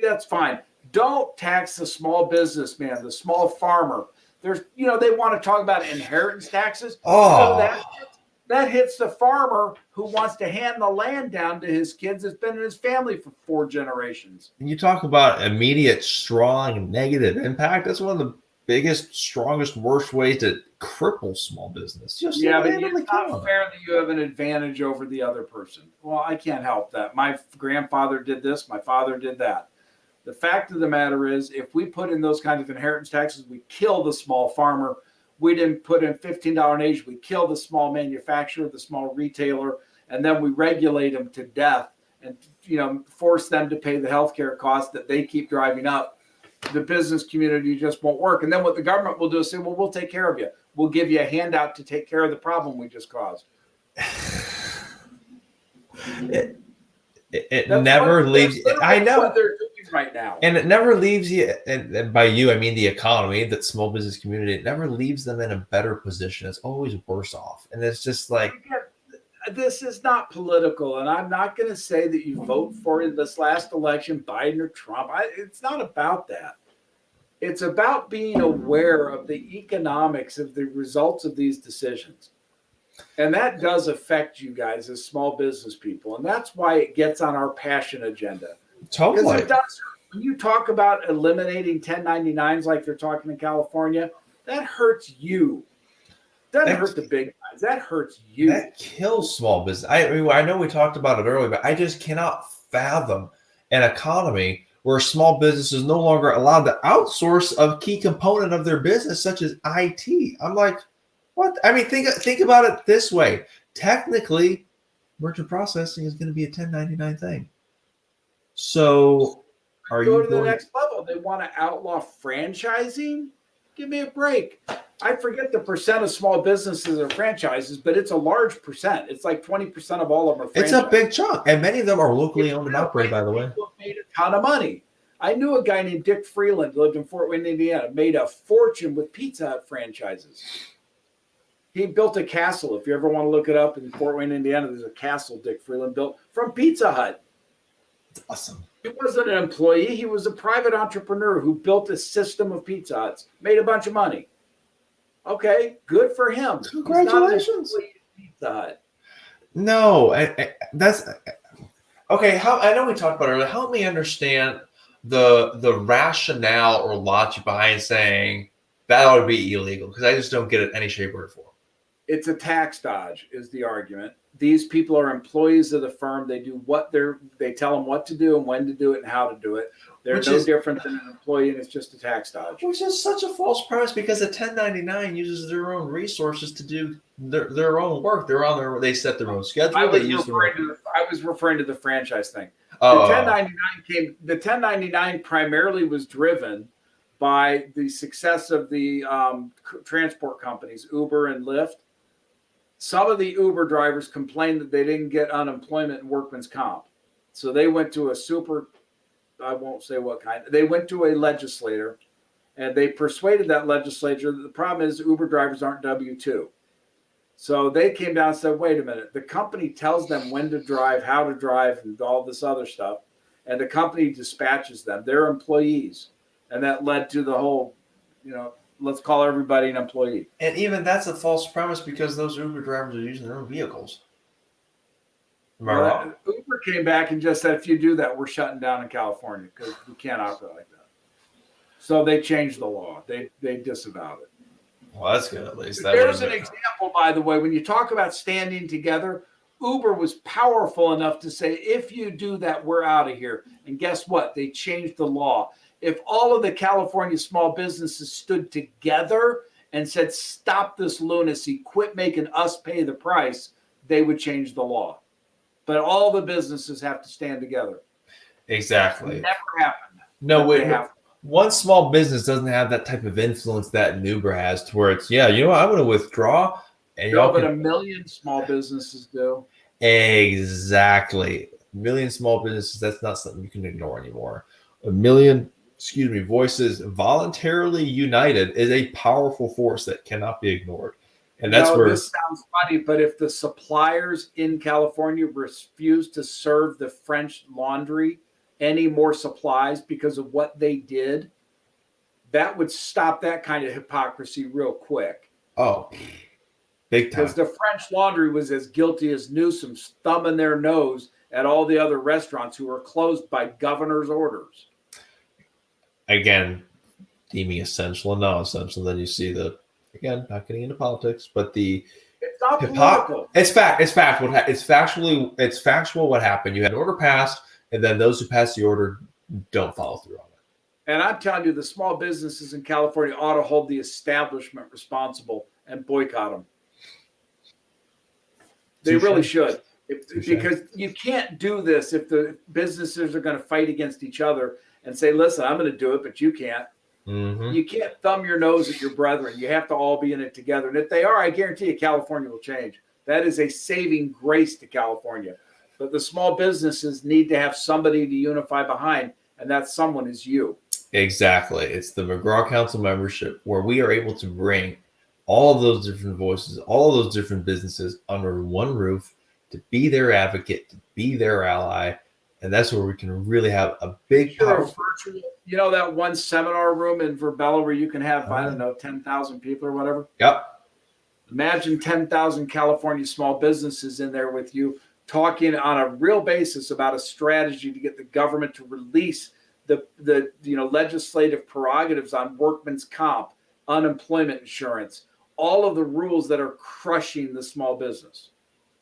that's fine. Don't tax the small businessman, the small farmer. There's, they want to talk about inheritance taxes. That hits the farmer who wants to hand the land down to his kids that's been in his family for 4 generations. And you talk about immediate, strong, negative impact. That's one of the biggest, strongest, worst ways to cripple small business. But it's not fair that you have an advantage over the other person. Well, I can't help that. My grandfather did this. My father did that. The fact of the matter is, if we put in those kinds of inheritance taxes, we kill the small farmer. We didn't put in $15 an age. We kill the small manufacturer, the small retailer, and then we regulate them to death and force them to pay the healthcare costs that they keep driving up. The business community just won't work. And then what the government will do is say, well, we'll take care of you. We'll give you a handout to take care of the problem we just caused. It never leaves. I know what they're doing right now, and it never leaves you. And by you, I mean the economy, that small business community. It never leaves them in a better position. It's always worse off, and it's just like this is not political. And I'm not going to say that you vote for in this last election, Biden or Trump. It's not about that. It's about being aware of the economics of the results of these decisions. And that does affect you guys as small business people. And that's why it gets on our passion agenda. Totally. Because it does. When you talk about eliminating 1099s like they're talking in California, that hurts you. Doesn't hurt the big guys. That hurts you. That kills small business. I know we talked about it earlier, but I just cannot fathom an economy where small business is no longer allowed to outsource a key component of their business, such as IT. I'm like, what? I mean, think about it this way. Technically, merchant processing is going to be a 1099 thing. So are go you to the next level? They want to outlaw franchising? Give me a break. I forget the percent of small businesses are franchises, but it's a large percent. It's like 20% of all of them are franchises. It's a big chunk, and many of them are locally owned and operated, by the way. People made a ton of money. I knew a guy named Dick Freeland, lived in Fort Wayne, Indiana, made a fortune with Pizza Hut franchises. He built a castle. If you ever want to look it up in Fort Wayne, Indiana, there's a castle Dick Freeland built from Pizza Hut. It's awesome. He wasn't an employee. He was a private entrepreneur who built a system of Pizza Huts, made a bunch of money. Okay, good for him. Congratulations. Pizza Hut. No, that's okay. I know we talked about it earlier. Help me understand the rationale or logic behind saying that ought to be illegal, because I just don't get it any shape or form. It's a tax dodge, is the argument. These people are employees of the firm. They do they tell them what to do and when to do it and how to do it. They're no different than an employee, and it's just a tax dodge. Which is such a false premise, because a 1099 uses their own resources to do their own work. They set their own schedule. I was referring to the franchise thing. The 1099 primarily was driven by the success of the transport companies, Uber and Lyft. Some of the Uber drivers complained that they didn't get unemployment and workman's comp. So they went to I won't say what kind. They went to a legislator, and they persuaded that legislature that the problem is Uber drivers aren't W-2. So they came down and said, wait a minute. The company tells them when to drive, how to drive, and all this other stuff. And the company dispatches them. They're employees. And that led to the whole, let's call everybody an employee. And even that's a false premise, because those Uber drivers are using their own vehicles. Am I wrong? Uber came back and just said, if you do that, we're shutting down in California because we can't operate like that. So they changed the law. They disavowed it. Well, that's good at least. That There's would've an been- example, by the way, when you talk about standing together, Uber was powerful enough to say, if you do that, we're out of here. And guess what? They changed the law. If all of the California small businesses stood together and said, stop this lunacy, quit making us pay the price, they would change the law. But all the businesses have to stand together. Exactly. It never happened. No, But wait. they No. have. One small business doesn't have that type of influence that an Uber has, to where it's, yeah, you know what, I'm going to withdraw, and No, y'all but can. a million small businesses do. Exactly. A million small businesses, that's not something you can ignore anymore. A million, voices voluntarily united is a powerful force that cannot be ignored. And that's No, where this sounds funny, but if the suppliers in California refuse to serve the French Laundry any more supplies because of what they did, that would stop that kind of hypocrisy real quick. oh, big time. Because the French Laundry was as guilty as Newsom's thumbing their nose at all the other restaurants who were closed by governor's orders. Again, deeming essential and non-essential. Then you see again, not getting into politics, but the It's not political. It's fact. It's fact. It's factual. What happened? You had an order passed, and then those who passed the order don't follow through on it. And I'm telling you, the small businesses in California ought to hold the establishment responsible and boycott them. They really should. Because you can't do this if the businesses are going to fight against each other and say, listen, I'm going to do it, but you can't. Mm-hmm. You can't thumb your nose at your brethren. You have to all be in it together. And if they are, I guarantee you California will change. That is a saving grace to California. But the small businesses need to have somebody to unify behind, and that someone is you. Exactly. It's the McGraw Council membership where we are able to bring all of those different voices, all of those different businesses under one roof to be their advocate, to be their ally. And that's where we can really have a big virtual, you know, that one seminar room in Verbella where you can have, I don't know, 10,000 people or whatever. Yep. Imagine 10,000 California small businesses in there with you talking on a real basis about a strategy to get the government to release the legislative prerogatives on workman's comp, unemployment insurance, all of the rules that are crushing the small business.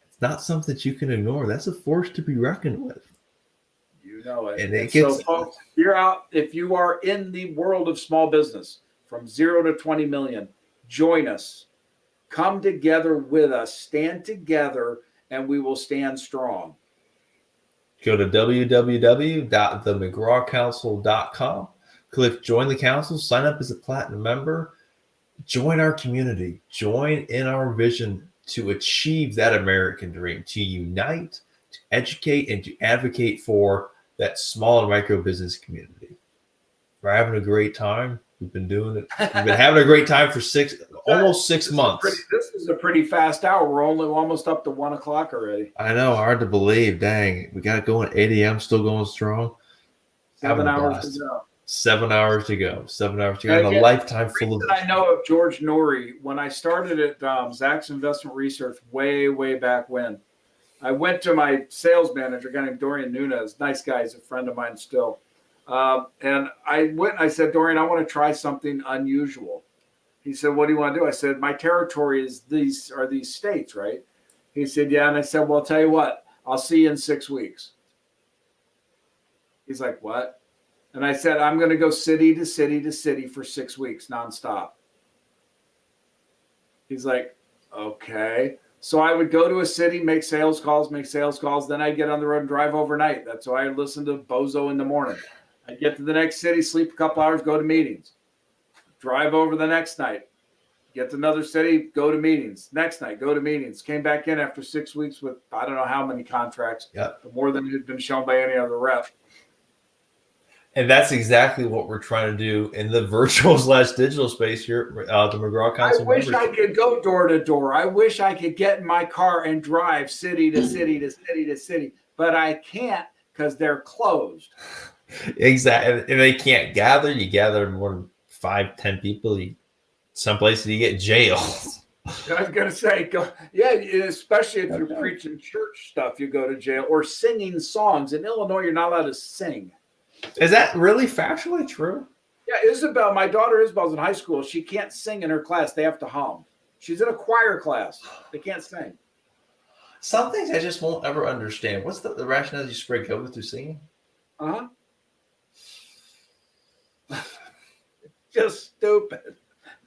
It's not something that you can ignore. That's a force to be reckoned with. You know it. And so, folks, if you are in the world of small business from 0 to 20 million, join us. Come together with us. Stand together, and we will stand strong. Go to www.themcgrawcouncil.com. Click Join the Council. Sign up as a Platinum member. Join our community. Join in our vision to achieve that American dream, to unite, to educate, and to advocate for that small and micro business community. We're having a great time. We've been doing it. We've been having a great time for almost 6 months. This is a pretty fast hour. We're almost up to 1 o'clock already. I know, hard to believe. Dang, we got it going 8 a.m. Still going strong. 7 hours to go. 7 hours to go. 7 hours to go. And a lifetime full of. I know of George Norrie. When I started at Zacks Investment Research way back when, I went to my sales manager, a guy named Dorian Nunez. Nice guy. He's a friend of mine still. And I went and I said, Dorian, I want to try something unusual. He said, what do you want to do? I said, my territory is these states, right? He said, yeah. And I said, well, I'll tell you what, I'll see you in 6 weeks. He's like, what? And I said, I'm going to go city to city to city for 6 weeks nonstop. He's like, okay. So I would go to a city, make sales calls. Then I'd get on the road and drive overnight. That's why I listen to Bozo in the morning. I'd get to the next city, sleep a couple hours, go to meetings. Drive over the next night. Get to another city, go to meetings. Next night, go to meetings. Came back in after 6 weeks with I don't know how many contracts. Yep. More than had been shown by any other rep. And that's exactly what we're trying to do in the virtual/digital space here at the McGraw Council. I wish I could go door to door. I wish I could get in my car and drive city to city to city to city, but I can't because they're closed. Exactly. And they can't gather. You gather more than 5-10 people. Some places you get jailed. I was going to say, especially if you're preaching church stuff, you go to jail, or singing songs. In Illinois, you're not allowed to sing. Is that really factually true? Yeah, Isabel, my daughter Isabel's in high school. She can't sing in her class. They have to hum. She's in a choir class. They can't sing. Some things I just won't ever understand. What's the rationale you spread COVID through singing? Uh-huh. Just stupid.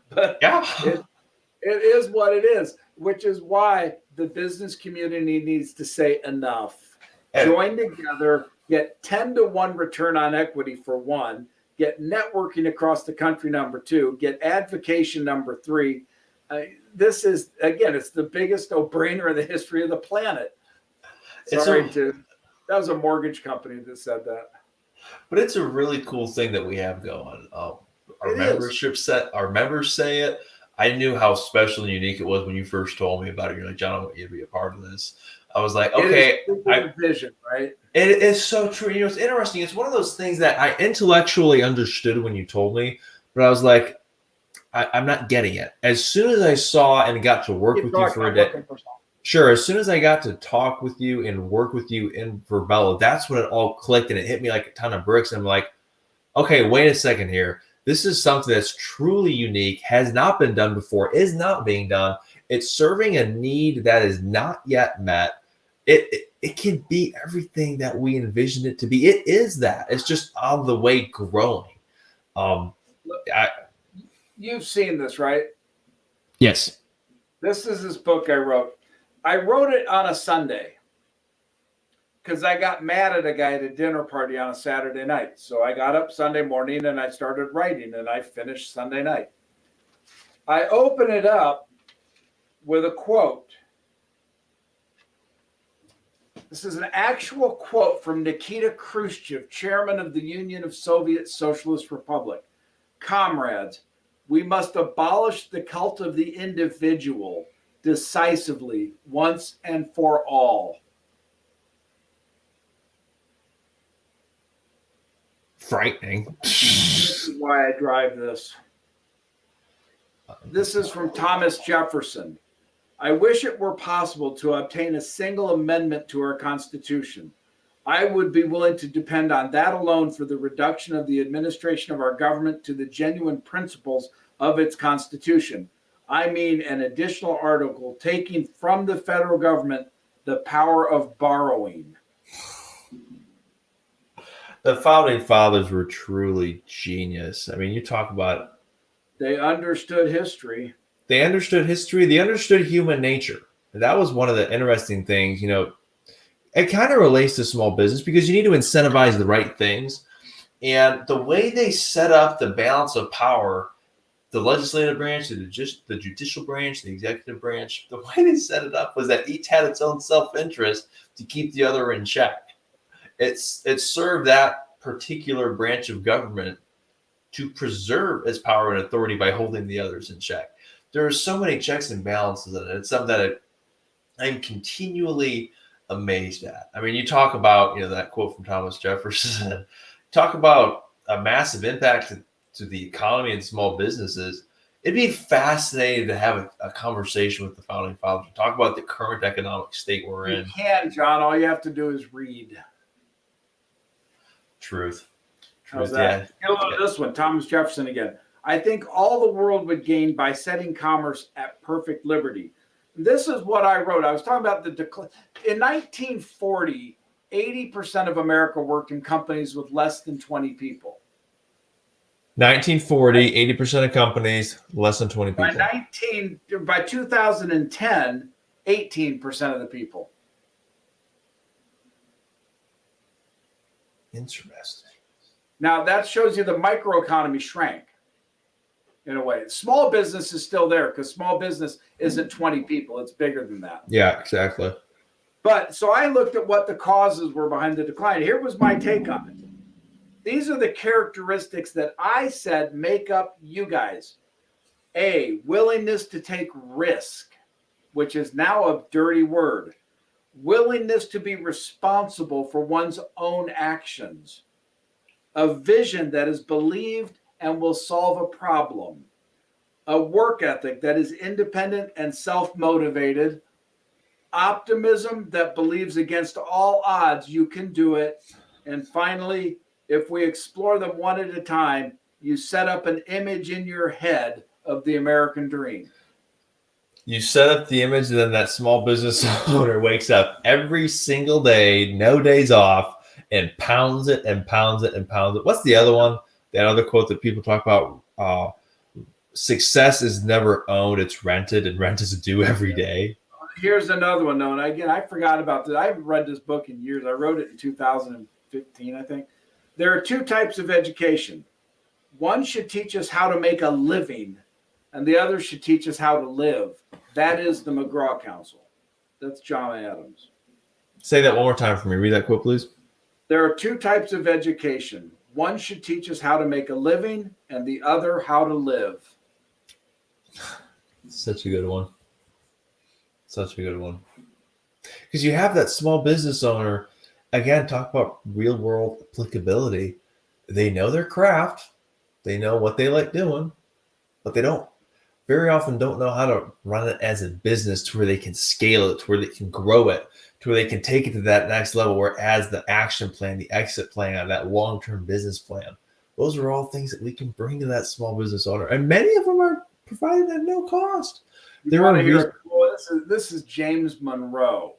But Yeah. it is what it is, which is why the business community needs to say enough. Join together, get 10-to-1 return on equity for one, get networking across the country, number two, get advocation, number three. This is, again, it's the biggest no-brainer in the history of the planet. That was a mortgage company that said that. But it's a really cool thing that we have going. Our members say it. I knew how special and unique it was when you first told me about it. You're like, John, I want you to be a part of this. I was like, okay. Vision, right? It is so true. You know, it's interesting. It's one of those things that I intellectually understood when you told me, but I was like, I'm not getting it. As soon as I saw and got to work with you for a day. Sure. As soon as I got to talk with you and work with you in Verbella, that's when it all clicked and it hit me like a ton of bricks. And I'm like, okay, wait a second here. This is something that's truly unique, has not been done before, is not being done. It's serving a need that is not yet met. It can be everything that we envisioned it to be. It is that. It's just on the way growing. You've seen this, right? Yes. This is this book I wrote. I wrote it on a Sunday because I got mad at a guy at a dinner party on a Saturday night. So I got up Sunday morning and I started writing, and I finished Sunday night. I open it up with a quote. This is an actual quote from Nikita Khrushchev, chairman of the Union of Soviet Socialist Republic. Comrades, we must abolish the cult of the individual decisively, once and for all. Frightening. This is why I drive this. This is from Thomas Jefferson. I wish it were possible to obtain a single amendment to our Constitution. I would be willing to depend on that alone for the reduction of the administration of our government to the genuine principles of its Constitution. I mean an additional article taking from the federal government the power of borrowing. The founding fathers were truly genius. I mean, you talk about... They understood history. They understood history. They understood human nature. And that was one of the interesting things. You know, it kind of relates to small business because you need to incentivize the right things. And the way they set up the balance of power, the legislative branch, the judicial branch, the executive branch, the way they set it up was that each had its own self-interest to keep the other in check. It served that particular branch of government to preserve its power and authority by holding the others in check. There are so many checks and balances in it. It's something that I'm continually amazed at. I mean, you talk about, that quote from Thomas Jefferson, talk about a massive impact to the economy and small businesses. It'd be fascinating to have a conversation with the founding fathers, to talk about the current economic state we're in. You can, John. All you have to do is read. Truth. How's that? Yeah. This one, Thomas Jefferson again. I think all the world would gain by setting commerce at perfect liberty. This is what I wrote. I was talking about the decline. In 1940, 80% of America worked in companies with less than 20 people. 1940, 80% of companies, less than 20 people. By 2010, 18% of the people. Interesting. Now, that shows you the microeconomy shrank in a way. Small business is still there because small business isn't 20 people. It's bigger than that. Yeah, exactly. But so I looked at what the causes were behind the decline. Here was my take on it. These are the characteristics that I said make up you guys. A, willingness to take risk, which is now a dirty word. Willingness to be responsible for one's own actions. A vision that is believed and will solve a problem. A work ethic that is independent and self-motivated. Optimism that believes against all odds you can do it. And finally, if we explore them one at a time, you set up an image in your head of the American dream. You set up the image, and then that small business owner wakes up every single day, no days off, and pounds it and pounds it and pounds it. What's the other one? That other quote that people talk about? Success is never owned; it's rented, and rent is due every day. Here's another one, though. And again, I forgot about this. I haven't read this book in years. I wrote it in 2015, I think. There are two types of education. One should teach us how to make a living, and the other should teach us how to live. That is the McGraw Council. That's John Adams. Say that one more time for me. Read that quote, please. There are two types of education. One should teach us how to make a living, and the other how to live. Such a good one. Such a good one. Because you have that small business owner, again, talk about real world applicability. They know their craft. They know what they like doing, but they very often don't know how to run it as a business to where they can scale it, to where they can grow it, to where they can take it to that next level, whereas the action plan, the exit plan, that long-term business plan, those are all things that we can bring to that small business owner. And many of them are provided at no cost. This is James Monroe.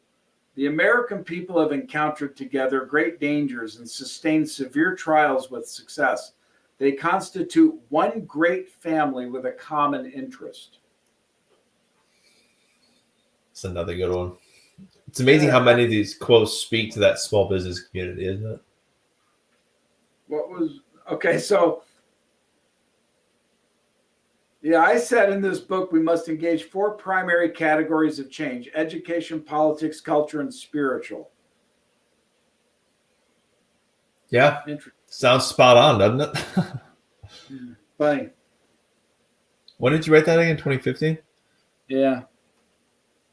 The American people have encountered together great dangers and sustained severe trials with success. They constitute one great family with a common interest. It's another good one. It's amazing how many of these quotes speak to that small business community, isn't it? Yeah, I said in this book, we must engage 4 primary categories of change: education, politics, culture, and spiritual. Yeah. Sounds spot on, doesn't it? Funny. When did you write that again? 2015? Yeah.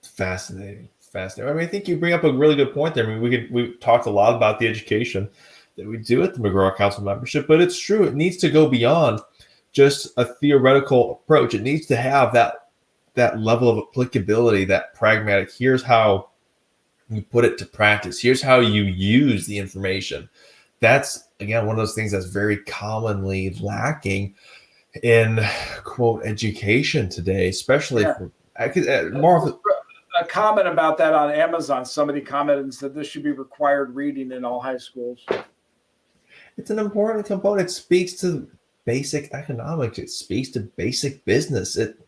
Fascinating. I mean, I think you bring up a really good point there. I mean, we talked a lot about the education that we do at the McGraw Council membership, but it's true. It needs to go beyond just a theoretical approach. It needs to have that level of applicability, that pragmatic. Here's how you put it to practice. Here's how you use the information. That's, again, one of those things that's very commonly lacking in, quote, education today, especially more of a comment about that on Amazon. Somebody commented and said this should be required reading in all high schools. It's an important component. It speaks to basic economics. It speaks to basic business. It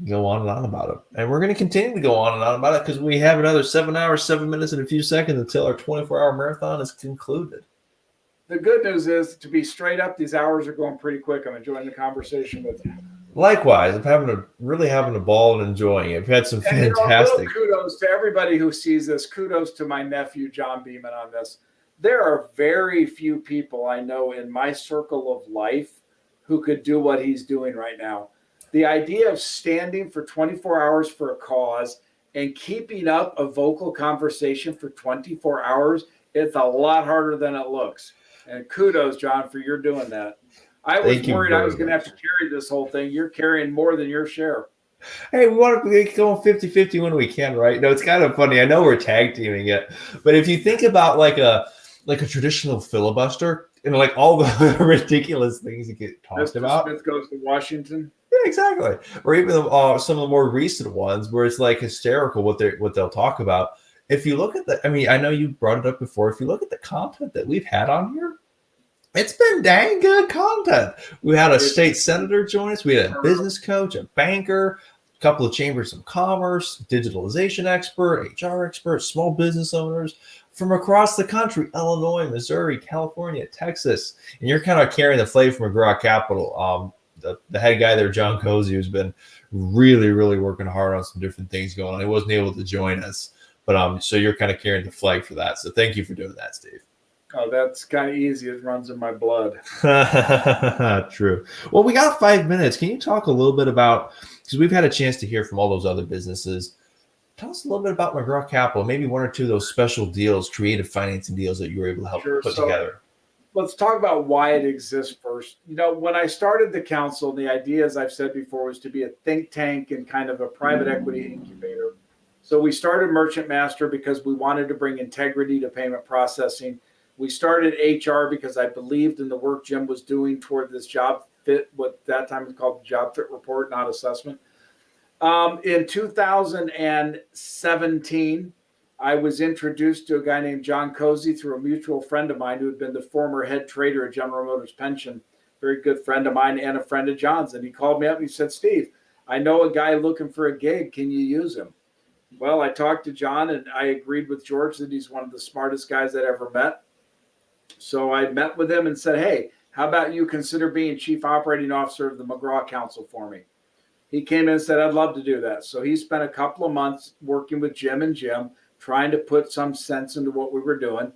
go on and on about it. And we're going to continue to go on and on about it because we have another 7 hours, 7 minutes, and a few seconds until our 24-hour marathon is concluded. The good news is, to be straight up, these hours are going pretty quick. I'm enjoying the conversation with you. Likewise, I'm really having a ball and enjoying it. We've had some fantastic. Kudos to everybody who sees this. Kudos to my nephew, John Beeman, on this. There are very few people I know in my circle of life who could do what he's doing right now. The idea of standing for 24 hours for a cause and keeping up a vocal conversation for 24 hours, it's a lot harder than it looks. And kudos, John, for your doing that. I was worried I was going to have to carry this whole thing. You're carrying more than your share. Hey, we want to go 50-50 when we can, right? No, it's kind of funny. I know we're tag teaming it, but if you think about like a traditional filibuster and like all the ridiculous things that get talked about. Smith goes to Washington. Yeah, exactly. Or even some of the more recent ones where it's like hysterical what they'll talk about. If you look at I know you brought it up before. If you look at the content that we've had on here, it's been dang good content. We had a state senator join us. We had a business coach, a banker, a couple of chambers of commerce, digitalization expert, HR expert, small business owners from across the country: Illinois, Missouri, California, Texas. And you're kind of carrying the flavor from McGraw Capital. The head guy there, John Cozy, who's been really, really working hard on some different things going on. He wasn't able to join us, but so you're kind of carrying the flag for that. So thank you for doing that, Steve. Oh, that's kind of easy. It runs in my blood. True. Well, we got 5 minutes. Can you talk a little bit about, because we've had a chance to hear from all those other businesses. Tell us a little bit about McGraw Capital, maybe one or two of those special deals, creative financing deals that you were able to help put together. Let's talk about why it exists first. When I started the council, the idea, as I've said before, was to be a think tank and kind of a private equity incubator. So we started Merchant Master because we wanted to bring integrity to payment processing. We started HR because I believed in the work Jim was doing toward this job fit, what that time was called the job fit report, not assessment. In 2017, I was introduced to a guy named John Cozy through a mutual friend of mine who had been the former head trader at General Motors Pension, very good friend of mine and a friend of John's. And he called me up and he said, Steve, I know a guy looking for a gig. Can you use him? Well, I talked to John and I agreed with George that he's one of the smartest guys I'd ever met. So I met with him and said, hey, how about you consider being chief operating officer of the McGraw Council for me? He came in and said, I'd love to do that. So he spent a couple of months working with Jim and Jim, trying to put some sense into what we were doing.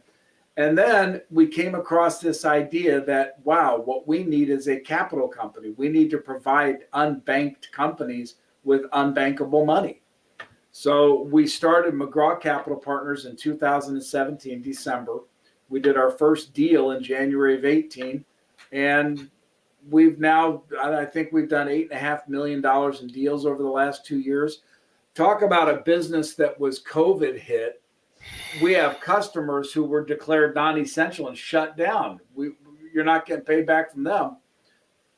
And then we came across this idea that, wow, what we need is a capital company. We need to provide unbanked companies with unbankable money. So we started McGraw Capital Partners in 2017, December. We did our first deal in January of 18. And we've now, I think we've done $8.5 million in deals over the last 2 years. Talk about a business that was COVID hit. We have customers who were declared non-essential and shut down. You're not getting paid back from them.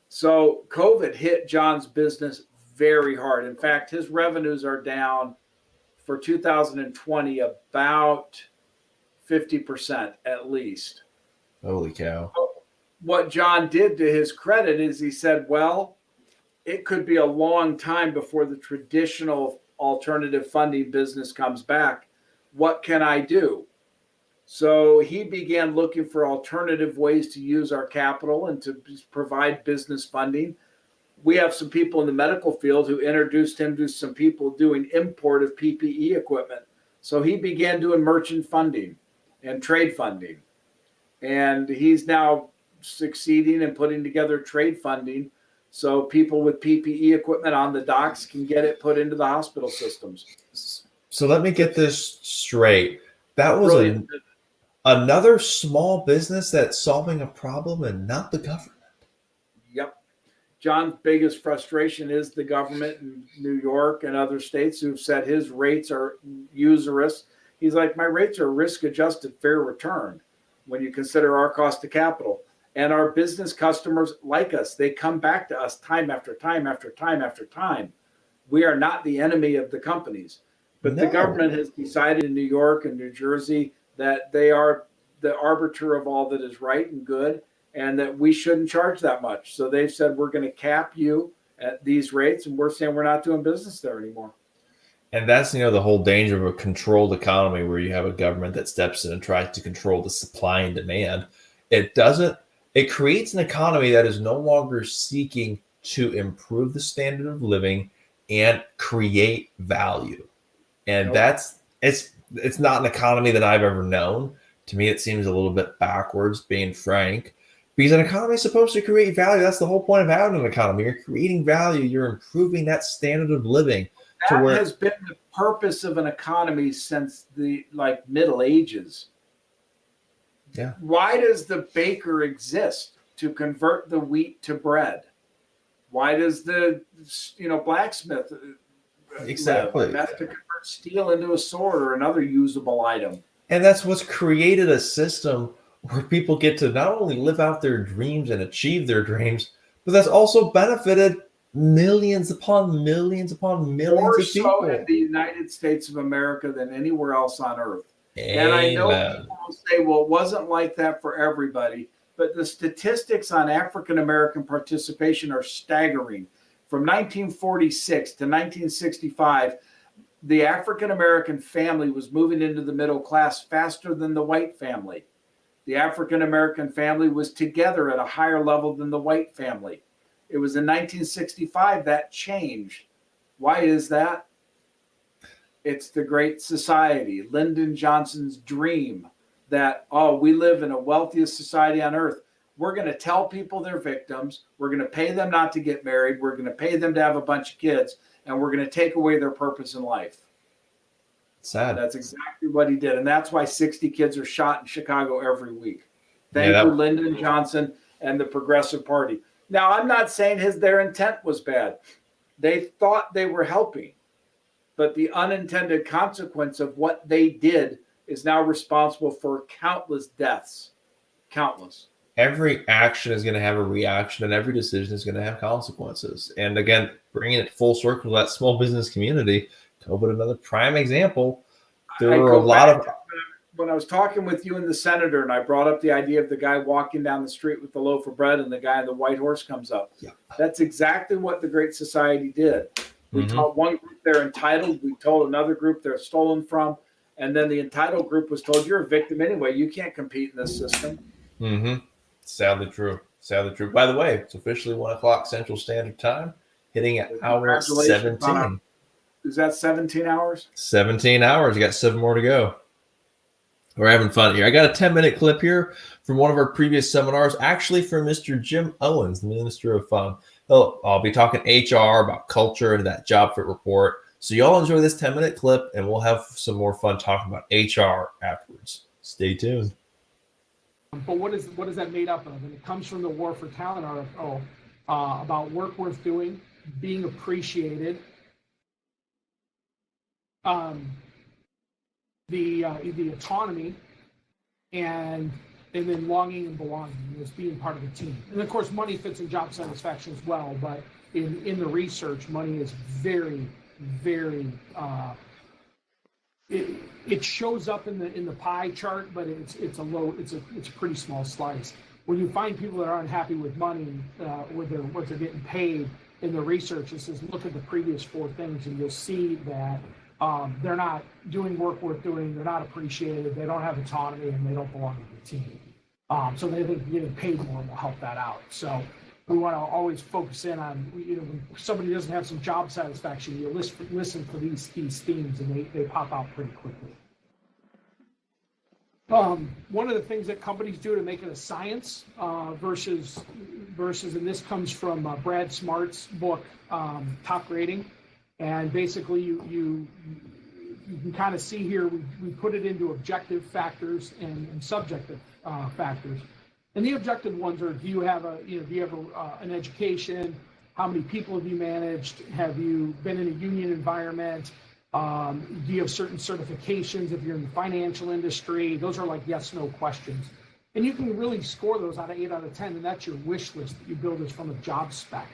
So COVID hit John's business very hard. In fact, his revenues are down for 2020 about 50% at least. Holy cow. What John did, to his credit, is he said, well, it could be a long time before the traditional alternative funding business comes back. What can I do? So he began looking for alternative ways to use our capital and to provide business funding. We have some people in the medical field who introduced him to some people doing import of PPE equipment. So he began doing merchant funding and trade funding. And he's now succeeding in putting together trade funding so people with PPE equipment on the docks can get it put into the hospital systems. So let me get this straight. That was another small business that's solving a problem and not the government. Yep. John's biggest frustration is the government in New York and other states who've said his rates are usurious. He's like, my rates are risk-adjusted fair return when you consider our cost of capital. And our business customers like us. They come back to us time after time after time after time. We are not the enemy of the companies. But the government has decided in New York and New Jersey that they are the arbiter of all that is right and good, and that we shouldn't charge that much. So they've said, we're going to cap you at these rates, and we're saying we're not doing business there anymore. And that's, the whole danger of a controlled economy where you have a government that steps in and tries to control the supply and demand. It creates an economy that is no longer seeking to improve the standard of living and create value. And it's not an economy that I've ever known. To me, it seems a little bit backwards, being frank, because an economy is supposed to create value. That's the whole point of having an economy. You're creating value. You're improving that standard of living. That has been the purpose of an economy since the Middle Ages. Yeah. Why does the baker exist? To convert the wheat to bread. Why does the blacksmith exactly live? That's to convert steel into a sword or another usable item. And that's what's created a system where people get to not only live out their dreams and achieve their dreams, but that's also benefited millions upon millions upon millions More of people. so in the United States of America than anywhere else on earth. Amen. And I know people will say, well, it wasn't like that for everybody. But the statistics on African-American participation are staggering. From 1946 to 1965, the African-American family was moving into the middle class faster than the white family. The African-American family was together at a higher level than the white family. It was in 1965 that changed. Why is that? It's the Great Society, Lyndon Johnson's dream that, we live in a wealthiest society on earth. We're going to tell people they're victims. We're going to pay them not to get married. We're going to pay them to have a bunch of kids, and we're going to take away their purpose in life. Sad. That's exactly what he did. And that's why 60 kids are shot in Chicago every week. Thank you, Lyndon Johnson and the Progressive Party. Now, I'm not saying their intent was bad. They thought they were helping. But the unintended consequence of what they did is now responsible for countless deaths. Countless. Every action is going to have a reaction, and every decision is going to have consequences. And again, bringing it full circle to that small business community, COVID, another prime example. There are a lot of when I was talking with you and the senator, and I brought up the idea of the guy walking down the street with the loaf of bread, and the guy on the white horse comes up. Yeah. That's exactly what the Great Society did. We taught one group they're entitled. We told another group they're stolen from. And then the entitled group was told, you're a victim anyway. You can't compete in this system. Sadly true. Sadly true. By the way, it's officially 1 o'clock Central Standard Time, hitting at hour 17. Is that 17 hours? 17 hours. You got 7 more to go. We're having fun here. I got a 10-minute clip here from one of our previous seminars, actually from Mr. Jim Owens, the Minister of Fun. I'll be talking HR, about culture, and that job fit report. So y'all enjoy this 10-minute clip, and we'll have some more fun talking about HR afterwards. Stay tuned. But what is that made up of? And it comes from the War for Talent article about work worth doing, being appreciated, the autonomy, and then longing and belonging, as being part of a team. And of course, money fits in job satisfaction as well. But in the research, money is very, very. It shows up in the pie chart, but it's a pretty small slice. When you find people that are unhappy with money, what they're getting paid in the research, it says look at the previous 4 things, and you'll see that they're not doing work worth doing, they're not appreciated, they don't have autonomy, and they don't belong to the team. So they think getting paid more will help that out. So we want to always focus in on, when somebody doesn't have some job satisfaction, you listen for these themes, and they pop out pretty quickly. One of the things that companies do to make it a science versus, and this comes from Brad Smart's book, Top Rating. And basically, you can kind of see here, we put it into objective factors and subjective factors. And the objective ones are: do you have an education? How many people have you managed? Have you been in a union environment? Do you have certain certifications if you're in the financial industry? Those are like yes/no questions. And you can really score those out of 8 out of 10, and that's your wish list that you build is from a job spec.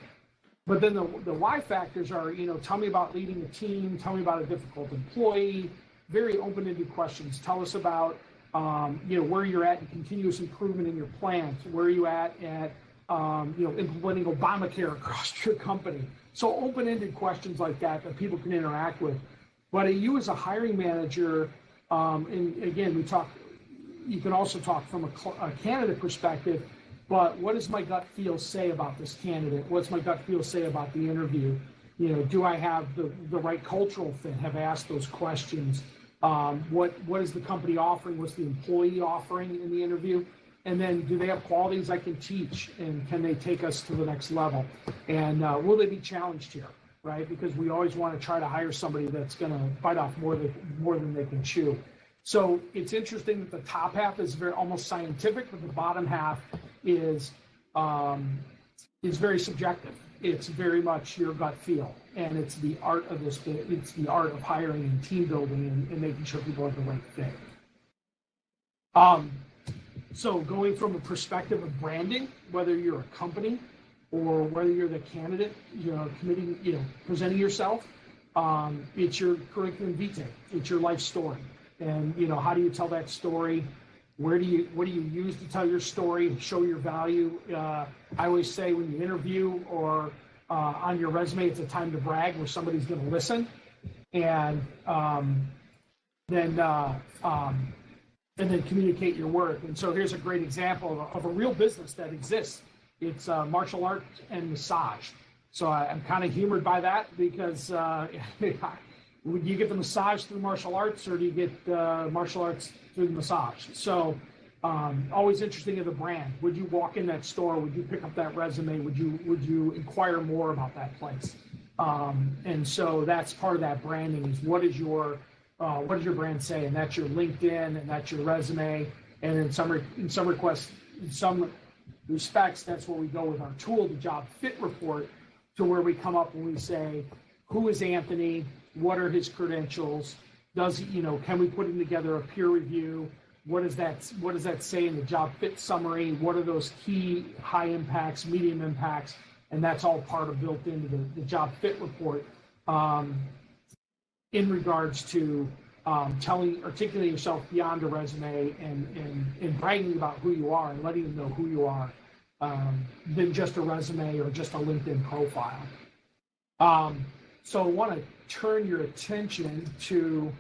But then the why factors are, tell me about leading a team, tell me about a difficult employee, very open-ended questions. Tell us about, where you're at in continuous improvement in your plant. Where are you at implementing Obamacare across your company? So open-ended questions like that people can interact with. But you as a hiring manager, and again, you can also talk from a candidate perspective. But what does my gut feel say about this candidate? What's my gut feel say about the interview? Do I have the right cultural fit? Have I asked those questions? What is the company offering? What's the employee offering in the interview? And then do they have qualities I can teach? And can they take us to the next level? And will they be challenged here, right? Because we always want to try to hire somebody that's going to bite off more than they can chew. So it's interesting that the top half is almost scientific, but the bottom half is very subjective. It's very much your gut feel, and it's the art of this. It's the art of hiring and team building and making sure people have the right fit. So going from a perspective of branding, whether you're a company or whether you're the candidate, presenting yourself, it's your curriculum vitae. It's your life story. And, how do you tell that story? What do you use to tell your story, show your value? I always say when you interview or on your resume, it's a time to brag where somebody's going to listen. And then communicate your work. And so here's a great example of a real business that exists. It's martial arts and massage. So I'm kind of humored by that because do you get the massage through martial arts, or do you get martial arts through the massage? So always interesting in the brand. Would you walk in that store? Would you pick up that resume? Would you inquire more about that place? And so that's part of that branding is what does your brand say? And that's your LinkedIn, and that's your resume. And in some respects, that's where we go with our tool, the job fit report, to where we come up and we say, who is Anthony? What are his credentials? Can we put him together a peer review? what does that say in the job fit summary? What are those key high impacts, medium impacts? And that's all part of built into the job fit report in regards to articulating yourself beyond a resume and bragging about who you are and letting them know who you are than just a resume or just a LinkedIn profile. So I want to turn your attention to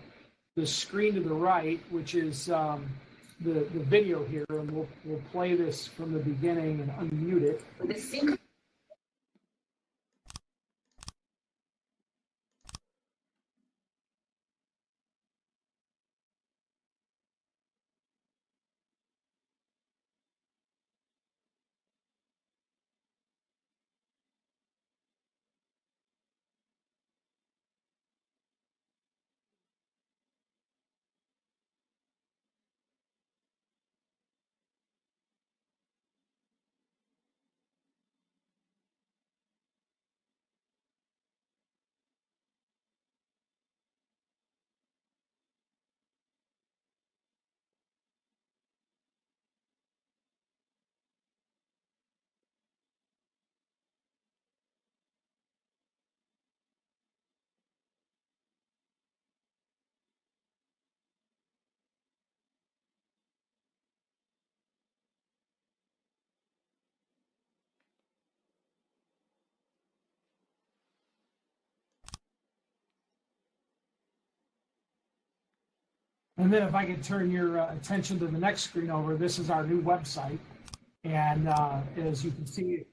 the screen to the right, which is the video here, and we'll play this from the beginning and unmute it. And then if I could turn your attention to the next screen over, this is our new website. And as you can see,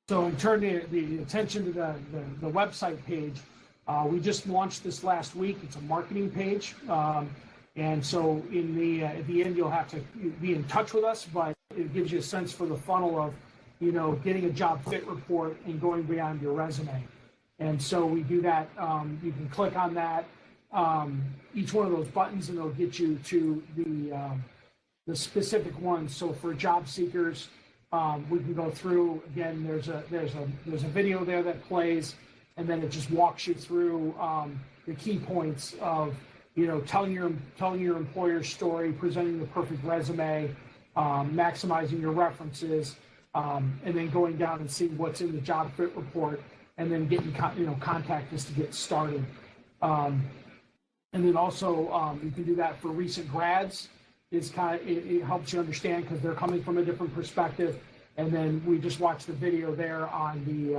so in turning the attention to the website page, we just launched this last week. It's a marketing page. And so at the end, you'll have to be in touch with us, but it gives you a sense for the funnel of, getting a job fit report and going beyond your resume. And so we do that. You can click on that, each one of those buttons, and it'll get you to the specific ones. So for job seekers, we can go through again. There's a video there that plays, and then it just walks you through the key points of telling your employer's story, presenting the perfect resume, maximizing your references. And then going down and seeing what's in the job fit report, and then getting contact us to get started. And then also you can do that for recent grads. It helps you understand because they're coming from a different perspective. And then we just watched the video there on the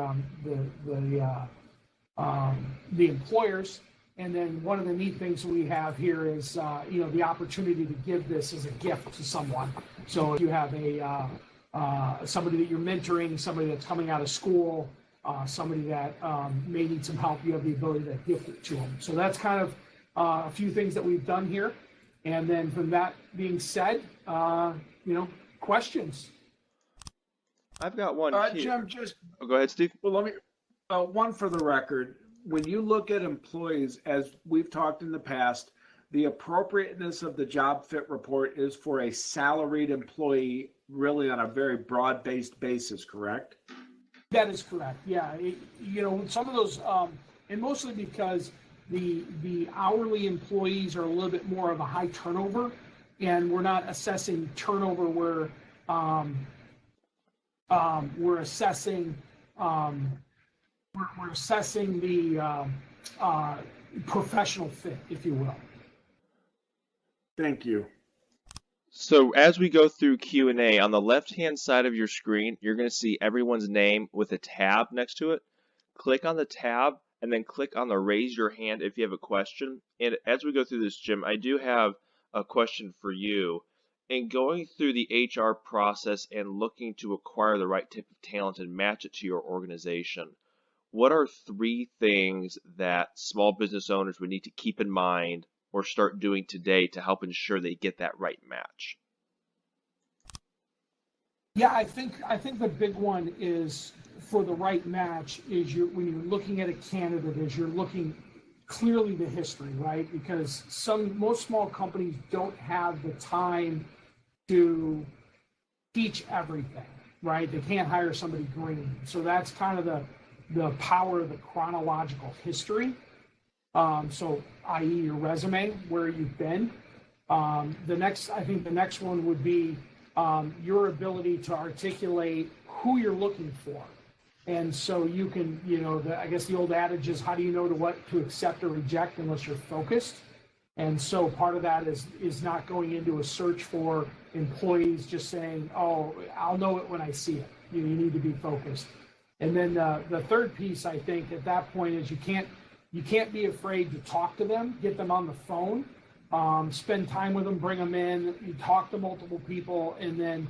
employers. And then one of the neat things we have here is the opportunity to give this as a gift to someone. So if you have somebody that you're mentoring, somebody that's coming out of school, somebody that may need some help, you have the ability to gift it to them. So that's kind of a few things that we've done here. And then from that being said, questions. I've got one here. Jim, Go ahead, Steve. Well, let me one for the record. When you look at employees, as we've talked in the past, the appropriateness of the job fit report is for a salaried employee, really on a very broad-based basis, correct? That is correct. Yeah, some of those, and mostly because the hourly employees are a little bit more of a high turnover, and we're not assessing turnover where we're assessing the professional fit, if you will. Thank you. So as we go through Q&A, on the left-hand side of your screen, you're going to see everyone's name with a tab next to it. Click on the tab and then click on the raise your hand if you have a question. And as we go through this, Jim, I do have a question for you. In going through the HR process and looking to acquire the right type of talent and match it to your organization, what are 3 things that small business owners would need to keep in mind or start doing today to help ensure they get that right match? Yeah, I think the big one is for the right match is when you're looking at a candidate, is you're looking clearly the history, right? Because most small companies don't have the time to teach everything, right? They can't hire somebody green. So that's kind of the power of the chronological history. So, i.e., your resume, where you've been. I think the next one would be your ability to articulate who you're looking for. And so you can, I guess the old adage is, how do you know what to accept or reject unless you're focused? And so part of that is not going into a search for employees just saying, oh, I'll know it when I see it. You need to be focused. And then the third piece, I think, at that point is you can't be afraid to talk to them, get them on the phone, spend time with them, bring them in, you talk to multiple people, and then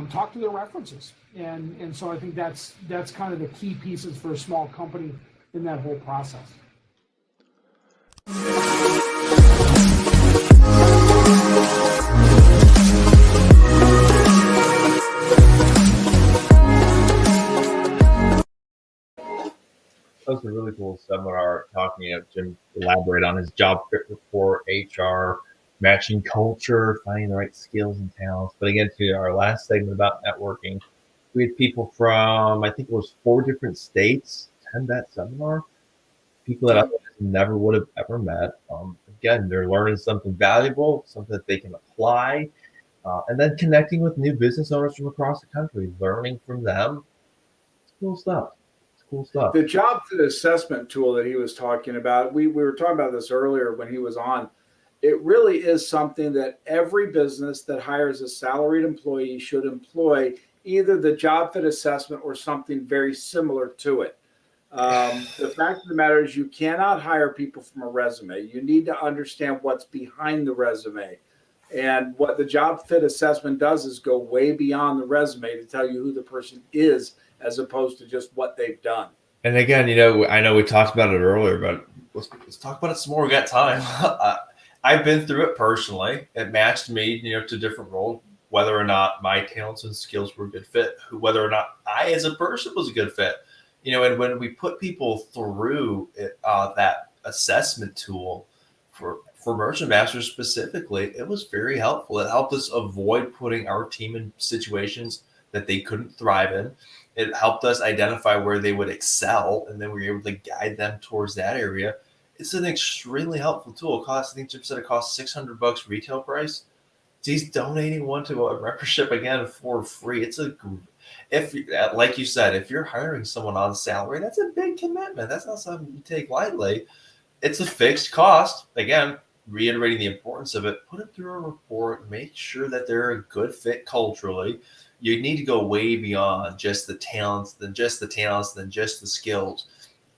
talk to their references. And so I think that's kind of the key pieces for a small company in that whole process. That was a really cool seminar talking. Jim elaborate on his job fit report, HR, matching culture, finding the right skills and talents. But again, to our last segment about networking, we had people from, I think it was 4 different states attend that seminar. People that I never would have ever met. Again, they're learning something valuable, something that they can apply, and then connecting with new business owners from across the country, learning from them. It's cool stuff. Cool stuff. The job fit assessment tool that he was talking about, we were talking about this earlier when he was on. It really is something that every business that hires a salaried employee should employ, either the job fit assessment or something very similar to it. The fact of the matter is you cannot hire people from a resume. You need to understand what's behind the resume. And what the job fit assessment does is go way beyond the resume to tell you who the person is, as opposed to just what they've done. And again, I know we talked about it earlier, but let's talk about it some more. We got time. I've been through it personally. It matched me, to different roles, whether or not my talents and skills were a good fit, whether or not I as a person was a good fit. And when we put people through that assessment tool for Merchant Masters specifically, it was very helpful. It helped us avoid putting our team in situations that they couldn't thrive in. It helped us identify where they would excel, and then we were able to guide them towards that area. It's an extremely helpful tool. I think Jim said it costs $600 retail price. He's donating one to a membership again for free. Like you said, if you're hiring someone on salary, that's a big commitment. That's not something you take lightly. It's a fixed cost. Again, reiterating the importance of it, put it through a report, make sure that they're a good fit culturally. You need to go way beyond just the talents, then just the skills.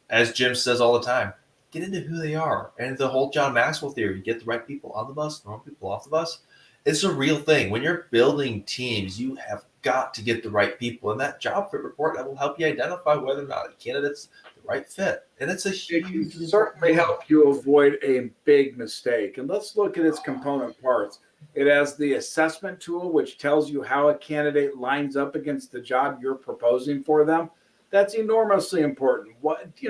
As Jim says all the time, get into who they are. And the whole John Maxwell theory, get the right people on the bus, the wrong people off the bus. It's a real thing. When you're building teams, you have got to get the right people. And that job fit report, that will help you identify whether or not a candidate's the right fit. And it's it can certainly help you avoid a big mistake. And let's look at its component parts. It has the assessment tool, which tells you how a candidate lines up against the job you're proposing for them. That's enormously important.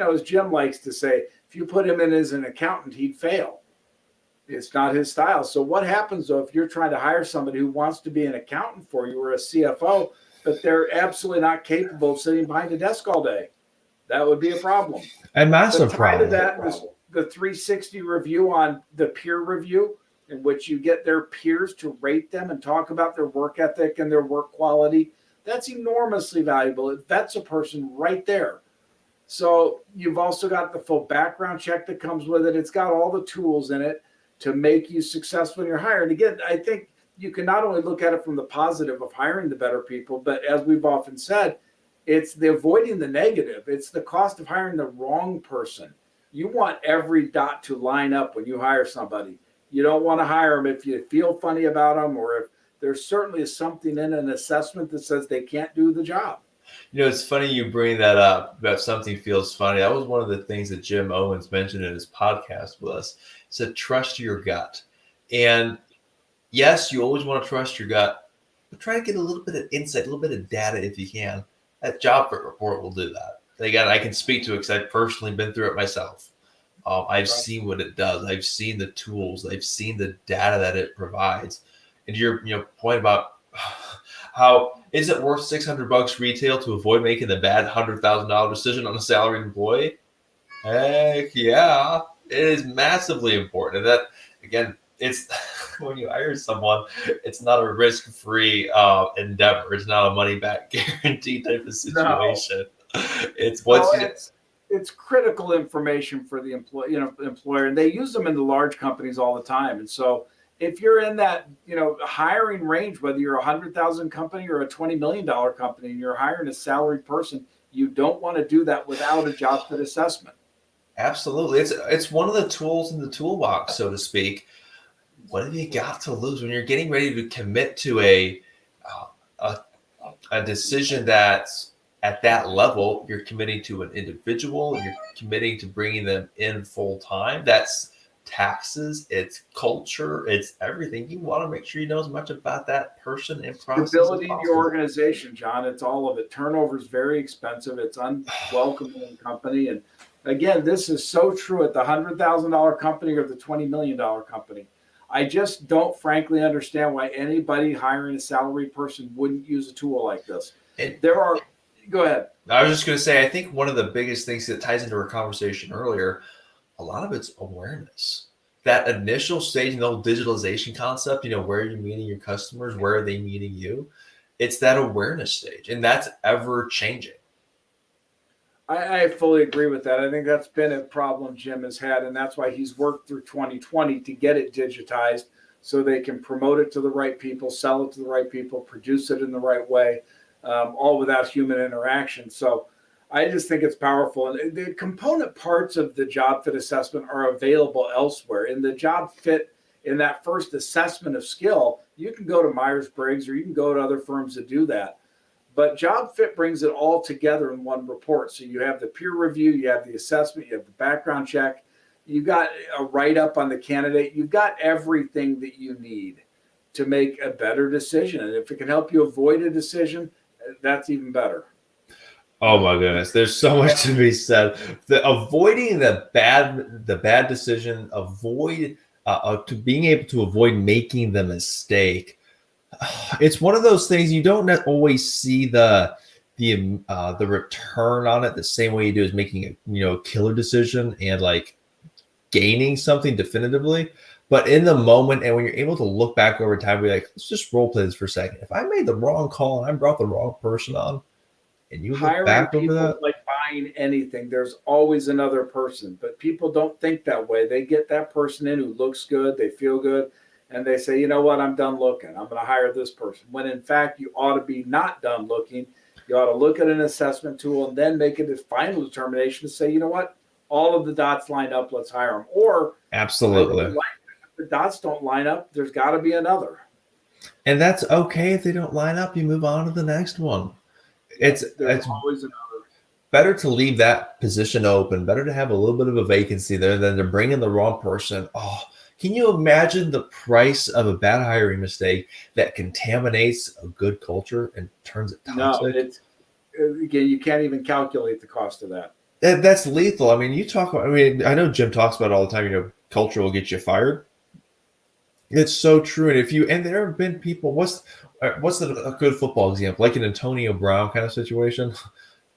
As Jim likes to say, if you put him in as an accountant, he'd fail. It's not his style. So what happens, though, if you're trying to hire somebody who wants to be an accountant for you or a CFO, but they're absolutely not capable of sitting behind a desk all day? That would be a problem. A massive problem. To that, the 360 review on the peer review, in which you get their peers to rate them and talk about their work ethic and their work quality. That's enormously valuable. It vets a person right there. So you've also got the full background check that comes with it. It's got all the tools in it to make you successful in your hire. And again, I think you can not only look at it from the positive of hiring the better people, but as we've often said, it's the avoiding the negative. It's the cost of hiring the wrong person. You want every dot to line up when you hire somebody. You don't want to hire them if you feel funny about them, or if there's certainly something in an assessment that says they can't do the job. It's funny you bring that up about something feels funny. That was one of the things that Jim Owens mentioned in his podcast with us. He said, trust your gut. And yes, you always want to trust your gut, but try to get a little bit of insight, a little bit of data if you can. That job fit report will do that. Again, I can speak to it because I've personally been through it myself. I've seen what it does. I've seen the tools. I've seen the data that it provides. And your point about how Is it worth $600 retail to avoid making the bad $100,000 decision on a salaried employee? Heck yeah, it is massively important. And that, again, it's when you hire someone, it's not a risk-free endeavor. It's not a money-back guarantee type of situation. It's Well, what's it's critical information for the employer, and they use them in the large companies all the time. And so, if you're in that hiring range, whether you're a 100,000 company or a $20 million company, and you're hiring a salaried person, you don't want to do that without a job fit assessment. absolutely it's one of the tools in the toolbox, so to speak. What have you got to lose when you're getting ready to commit to a decision that's at that level? You're committing to an individual, you're committing to bringing them in full time. That's taxes, it's culture, it's everything. You want to make sure you know as much about that person and process as Stability in your possible. organization, John. It's all of it. Turnover is very expensive. It's unwelcome in a company. And again, this is so true at the $100,000 company or the $20 million company. I just don't frankly understand why anybody hiring a salaried person wouldn't use a tool like this. Go ahead. I was just going to say, I think one of the biggest things that ties into our conversation earlier, a lot of it's awareness. That initial stage, the whole digitalization concept, where are you meeting your customers? Where are they meeting you? It's that awareness stage, and that's ever changing. I fully agree with that. I think that's been a problem Jim has had, and that's why he's worked through 2020 to get it digitized so they can promote it to the right people, sell it to the right people, produce it in the right way, all without human interaction. So I just think it's powerful. And the component parts of the job fit assessment are available elsewhere. In the job fit, in that first assessment of skill, you can go to Myers-Briggs or you can go to other firms that do that. But job fit brings it all together in one report. So you have the peer review, you have the assessment, you have the background check, you got a write-up on the candidate, you've got everything that you need to make a better decision. And if it can help you avoid a decision, that's even better. Oh my goodness, there's so much to be said. Avoiding the bad decision, to being able to avoid making the mistake. It's one of those things you don't always see the return on it the same way you do as making a killer decision and like gaining something definitively. But in the moment, and when you're able to look back over time, be like, let's just role play this for a second. If I made the wrong call and I brought the wrong person on, and you look Hiring back over people that, like buying anything. There's always another person, but people don't think that way. They get that person in who looks good, they feel good, and they say, you know what, I'm done looking. I'm going to hire this person. When in fact, you ought to be not done looking. You ought to look at an assessment tool and then make a final determination to say, you know what, all of the dots line up, let's hire them. Or absolutely. if the dots don't line up, there's got to be another. And that's okay if they don't line up. You move on to the next one. It's always another. Better to leave that position open. Better to have a little bit of a vacancy there than to bring in the wrong person. Oh, can you imagine the price of a bad hiring mistake that contaminates a good culture and turns it toxic? No, again, you can't even calculate the cost of that. That's lethal. I mean, I know Jim talks about it all the time. Culture will get you fired. It's so true. And there have been people. What's a good football example? Like an Antonio Brown kind of situation.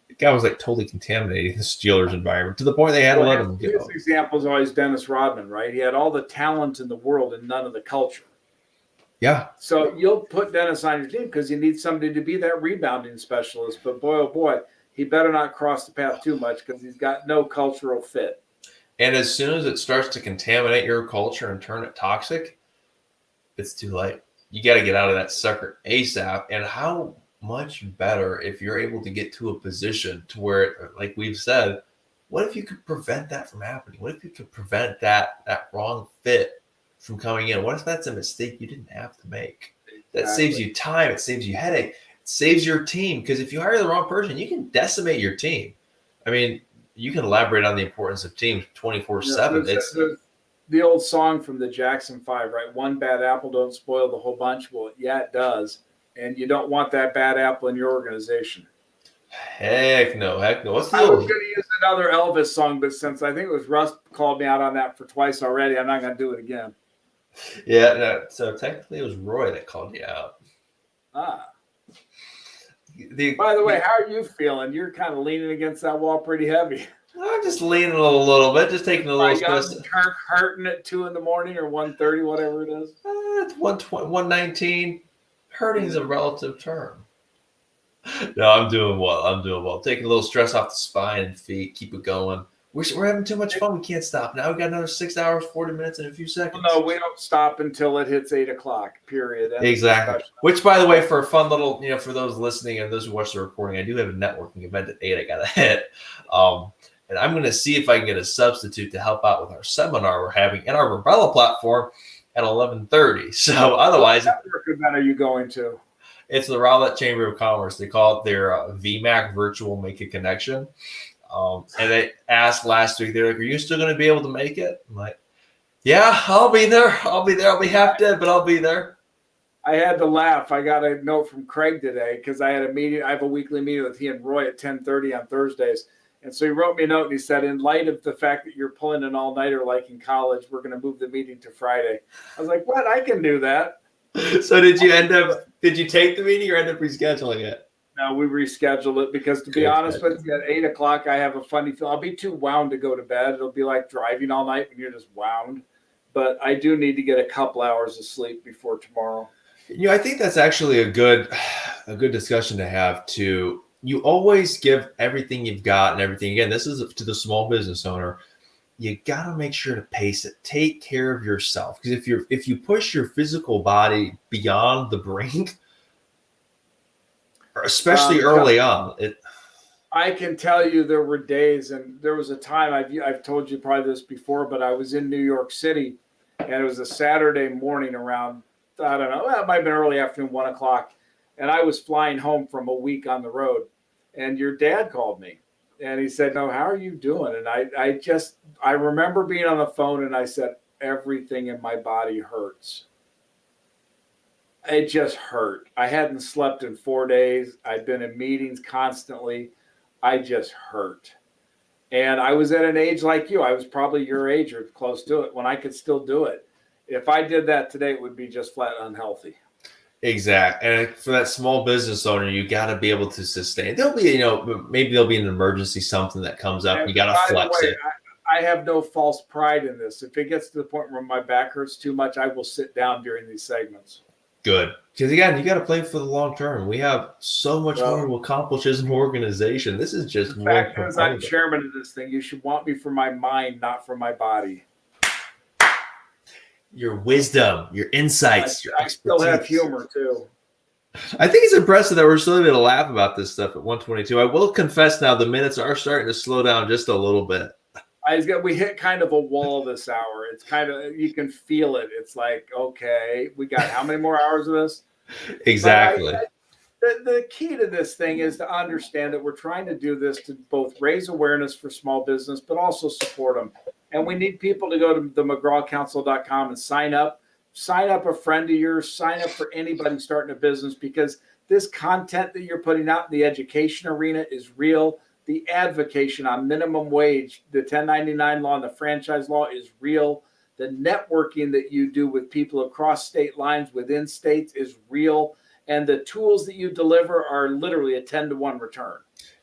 The guy was like totally contaminating the Steelers environment to the point they had to let him go. His example is always Dennis Rodman, right? He had all the talent in the world and none of the culture. Yeah. So you'll put Dennis on your team because you need somebody to be that rebounding specialist. But boy, oh boy, he better not cross the path too much because he's got no cultural fit. And as soon as it starts to contaminate your culture and turn it toxic, it's too late. You got to get out of that sucker ASAP. And how much better if you're able to get to a position to where, like we've said, what if you could prevent that from happening? What if you could prevent that wrong fit from coming in? What if that's a mistake you didn't have to make? That saves you time. It saves you headache. It saves your team. Because if you hire the wrong person, you can decimate your team. I mean, you can elaborate on the importance of teams 24/7. It's the old song from the Jackson 5, right? One bad apple don't spoil the whole bunch. Well, yeah, it does. And you don't want that bad apple in your organization. Heck no. I was going to use another Elvis song, but since I think it was Russ called me out on that for twice already, I'm not going to do it again. Yeah, no, so technically it was Roy that called you out. By the way, how are you feeling? You're kind of leaning against that wall pretty heavy. I'm just leaning a little bit, just taking a little You got stress. hurting at 2 in the morning or 1:30, whatever it is. It's 120, 119. Hurting is a relative term. No, I'm doing well. I'm doing well. Taking a little stress off the spine and feet. Keep it going. We're having too much fun. We can't stop. Now we got another 6 hours, 40 minutes, and a few seconds. No, we don't stop until it hits 8 o'clock. Period. Exactly. Which, by the way, for a fun little, for those listening and those who watch the recording, I do have a networking event at 8. I got to hit. And I'm going to see if I can get a substitute to help out with our seminar we're having in our Umbrella platform at 11:30. So otherwise, what network event are you going to? It's the Rowlett Chamber of Commerce. They call it their VMAC Virtual Make a Connection. And they asked last week, they're like, "Are you still going to be able to make it?" I'm like, "Yeah, I'll be there. I'll be there. I'll be half dead, but I'll be there." I had to laugh. I got a note from Craig today because I had a meeting. I have a weekly meeting with he and Roy at 10:30 on Thursdays. And so he wrote me a note and he said, "In light of the fact that you're pulling an all-nighter like in college, we're going to move the meeting to Friday." I was like, "What? I can do that." So did you take the meeting or end up rescheduling it? No, we rescheduled it because, to be honest with you, at 8 o'clock, I have a funny feeling. I'll be too wound to go to bed. It'll be like driving all night when you're just wound. But I do need to get a couple hours of sleep before tomorrow. I think that's actually a good discussion to have too. You always give everything you've got and everything. Again, this is to the small business owner. You got to make sure to pace it. Take care of yourself. Because if you push your physical body beyond the brink, especially early on, I can tell you there were days, and there was a time, I've told you probably this before, but I was in New York City, and it was a Saturday morning around, I don't know, it might have been early afternoon, 1 o'clock, and I was flying home from a week on the road, and your dad called me, and he said, "No, how are you doing?" And I remember being on the phone, and I said, "Everything in my body hurts." It just hurt. I hadn't slept in 4 days. I'd been in meetings constantly. I just hurt. And I was at an age like you. I was probably your age or close to it when I could still do it. If I did that today, it would be just flat unhealthy. Exactly. And for that small business owner, you got to be able to sustain. There'll be, maybe there'll be an emergency, something that comes up. And you got to flex it. I have no false pride in this. If it gets to the point where my back hurts too much, I will sit down during these segments. Good. Because again, you got to play for the long term. We have so much more to accomplish as an organization. This is just one fact is, I'm chairman of this thing. You should want me for my mind, not for my body. Your wisdom, your insights, your expertise. I still have humor too. I think it's impressive that we're still able to laugh about this stuff at 1:22. I will confess now, the minutes are starting to slow down just a little bit. We hit kind of a wall this hour. It's kind of, you can feel it. It's like, okay, we got how many more hours of this? Exactly. The key to this thing is to understand that we're trying to do this to both raise awareness for small business, but also support them. And we need people to go to the McGraw-Council.com and sign up a friend of yours, sign up for anybody starting a business, because this content that you're putting out in the education arena is real. The advocacy on minimum wage, the 1099 law, and the franchise law is real. The networking that you do with people across state lines, within states, is real. And the tools that you deliver are literally a 10-to-1 return.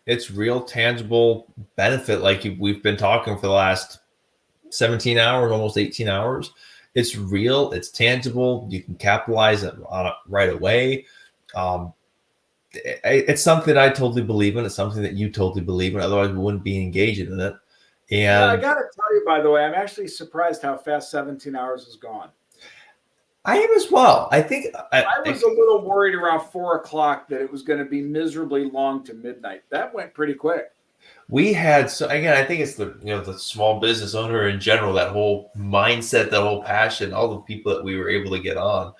It's real, tangible benefit, like we've been talking for the last 17 hours, almost 18 hours. It's real. It's tangible. You can capitalize on it right away. It's something I totally believe in. It's something that you totally believe in. Otherwise, we wouldn't be engaging in it. And I got to tell you, by the way, I'm actually surprised how fast 17 hours has gone. I am as well. I think I was a little worried around 4 o'clock that it was going to be miserably long to midnight. That went pretty quick. We had, so again, I think it's the small business owner in general, that whole mindset, that whole passion, all the people that we were able to get on.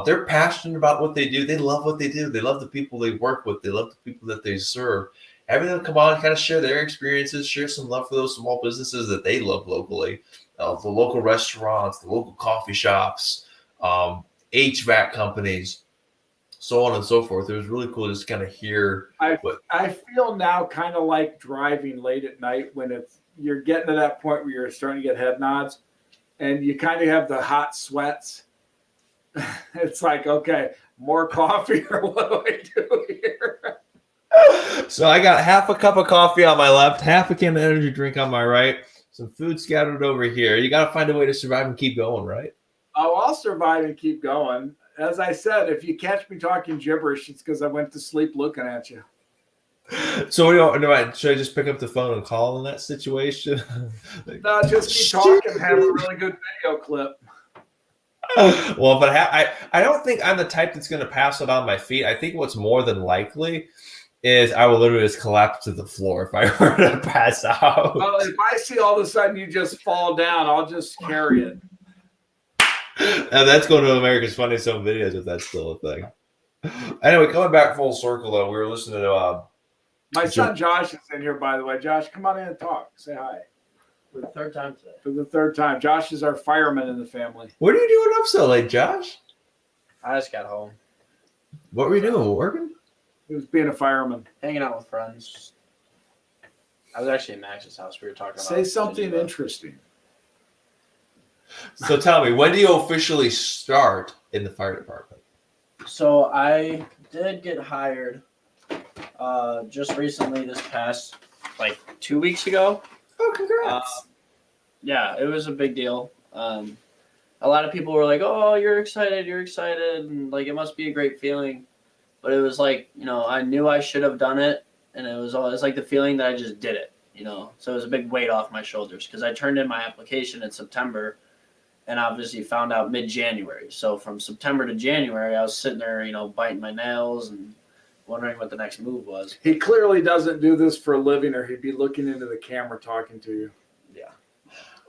They're passionate about what they do. They love what they do. They love the people they work with. They love the people that they serve. Having them come on and kind of share their experiences, share some love for those small businesses that they love locally, the local restaurants, the local coffee shops, HVAC companies, so on and so forth. It was really cool just to kind of hear. I feel now kind of like driving late at night when you're getting to that point where you're starting to get head nods and you kind of have the hot sweats. It's like, okay, More coffee, or what do I do here? So I got half a cup of coffee on my left, half a can of energy drink on my right, some food scattered over here. You got to find a way to survive and keep going, right? Oh, I'll survive and keep going. As I said, if you catch me talking gibberish, it's because I went to sleep looking at you. So should I just pick up the phone and call in that situation? No, just keep talking. Have a really good video clip. Well, but I don't think I'm the type that's going to pass it on my feet. I think what's more than likely is I will literally just collapse to the floor if I were to pass out. Well, if I see all of a sudden you just fall down, I'll just carry it. And that's going to America's Funniest Home Videos if that's still a thing. Anyway, coming back full circle though, we were listening to my son Josh is in here, by the way. Josh, come on in and talk. Say hi. For the third time today. For the third time. Josh is our fireman in the family. What are you doing up so late, Josh? I just got home. What were you doing? Working? He was being a fireman. Hanging out with friends. I was actually at Max's house. We were talking about. Say something interesting. So tell me, when do you officially start in the fire department? So I did get hired just recently, this past, 2 weeks ago. Oh, congrats. Yeah, it was a big deal. A lot of people were like, oh, you're excited. And it must be a great feeling. But it was I knew I should have done it. And it was always the feeling that I just did it, So it was a big weight off my shoulders because I turned in my application in September and obviously found out mid-January. So from September to January, I was sitting there, biting my nails and wondering what the next move was. He clearly doesn't do this for a living or he'd be looking into the camera talking to you. Yeah.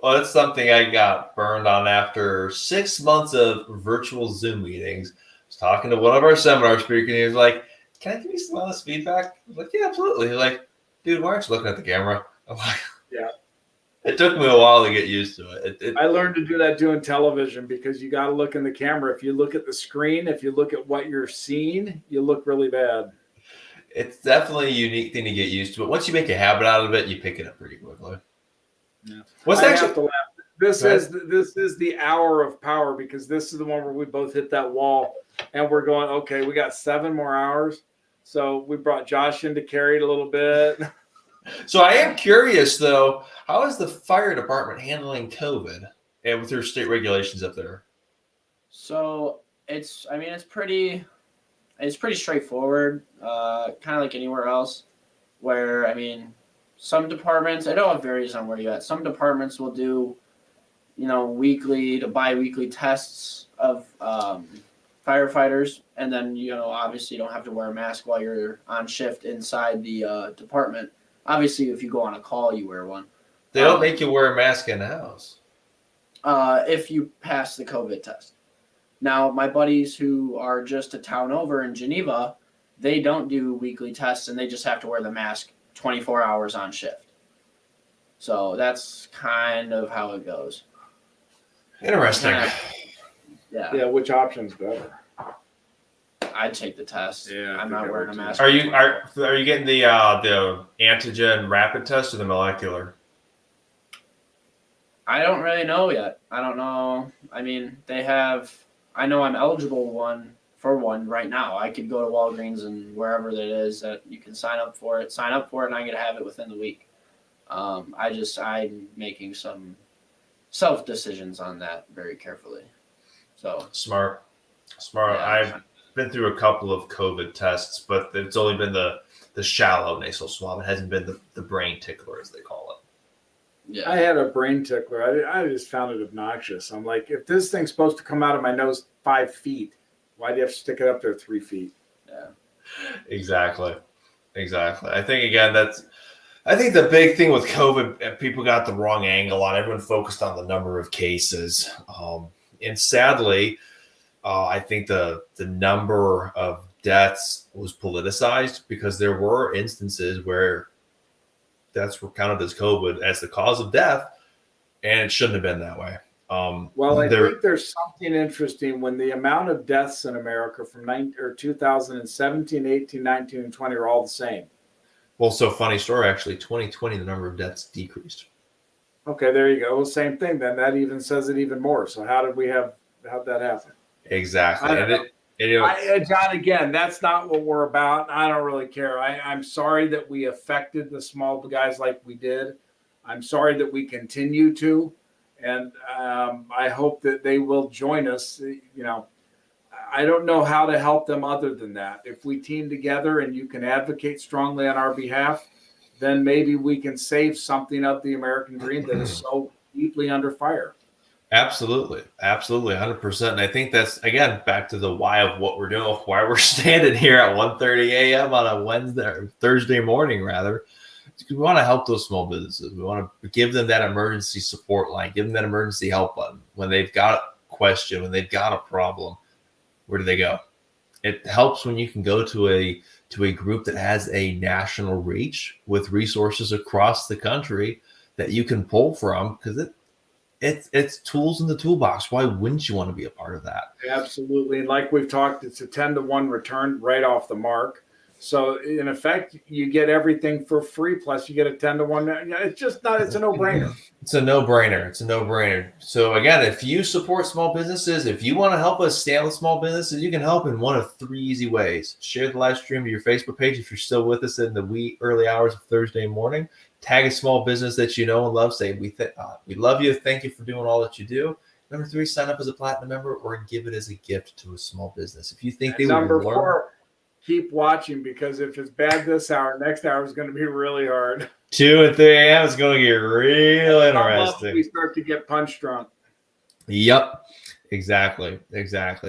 Well, that's something I got burned on after 6 months of virtual Zoom meetings. I was talking to one of our seminar speakers, and he was like, can I give you some honest feedback? I was like, yeah, absolutely. He's like, dude, why aren't you looking at the camera? I'm like, yeah. It took me a while to get used to it. I learned to do that doing television because you got to look in the camera. If you look at the screen, if you look at what you're seeing, you look really bad. It's definitely a unique thing to get used to. But once you make a habit out of it, you pick it up pretty quickly. Yeah. What's actually this is the hour of power because this is the one where we both hit that wall and we're going, okay, we got 7 more hours. So we brought Josh in to carry it a little bit. So I am curious though, how is the fire department handling COVID and with their state regulations up there? So it's pretty straightforward, kind of like anywhere else, where, some departments, I know it varies on where you're at. Some departments will do, weekly to bi-weekly tests of firefighters. And then, obviously you don't have to wear a mask while you're on shift inside the department. Obviously, if you go on a call, you wear one. They don't make you wear a mask in the house. If you pass the COVID test. Now, my buddies who are just a town over in Geneva, they don't do weekly tests, and they just have to wear the mask 24 hours on shift. So that's kind of how it goes. Interesting. Yeah. Which option's better? I'd take the test. Yeah, I'm not wearing a mask. Are you getting the antigen rapid test or the molecular? I don't really know yet. I don't know. I know I'm eligible for one right now. I could go to Walgreens and wherever it is that you can sign up for it, and I'm going to have it within the week. I'm making some self decisions on that very carefully. So Smart. Yeah. I've been through a couple of COVID tests, but it's only been the shallow nasal swab. It hasn't been the brain tickler, as they call it. Yeah. I had a brain tickler. I just found it obnoxious. I'm like, if this thing's supposed to come out of my nose 5 feet, why do you have to stick it up there 3 feet? Yeah. Exactly. I think the big thing with COVID, people got the wrong angle on. Everyone focused on the number of cases, and sadly, I think the number of deaths was politicized because there were instances where deaths were counted as COVID as the cause of death, and it shouldn't have been that way. I think there's something interesting when the amount of deaths in America from 2017, 18, 19, and 20 are all the same. Well, so funny story, actually, 2020, the number of deaths decreased. Okay, there you go. Well, same thing then. That even says it even more. So how'd that happen? Exactly. John, again, that's not what we're about. I don't really care. I'm sorry that we affected the small guys like we did. I'm sorry that we continue to, and I hope that they will join us. I don't know how to help them other than that. If we team together and you can advocate strongly on our behalf, then maybe we can save something of the American dream that is so deeply under fire. Absolutely. 100%. And I think that's, again, back to the why of what we're doing, why we're standing here at 1:30 a.m. on a Wednesday or Thursday morning, rather. We want to help those small businesses. We want to give them that emergency support line, give them that emergency help button. When they've got a question, when they've got a problem, where do they go? It helps when you can go to a group that has a national reach with resources across the country that you can pull from, because it's tools in the toolbox. Why wouldn't you want to be a part of that? Absolutely. And like we've talked, it's a 10-to-1 return right off the mark. So in effect, you get everything for free. Plus you get a 10-to-1. It's a no-brainer. It's a no-brainer. So again, if you support small businesses, if you want to help us stand with small businesses, you can help in one of 3 easy ways. Share the live stream to your Facebook page if you're still with us in the wee early hours of Thursday morning. Tag a small business that you know and love. Say, we love you. Thank you for doing all that you do. Number 3, sign up as a platinum member or give it as a gift to a small business. If you think they would learn. Number 4, keep watching, because if it's bad this hour, next hour is going to be really hard. 2 and 3 a.m. is going to get real interesting. We start to get punch drunk. Yep, exactly.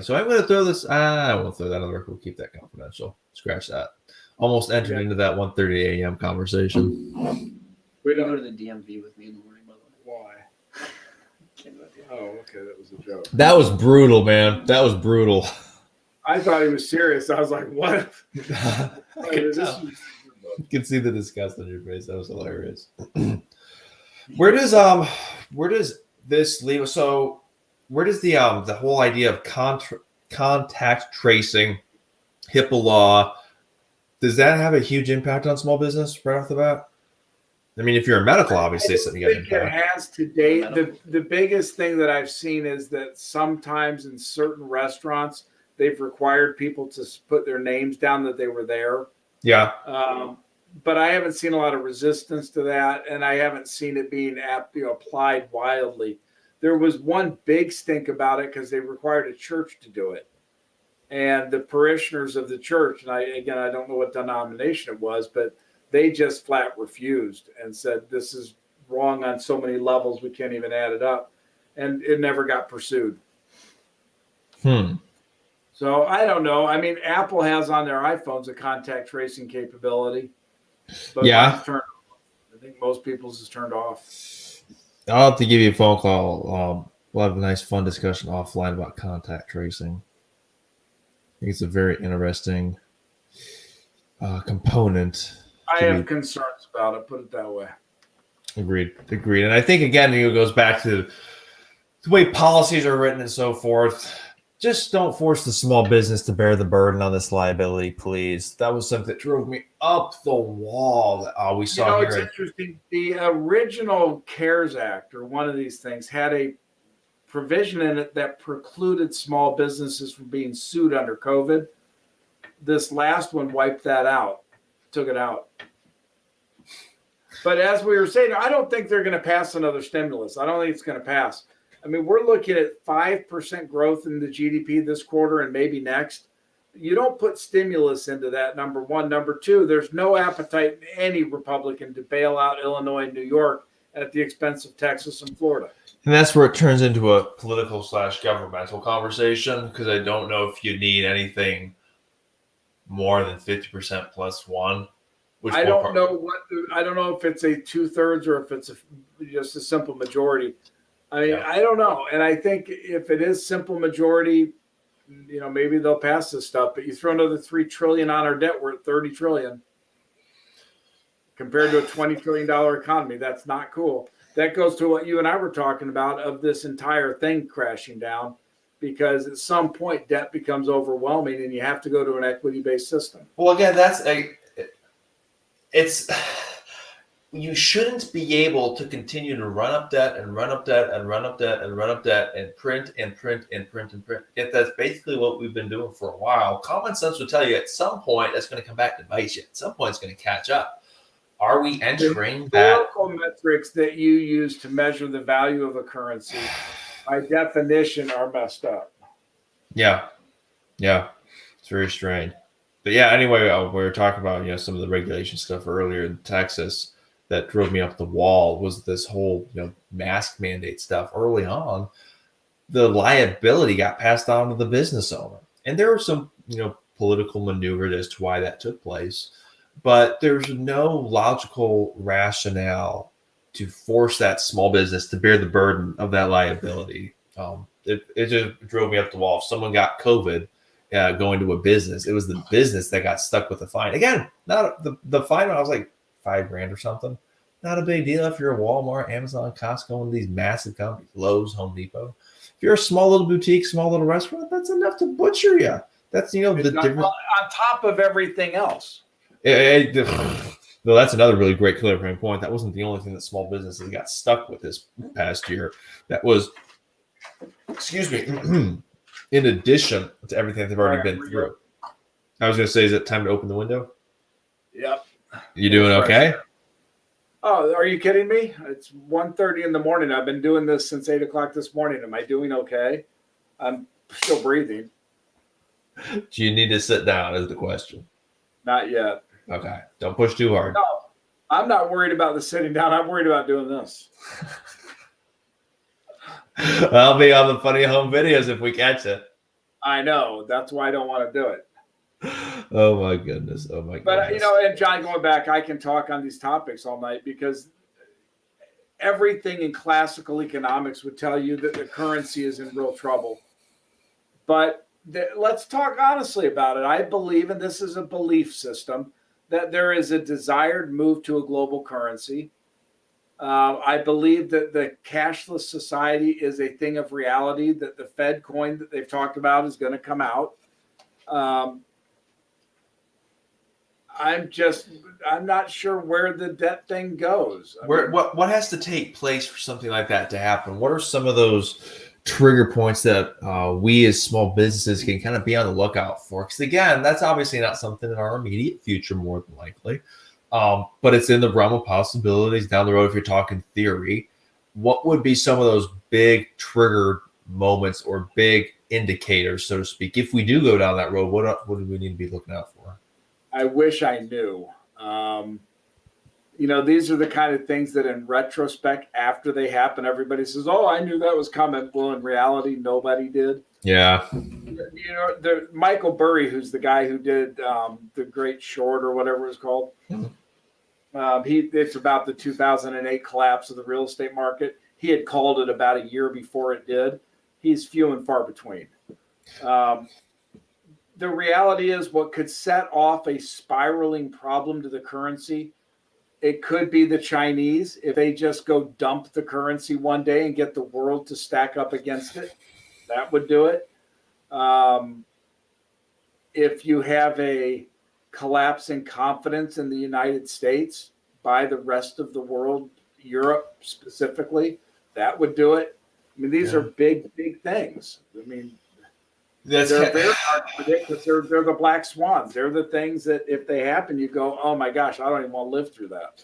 So I'm going to throw this. I won't throw that on the record. We'll keep that confidential. Scratch that. Almost entered into that 1:30 a.m. conversation. We don't go to the DMV with me in the morning, by the way. Why? Oh, okay, that was a joke. That was brutal, man. That was brutal. I thought he was serious. I was like, what? You can see the disgust on your face. That was hilarious. Where does this leave us? So where does the whole idea of contact tracing, HIPAA law, does that have a huge impact on small business right off the bat? I mean, if you're in medical, obviously it's something you got impact. It has to date. The biggest thing that I've seen is that sometimes in certain restaurants, they've required people to put their names down that they were there. Yeah. But I haven't seen a lot of resistance to that, and I haven't seen it being applied wildly. There was one big stink about it because they required a church to do it. And the parishioners of the church, and I don't know what denomination it was, but they just flat refused and said, this is wrong on so many levels, we can't even add it up. And it never got pursued. So I don't know. I mean, Apple has on their iPhones a contact tracing capability. But yeah. I think most people's is turned off. I'll have to give you a phone call. We'll have a nice, fun discussion offline about contact tracing. I think it's a very interesting component. I have concerns about it, put it that way. Agreed. And I think, again, it goes back to the way policies are written and so forth. Just don't force the small business to bear the burden on this liability, please. That was something that drove me up the wall. We saw here. It's interesting. The original CARES Act, or one of these things, had a provision in it that precluded small businesses from being sued under COVID. This last one wiped that out, took it out. But as we were saying, I don't think they're going to pass another stimulus. I don't think it's going to pass. I mean, we're looking at 5% growth in the GDP this quarter and maybe next. You don't put stimulus into that, number one. Number two, there's no appetite in any Republican to bail out Illinois and New York at the expense of Texas and Florida. And that's where it turns into a political/governmental conversation, because I don't know if you need anything more than 50% plus one. I don't know if it's a 2/3 or if it's just a simple majority. I mean, I don't know. And I think if it is simple majority, maybe they'll pass this stuff. But you throw another $3 trillion on our debt, we're at $30 trillion. Compared to a $20 trillion economy, that's not cool. That goes to what you and I were talking about of this entire thing crashing down, because at some point debt becomes overwhelming and you have to go to an equity-based system. Well, again, you shouldn't be able to continue to run up debt and run up debt and run up debt and run up debt and print and print and print and print. Yet that's basically what we've been doing for a while. Common sense would tell you at some point that's going to come back to bite you. At some point it's going to catch up. Are we entering that? Historical metrics that you use to measure the value of a currency, by definition, are messed up. Yeah. It's very strange. But yeah, anyway, we were talking about some of the regulation stuff earlier in Texas that drove me up the wall was this whole mask mandate stuff early on. The liability got passed on to the business owner, and there were some political maneuver as to why that took place, but there's no logical rationale to force that small business to bear the burden of that liability. It just drove me up the wall. If someone got COVID going to a business, it was the business that got stuck with the fine. Again, not the fine. I was like $5,000 or something. Not a big deal if you're a Walmart, Amazon, Costco, one of these massive companies, Lowe's, Home Depot. If you're a small little boutique, small little restaurant, that's enough to butcher you. That's the difference on top of everything else. No, that's another really great clarifying point. That wasn't the only thing that small businesses got stuck with this past year. That was, excuse me, in addition to everything they've already been through. I was going to say, is it time to open the window? Yep. You doing okay? Oh, are you kidding me? It's 1:30 in the morning. I've been doing this since 8 o'clock this morning. Am I doing okay? I'm still breathing. Do you need to sit down is the question. Not yet. Okay. Don't push too hard. No, I'm not worried about the sitting down. I'm worried about doing this. I'll be on the funny home videos if we catch it. I know. That's why I don't want to do it. Oh my goodness. But and John, going back, I can talk on these topics all night because everything in classical economics would tell you that the currency is in real trouble. But let's talk honestly about it. I believe, and this is a belief system, that there is a desired move to a global currency. I believe that the cashless society is a thing of reality, that the Fed coin that they've talked about is going to come out. I'm not sure where the debt thing goes. What has to take place for something like that to happen? What are some of those trigger points that we as small businesses can kind of be on the lookout for? Because again, that's obviously not something in our immediate future, more than likely. But it's in the realm of possibilities down the road. If you're talking theory, what would be some of those big trigger moments or big indicators, so to speak? If we do go down that road, what do we need to be looking out for? I wish I knew. These are the kind of things that in retrospect, after they happen, everybody says, oh, I knew that was coming. Well, in reality, nobody did. Yeah. Michael Burry, who's the guy who did The Great Short or whatever it's called. It's about the 2008 collapse of the real estate market. He had called it about a year before it did. He's few and far between. The reality is what could set off a spiraling problem to the currency, it could be the Chinese. If they just go dump the currency one day and get the world to stack up against it, that would do it. If you have a collapse in confidence in the United States by the rest of the world, Europe specifically, that would do it. I mean, these are big things. I mean, they're very hard to predict because they're the black swans. They're the things that if they happen, you go, oh my gosh, I don't even want to live through that.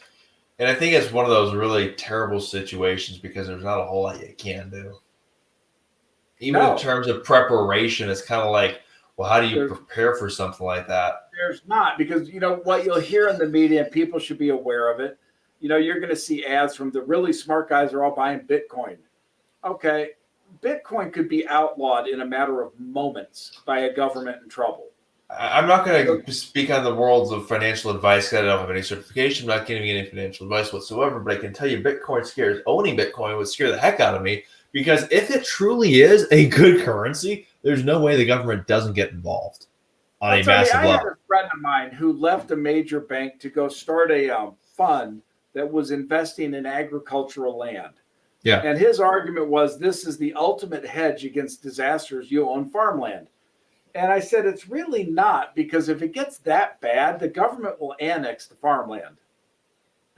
And I think it's one of those really terrible situations because there's not a whole lot you can do. Even in terms of preparation, it's kind of like, well, how do you prepare for something like that? There's not, because what you'll hear in the media, and people should be aware of it. You're going to see ads from the really smart guys are all buying Bitcoin. Okay. Bitcoin could be outlawed in a matter of moments by a government in trouble. I'm not going to speak on the worlds of financial advice. I don't have any certification. I'm not giving any financial advice whatsoever, but I can tell you owning Bitcoin would scare the heck out of me, because if it truly is a good currency, there's no way the government doesn't get involved on a massive level. I had a friend of mine who left a major bank to go start a fund that was investing in agricultural land. Yeah. And his argument was, this is the ultimate hedge against disasters. You own farmland. And I said, it's really not, because if it gets that bad, the government will annex the farmland.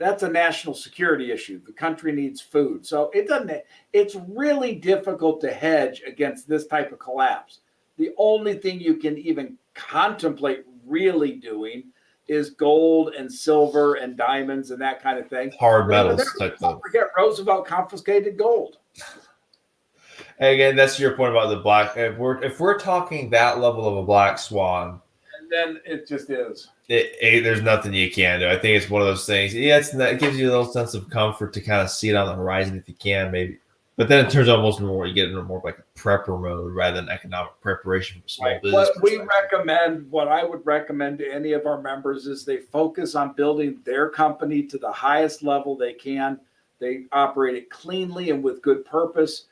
that's a national security issue. The country needs food. So it's really difficult to hedge against this type of collapse. The only thing you can even contemplate really doing is gold and silver and diamonds and that kind of thing. Hard metals But type thing. don't forget, Roosevelt confiscated gold. And again, that's your point about the black. If we're talking that level of a black swan, And then it just is. There's nothing you can do. I think it's one of those things. Yeah, it gives you a little sense of comfort to kind of see it on the horizon if you can, maybe. But then it turns out most more you get into more like a prepper mode rather than economic preparation from small business. What I would recommend to any of our members is they focus on building their company to the highest level they can. They operate it cleanly and with good purpose.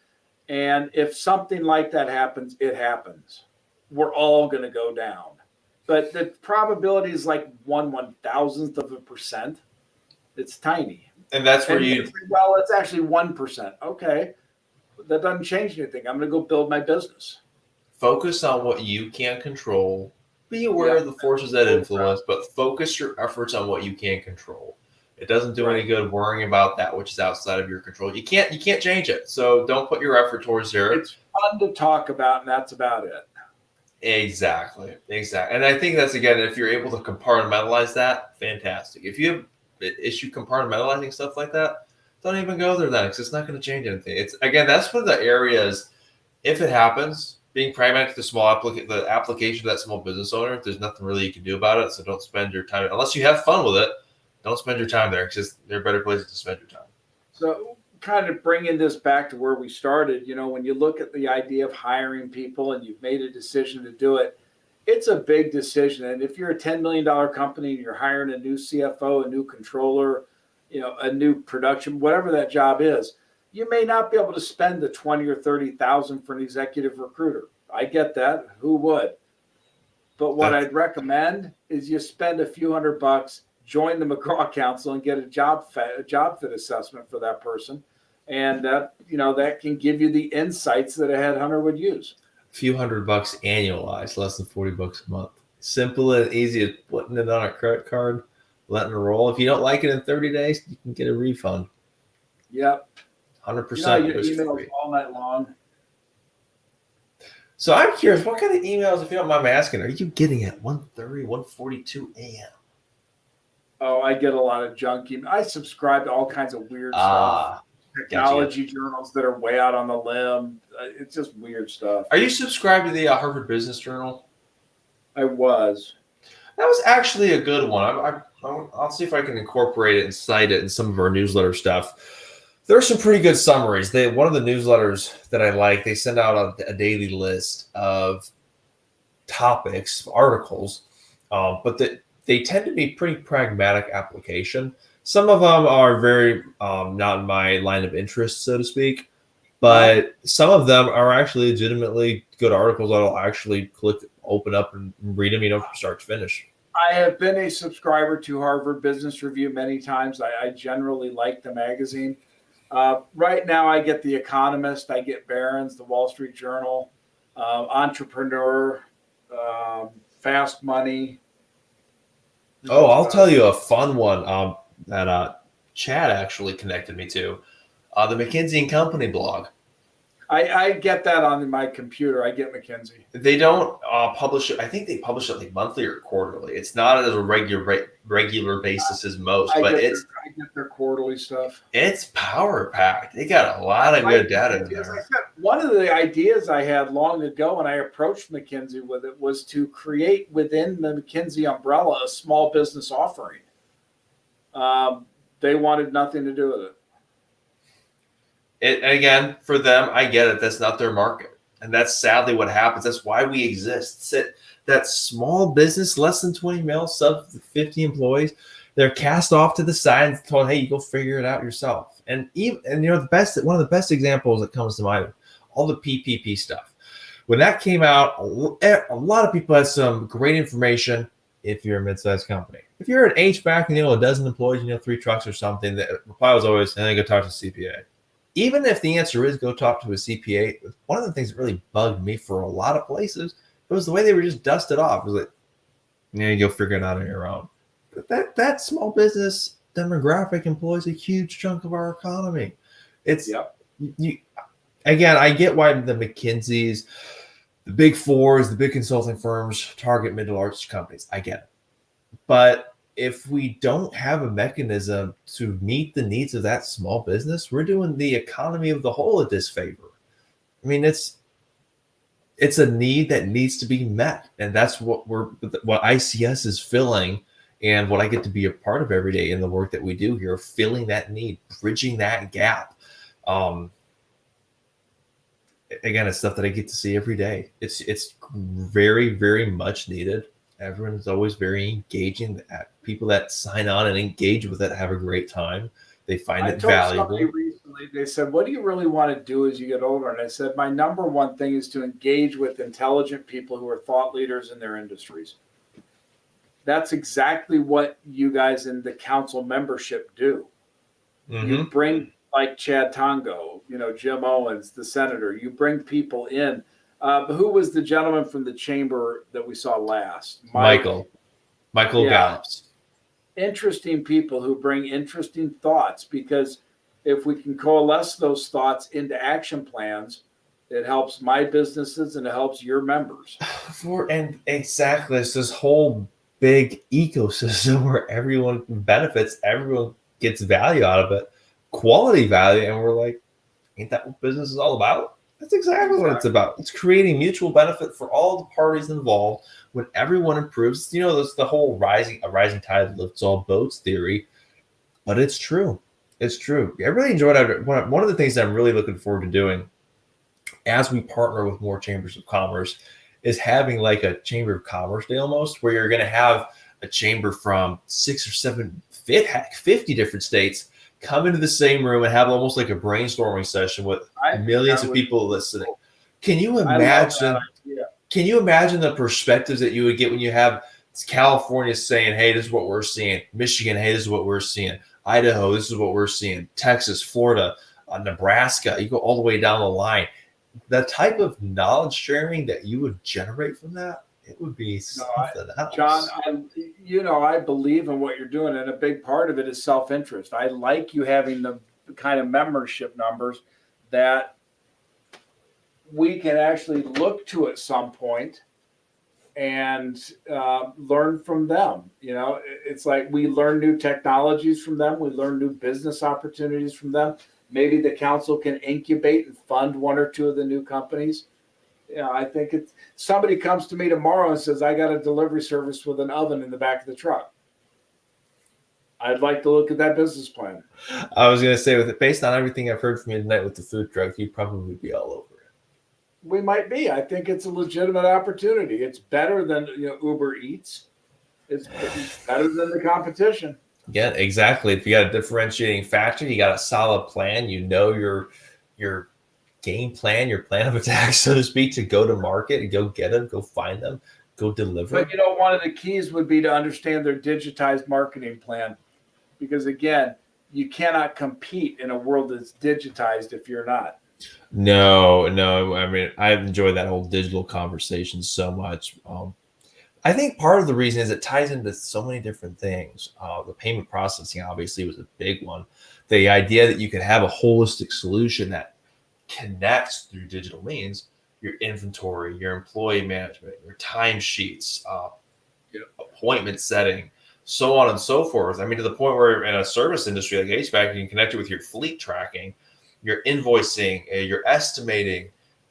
And if something like that happens, it happens. We're all going to go down. But the probability is like 1/1000%. It's tiny. And that's where well, it's actually 1%. Okay. That doesn't change anything. I'm going to go build my business. Focus on what you can control. Be aware of the forces that influence, but focus your efforts on what you can control. It doesn't do any good worrying about that which is outside of your control. You can't change it. So don't put your effort towards there. It's fun to talk about, and that's about it. Exactly. And I think that's, again, if you're able to compartmentalize that, fantastic. If you have an issue compartmentalizing stuff like that, don't even go there then, because it's not going to change anything. It's, again, that's one of the areas, if it happens, being pragmatic to the application of that small business owner, there's nothing really you can do about it. So don't spend your time, unless you have fun with it, don't spend your time there, because there are better places to spend your time. So kind of bringing this back to where we started, when you look at the idea of hiring people and you've made a decision to do it, it's a big decision. And if you're a $10 million company and you're hiring a new CFO, a new controller, a new production, whatever that job is, you may not be able to spend the 20 or 30,000 for an executive recruiter. I get that. Who would? But what I'd recommend is you spend a few $100, join the McGraw Council, and get a job fit assessment for that person. And that can give you the insights that a headhunter would use. A few $100 annualized, less than $40 a month. Simple and easy as putting it on a credit card, letting it roll. If you don't like it in 30 days, you can get a refund. Yep. 100%. You emails all night long. So I'm curious, what kind of emails, if you don't mind me asking, are you getting at 1:30, 1:42 a.m.? Oh, I get a lot of junk email. I subscribe to all kinds of weird stuff. Technology journals that are way out on the limb. It's just weird stuff. Are you subscribed to the Harvard Business Journal? I was. That was actually a good one. I'll see if I can incorporate it and cite it in some of our newsletter stuff. There are some pretty good summaries. One of the newsletters that I like, they send out a daily list of topics, articles, but they tend to be pretty pragmatic application. Some of them are very not in my line of interest, so to speak, but some of them are actually legitimately good articles that I'll actually open up and read them, from start to finish. I have been a subscriber to Harvard Business Review many times. I generally like the magazine. Right now, I get The Economist, I get Barron's, The Wall Street Journal, Entrepreneur, Fast Money. Oh, I'll tell you a fun one that Chad actually connected me to, the McKinsey & Company blog. I get that on my computer. I get McKinsey. They don't publish it. I think they publish it like monthly or quarterly. It's not as a regular basis as most, I get their quarterly stuff. It's power packed. They got a lot of good data in there. One of the ideas I had long ago when I approached McKinsey with it was to create within the McKinsey umbrella a small business offering. They wanted nothing to do with it. Again, for them, I get it. That's not their market. And that's sadly what happens. That's why we exist. That small business, less than 20 mil, sub 50 employees, they're cast off to the side and told, hey, you go figure it out yourself. And one of the best examples that comes to mind, all the PPP stuff. When that came out, a lot of people had some great information if you're a mid-sized company. If you're an HVAC and a dozen employees, 3 trucks or something, the reply was always, hey, go talk to CPA. Even if the answer is go talk to a CPA, one of the things that really bugged me for a lot of places was the way they were just dusted off. It was like, you go figure it out on your own. But that small business demographic employs a huge chunk of our economy. It's Yep. you again, I get why the McKinseys, the big fours, the big consulting firms target mid to large companies. I get it. But if we don't have a mechanism to meet the needs of that small business, we're doing the economy of the whole a disfavor. I mean, it's a need that needs to be met, and that's what ICS is filling, and what I get to be a part of every day in the work that we do here, filling that need, bridging that gap. Again, it's stuff that I get to see every day. It's very, very much needed. Everyone is always very engaging. People that sign on and engage with it have a great time. They find I it told valuable. somebody recently, they said, what do you really want to do as you get older? And I said, my number one thing is to engage with intelligent people who are thought leaders in their industries. That's exactly what you guys in the council membership do. You bring, like Chad Tongo, Jim Owens, the senator, you bring people in. Who was the gentleman from the chamber that we saw last? Michael Yeah. Gallups. Interesting people who bring interesting thoughts, because if we can coalesce those thoughts into action plans, it helps my businesses and it helps your members. And exactly, it's this whole big ecosystem where everyone benefits, everyone gets value out of it, quality value, and we're like, ain't that what business is all about? That's exactly what it's about. It's creating mutual benefit for all the parties involved. When everyone improves, there's the whole rising tide lifts all boats theory, but it's true. It's true. I really enjoyed it. One of the things that I'm really looking forward to doing as we partner with more chambers of commerce is having like a chamber of commerce day almost, where you're going to have a chamber from 6 or 7, 50 different states come into the same room and have almost like a brainstorming session with millions of people listening. Can you imagine? Can you imagine the perspectives that you would get when you have California saying, hey, this is what we're seeing. Michigan, hey, this is what we're seeing. Idaho, this is what we're seeing. Texas, Florida, Nebraska, you go all the way down the line. The type of knowledge sharing that you would generate from that, it would be something else. John, I believe in what you're doing, and a big part of it is self-interest. I like you having the kind of membership numbers that we can actually look to at some point and learn from them. It's like we learn new technologies from them. We learn new business opportunities from them. Maybe the council can incubate and fund one or two of the new companies. I think somebody comes to me tomorrow and says, I got a delivery service with an oven in the back of the truck. I'd like to look at that business plan. I was going to say, based on everything I've heard from you tonight with the food truck, you'd probably be all over it. We might be. I think it's a legitimate opportunity. It's better than Uber Eats. It's better than the competition. Yeah, exactly. If you got a differentiating factor, you got a solid plan, your game plan, your plan of attack, so to speak, to go to market and go get them, go find them, go deliver. But one of the keys would be to understand their digitized marketing plan, because again, you cannot compete in a world that's digitized if you're not. No. I mean, I enjoy that whole digital conversation so much. I think part of the reason is it ties into so many different things. The payment processing obviously was a big one. The idea that you could have a holistic solution that connects through digital means your inventory, your employee management, your timesheets, appointment setting, so on and so forth. I mean, to the point where in a service industry like HVAC, you can connect it with your fleet tracking, your invoicing, your estimating,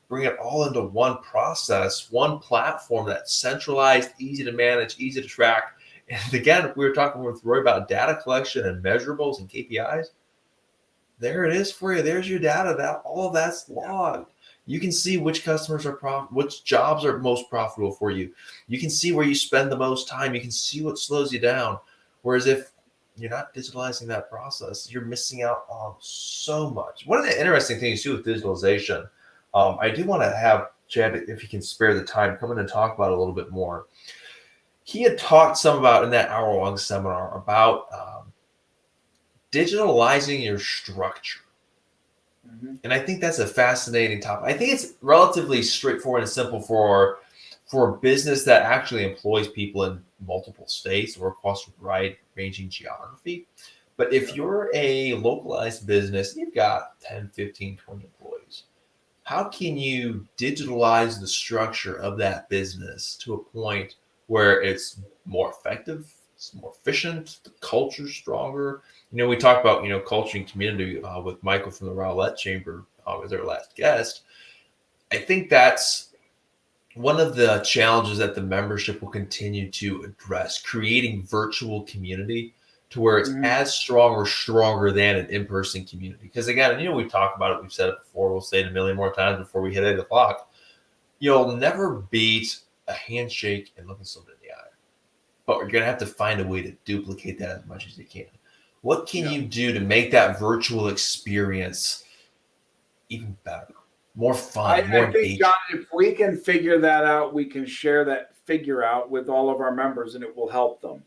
bring it all into one process, one platform that's centralized, easy to manage, easy to track. And again, we were talking with Roy about data collection and measurables and KPIs. There it is for you. There's your data. That all of that's logged. You can see which customers are which jobs are most profitable for you. You can see where you spend the most time. You can see what slows you down. Whereas if you're not digitalizing that process, you're missing out on so much. One of the interesting things too with digitalization, I do want to have Chad, if he can spare the time, come in and talk about it a little bit more. He had talked some about in that hour-long seminar about digitalizing your structure. Mm-hmm. And I think that's a fascinating topic. I think it's relatively straightforward and simple for a business that actually employs people in multiple states or across a wide ranging geography. But if you're a localized business, you've got 10, 15, 20 employees. How can you digitalize the structure of that business to a point where it's more effective, it's more efficient, the culture's stronger? We talked about, culture and community with Michael from the Rowlett Chamber as our last guest. I think that's one of the challenges that the membership will continue to address, creating virtual community to where it's as strong or stronger than an in-person community. Because again, we've talked about it, we've said it before, we'll say it a million more times before we hit 8 o'clock. You'll never beat a handshake and looking someone in the eye. But we're going to have to find a way to duplicate that as much as you can. What can you do to make that virtual experience even better, more fun, more I think, engaging? John, if we can figure that out, we can share that figure out with all of our members, and it will help them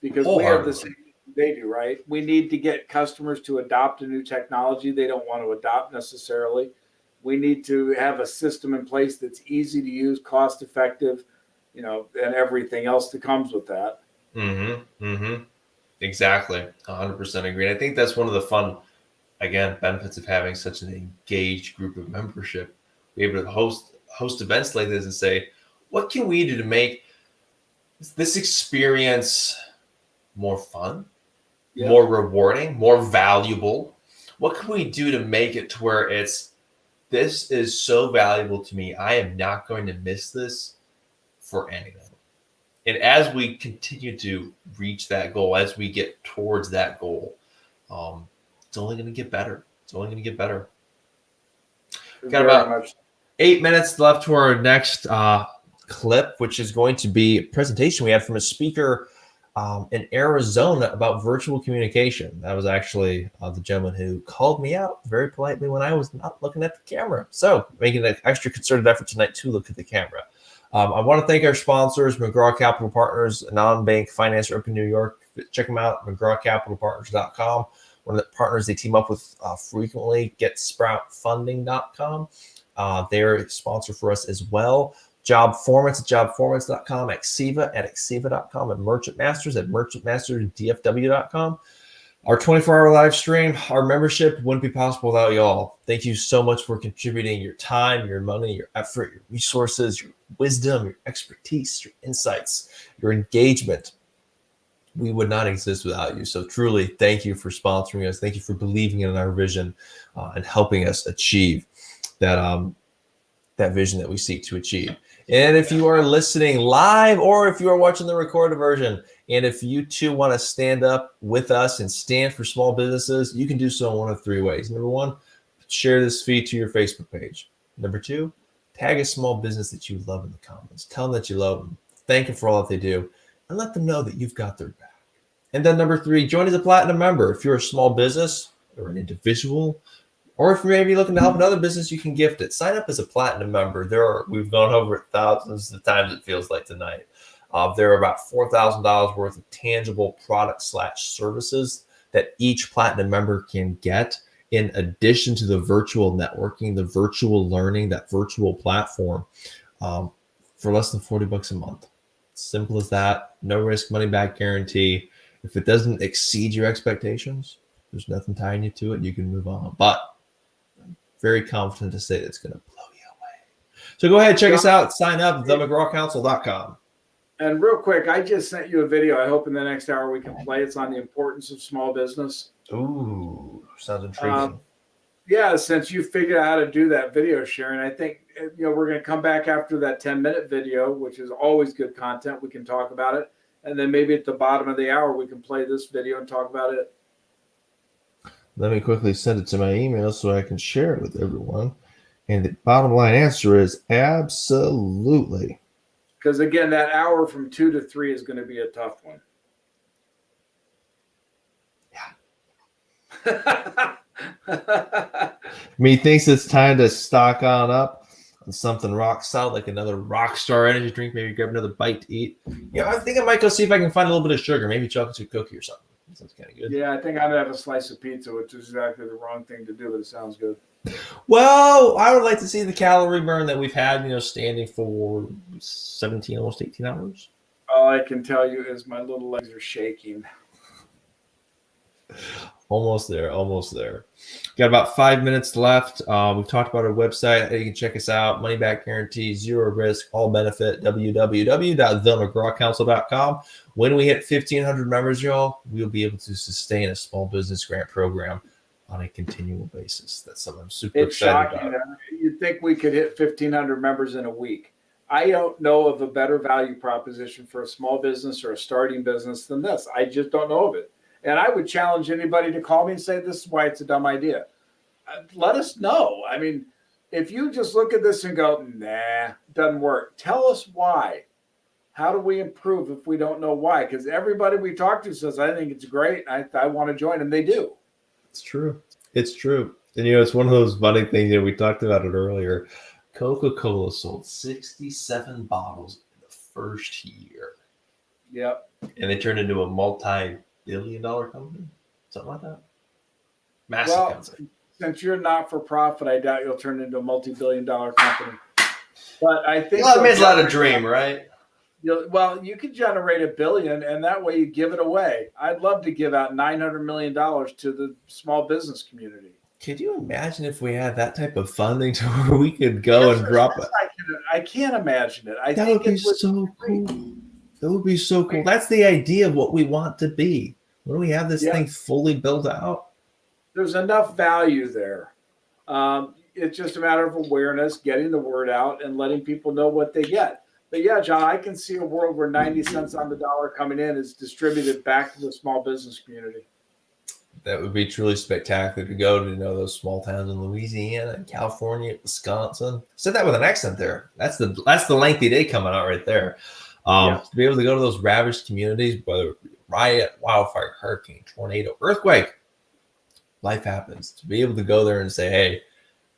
because we have the same they do, right? We need to get customers to adopt a new technology they don't want to adopt necessarily. We need to have a system in place that's easy to use, cost effective, and everything else that comes with that. Exactly. 100% agree. And I think that's one of the fun, again, benefits of having such an engaged group of membership. Be able to host events like this and say, what can we do to make this experience more fun, more rewarding, more valuable? What can we do to make it to where this is so valuable to me, I am not going to miss this for anything. And as we continue to reach that goal, as we get towards that goal, it's only going to get better. It's only going to get better. Got about 8 minutes left to our next clip, which is going to be a presentation we had from a speaker in Arizona about virtual communication. That was actually the gentleman who called me out very politely when I was not looking at the camera. So making an extra concerted effort tonight to look at the camera. I want to thank our sponsors, McGraw Capital Partners, a non-bank finance group in New York. Check them out, McGrawCapitalPartners.com. One of the partners they team up with frequently, GetSproutFunding.com. They're a sponsor for us as well. Job Formats at JobFormats.com, Exeva at Exeva.com, and Merchant Masters at MerchantMastersDFW.com. Our 24-hour live stream, our membership wouldn't be possible without y'all. Thank you so much for contributing your time, your money, your effort, your resources, your wisdom, your expertise, your insights, your engagement. We would not exist without you. So truly, thank you for sponsoring us. Thank you for believing in our vision and helping us achieve that vision that we seek to achieve. And if you are listening live or if you are watching the recorded version, and if you too want to stand up with us and stand for small businesses, you can do so in one of three ways. Number one, share this feed to your Facebook page. Number two, tag a small business that you love in the comments. Tell them that you love them. Thank them for all that they do, and let them know that you've got their back. And then number three, join as a platinum member. If you're a small business or an individual, or if you're maybe looking to help another business, you can gift it. Sign up as a platinum member. We've gone over it thousands of times, it feels like tonight. There are about $4,000 worth of tangible products/services that each platinum member can get in addition to the virtual networking, the virtual learning, that virtual platform for less than $40 a month. Simple as that. No risk, money back guarantee. If it doesn't exceed your expectations, there's nothing tying you to it. You can move on. But I'm very confident to say that it's going to blow you away. So go ahead, check us out. Sign up, themcgrawcouncil.com. And real quick, I just sent you a video. I hope in the next hour we can play. It's on the importance of small business. Ooh, sounds intriguing. Yeah, since you figured out how to do that video sharing, I think we're going to come back after that 10-minute video, which is always good content. We can talk about it. And then maybe at the bottom of the hour, we can play this video and talk about it. Let me quickly send it to my email so I can share it with everyone. And the bottom line answer is absolutely. Because again, that hour from 2 to 3 is going to be a tough one. Yeah. Methinks it's time to stock on up on something rock solid, like another rock star energy drink. Maybe grab another bite to eat. I think I might go see if I can find a little bit of sugar, maybe chocolate chip cookie or something. That sounds kind of good. Yeah, I think I'm going to have a slice of pizza, which is exactly the wrong thing to do, but it sounds good. Well, I would like to see the calorie burn that we've had, standing for 17, almost 18 hours. All I can tell you is my little legs are shaking. Almost there. Almost there. Got about 5 minutes left. We've talked about our website. You can check us out. Money back guarantee, zero risk, all benefit. www.themcgrawcouncil.com. When we hit 1,500 members, y'all, we'll be able to sustain a small business grant program on a continual basis. That's something I'm super It's excited shocking. about. You'd think we could hit 1,500 members in a week. I don't know of a better value proposition for a small business or a starting business than this. I just don't know of it. And I would challenge anybody to call me and say, this is why it's a dumb idea. Let us know. I mean, if you just look at this and go, nah, doesn't work, tell us why. How do we improve if we don't know why? Because everybody we talk to says, I think it's great. I want to join, and they do. It's true. It's true. And, you know, it's one of those funny things that we talked about it earlier. Coca-Cola sold 67 bottles in the first year. Yep. And they turned into a multi-billion-dollar company, something like that. Massive company. Since you're not for profit, I doubt you'll turn into a multi-billion-dollar company. But I think it's not a dream, right? Well, you could generate $1 billion, and that way you give it away. I'd love to give out $900 million to the small business community. Could you imagine if we had that type of funding to where we could go and drop it? I can't imagine it. That would be so cool. That would be so cool. That's the idea of what we want to be. When we have this thing fully built out, there's enough value there. It's just a matter of awareness, getting the word out, and letting people know what they get. But yeah, John, I can see a world where 90 cents on the dollar coming in is distributed back to the small business community. That would be truly spectacular to go to those small towns in Louisiana and California, Wisconsin. Said that with an accent there. That's the lengthy day coming out right there. To be able to go to those ravaged communities, whether it be riot, wildfire, hurricane, tornado, earthquake, life happens. To be able to go there and say, hey,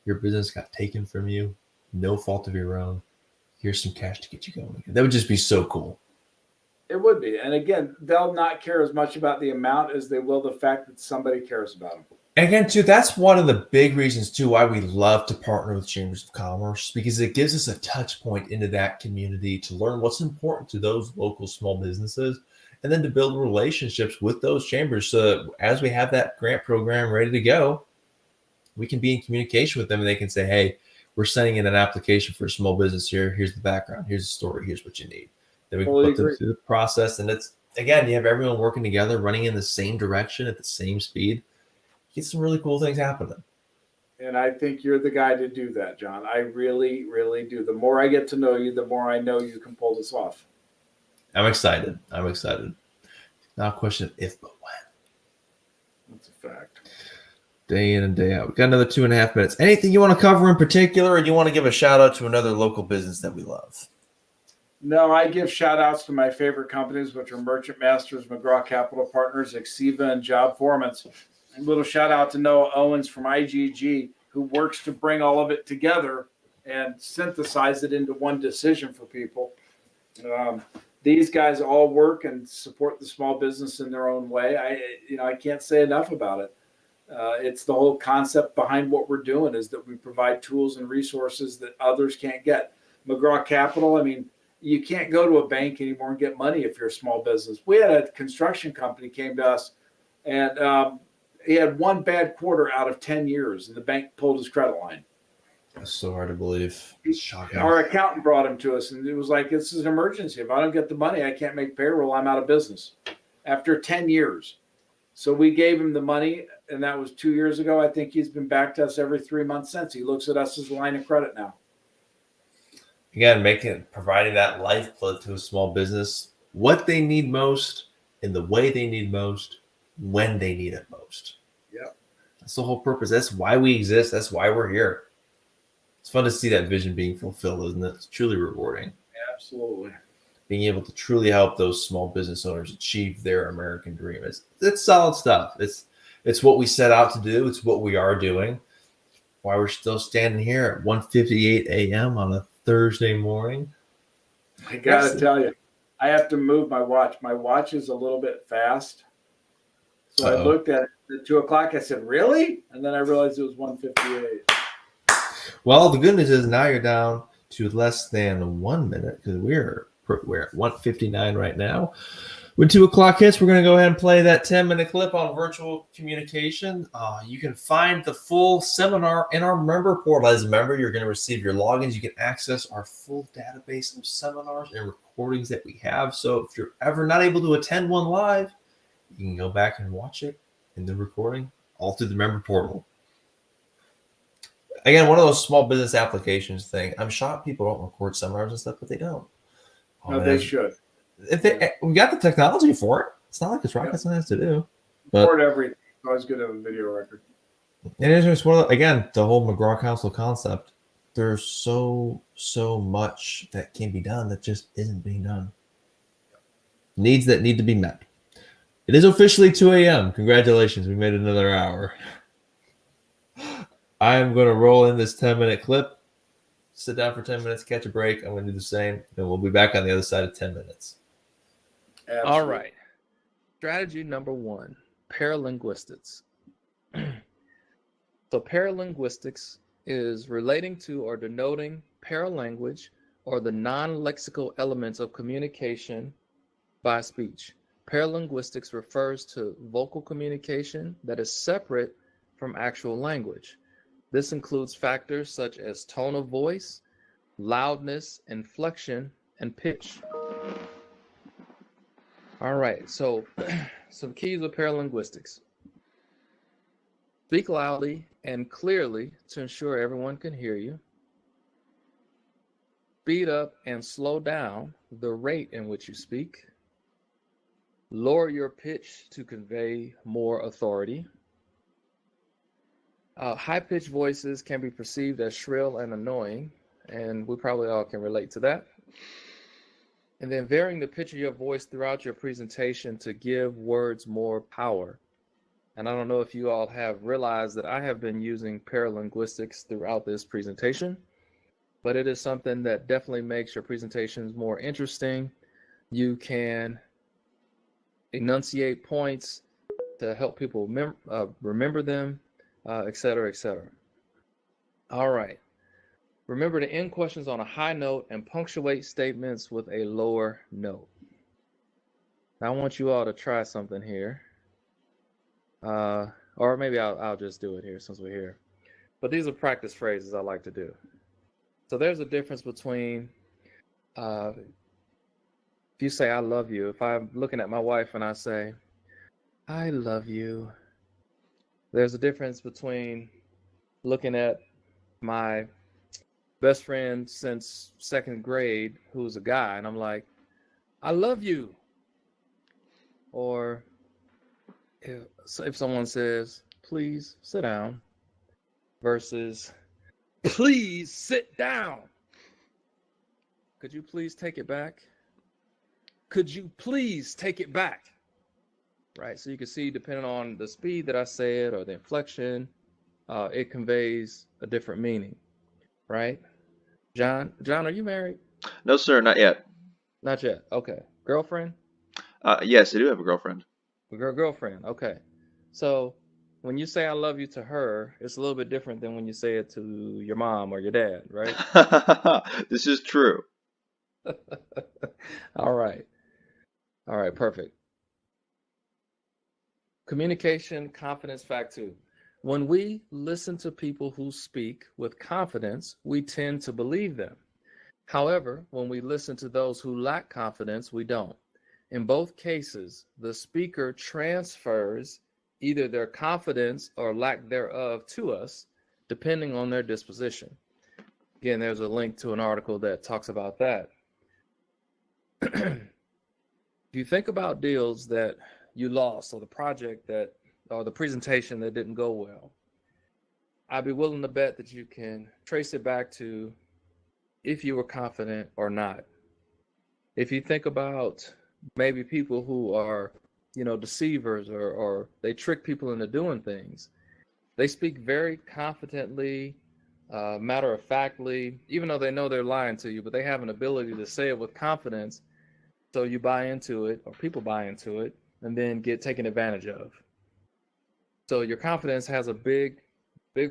your business got taken from you, no fault of your own. Here's some cash to get you going. That would just be so cool. It would be. And again, they'll not care as much about the amount as they will the fact that somebody cares about them. And again, too, that's one of the big reasons, too, why we love to partner with Chambers of Commerce, because it gives us a touch point into that community to learn what's important to those local small businesses, and then to build relationships with those chambers. So that as we have that grant program ready to go, we can be in communication with them, and they can say, hey, we're sending in an application for a small business here. Here's the background. Here's the story. Here's what you need. Then we can put them through the process. And it's, again, you have everyone working together, running in the same direction at the same speed. Get some really cool things happening. And I think you're the guy to do that, John. I really, really do. The more I get to know you, the more I know you can pull this off. I'm excited. Not a question of if, but when. That's a fact. Day in and day out. We've got another 2.5 minutes. Anything you want to cover in particular, or do you want to give a shout out to another local business that we love? No, I give shout outs to my favorite companies, which are Merchant Masters, McGraw Capital Partners, Exiva, and Job Formants. A little shout out to Noah Owens from IGG, who works to bring all of it together and synthesize it into one decision for people. These guys all work and support the small business in their own way. I can't say enough about it. It's the whole concept behind what we're doing is that we provide tools and resources that others can't get. McGraw Capital, I mean, you can't go to a bank anymore and get money if you're a small business. We had a construction company came to us, and he had one bad quarter out of 10 years, and the bank pulled his credit line. That's so hard to believe. It's shocking. Our accountant brought him to us, and it was like, this is an emergency. If I don't get the money, I can't make payroll. I'm out of business after 10 years. So we gave him the money, and that was 2 years ago. I think he's been back to us every 3 months since. He looks at us as a line of credit now. Again, providing that lifeblood to a small business, what they need most, in the way they need most, when they need it most. Yep. That's the whole purpose. That's why we exist. That's why we're here. It's fun to see that vision being fulfilled, isn't it? It's truly rewarding. Absolutely. Being able to truly help those small business owners achieve their American dream. It's solid stuff. It's what we set out to do. It's what we are doing. Why we're still standing here at 1:58 a.m. on a Thursday morning. I got to tell you, I have to move my watch. My watch is a little bit fast. So I looked at it at 2 o'clock. I said, really? And then I realized it was 1:58. Well, the good news is now you're down to less than 1 minute because we're at 1:59 right now. When 2 o'clock hits, we're going to go ahead and play that 10-minute clip on virtual communication. You can find the full seminar in our member portal. As a member, you're going to receive your logins. You can access our full database of seminars and recordings that we have. So if you're ever not able to attend one live, you can go back and watch it in the recording all through the member portal. Again, one of those small business applications thing. I'm shocked people don't record seminars and stuff, but they don't. No, they should. We got the technology for it. It's not like it's rocket science to do. Record everything. I was going to have a video record. It is just one of the whole McGraw Council concept. There's so much that can be done that just isn't being done. Needs that need to be met. It is officially 2 a.m. Congratulations, we made another hour. I am going to roll in this 10-minute clip. Sit down for 10 minutes, catch a break. I'm going to do the same, and we'll be back on the other side of 10 minutes. Absolutely. All right. Strategy number 1, paralinguistics. So paralinguistics is relating to or denoting paralanguage or the non-lexical elements of communication by speech. Paralinguistics refers to vocal communication that is separate from actual language. This includes factors such as tone of voice, loudness, inflection, and pitch. All right, so some keys of paralinguistics. Speak loudly and clearly to ensure everyone can hear you. Speed up and slow down the rate in which you speak. Lower your pitch to convey more authority. High-pitched voices can be perceived as shrill and annoying, and we probably all can relate to that. And then varying the pitch of your voice throughout your presentation to give words more power. And I don't know if you all have realized that I have been using paralinguistics throughout this presentation, but it is something that definitely makes your presentations more interesting. You can enunciate points to help people remember them, et cetera, et cetera. All right. Remember to end questions on a high note and punctuate statements with a lower note. Now, I want you all to try something here. Or maybe I'll just do it here since we're here. But these are practice phrases I like to do. So there's a difference between if you say I love you, if I'm looking at my wife and I say, I love you, there's a difference between looking at my best friend since 2nd grade, who's a guy, and I'm like, I love you. Or if someone says, please sit down, versus, please sit down. Could you please take it back? Could you please take it back? Right, so you can see depending on the speed that I say it or the inflection, it conveys a different meaning, right? John, are you married? No, sir, not yet. Not yet. Okay. Girlfriend? Yes, I do have a girlfriend. Girlfriend. Okay. So when you say I love you to her, it's a little bit different than when you say it to your mom or your dad, right? This is true. All right. All right. Perfect. Communication confidence fact 2. When we listen to people who speak with confidence, we tend to believe them. However, when we listen to those who lack confidence, we don't. In both cases, the speaker transfers either their confidence or lack thereof to us, depending on their disposition. Again, there's a link to an article that talks about that. If you think about deals that you lost or the project that or the presentation that didn't go well, I'd be willing to bet that you can trace it back to if you were confident or not. If you think about maybe people who are, deceivers or they trick people into doing things, they speak very confidently, matter-of-factly, even though they know they're lying to you, but they have an ability to say it with confidence, so you buy into it, or people buy into it, and then get taken advantage of. So your confidence has a big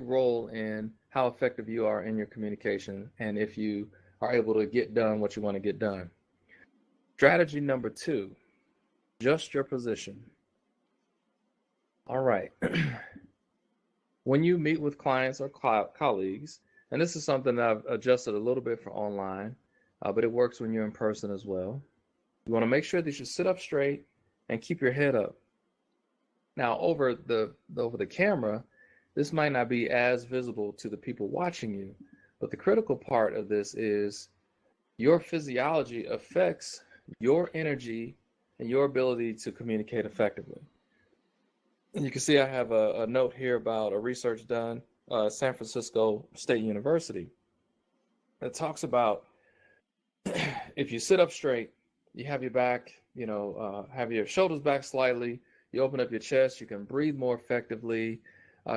role in how effective you are in your communication and if you are able to get done what you want to get done. Strategy number 2, Adjust your position. All right. When you meet with clients or colleagues, and this is something that I've adjusted a little bit for online, but it works when you're in person as well. You want to make sure that you sit up straight and keep your head up. Now, over the camera, this might not be as visible to the people watching you, but the critical part of this is your physiology affects your energy and your ability to communicate effectively. And you can see I have a note here about a research done at San Francisco State University that talks about if you sit up straight, you have your back, have your shoulders back slightly, you open up your chest, you can breathe more effectively,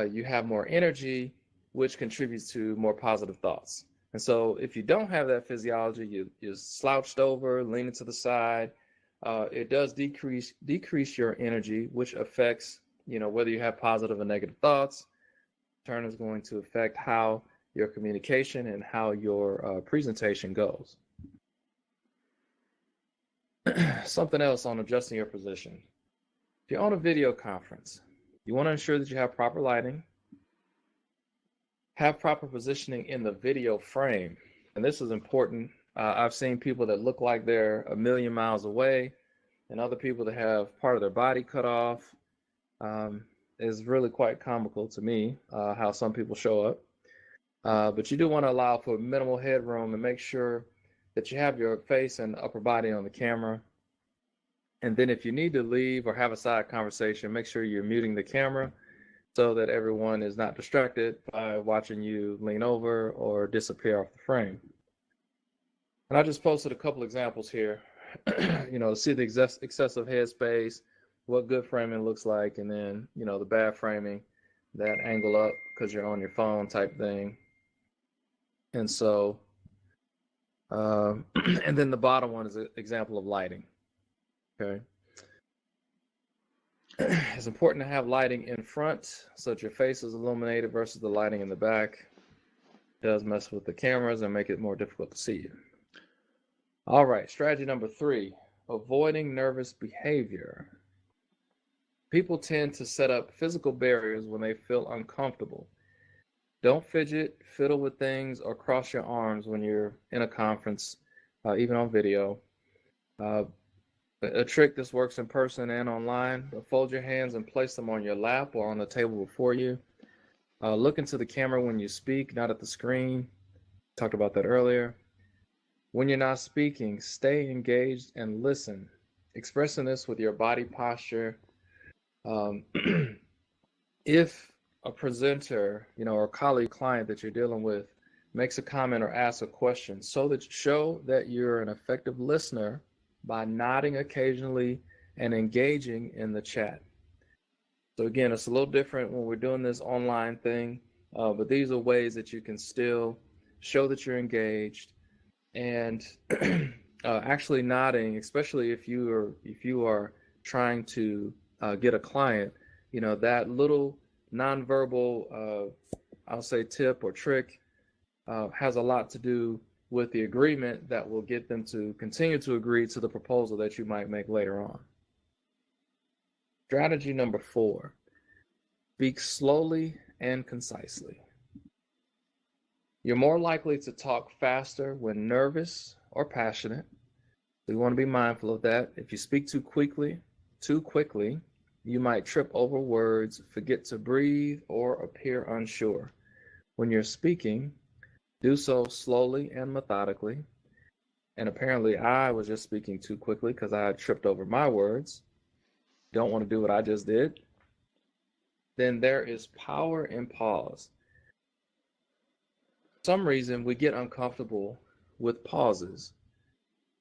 you have more energy, which contributes to more positive thoughts. And so if you don't have that physiology, you're slouched over, leaning to the side, it does decrease your energy, which affects, whether you have positive or negative thoughts. In turn is going to affect how your communication and how your presentation goes. Something else on adjusting your position. If you're on a video conference, you want to ensure that you have proper lighting, have proper positioning in the video frame. And this is important. I've seen people that look like they're a million miles away and other people that have part of their body cut off. Is really quite comical to me, how some people show up. But you do want to allow for minimal headroom and make sure that you have your face and upper body on the camera. And then if you need to leave or have a side conversation, make sure you're muting the camera so that everyone is not distracted by watching you lean over or disappear off the frame. And I just posted a couple examples here, to see the excessive headspace, what good framing looks like, and then, the bad framing, that angle up because you're on your phone type thing. And so, and then the bottom one is an example of lighting. Okay. It's important to have lighting in front so that your face is illuminated versus the lighting in the back. It does mess with the cameras and make it more difficult to see you. All right, strategy number 3, avoiding nervous behavior. People tend to set up physical barriers when they feel uncomfortable. Don't fidget, fiddle with things, or cross your arms when you're in a conference, even on video. A trick this works in person and online, fold your hands and place them on your lap or on the table before you. Look into the camera when you speak, not at the screen. Talked about that earlier. When you're not speaking, stay engaged and listen. Expressing this with your body posture. If a presenter, or a colleague, client that you're dealing with makes a comment or asks a question, show that you're an effective listener by nodding occasionally and engaging in the chat. So again, it's a little different when we're doing this online thing, but these are ways that you can still show that you're engaged. And actually nodding, especially if you are trying to get a client, that little nonverbal, I'll say tip or trick, has a lot to do with the agreement that will get them to continue to agree to the proposal that you might make later on. Strategy number 4, speak slowly and concisely. You're more likely to talk faster when nervous or passionate. So you want to be mindful of that. If you speak too quickly, you might trip over words, forget to breathe, or appear unsure. When you're speaking, do so slowly and methodically. And apparently I was just speaking too quickly because I had tripped over my words. Don't want to do what I just did. Then there is power in pause. For some reason, we get uncomfortable with pauses.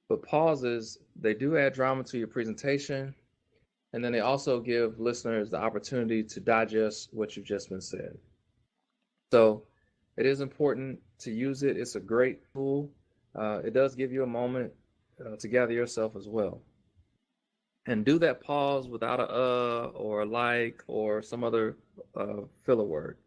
But pauses, they do add drama to your presentation. And then they also give listeners the opportunity to digest what you've just been said. So it is important to use it. It's a great tool. It does give you a moment to gather yourself as well. And do that pause without a or a like or some other filler word.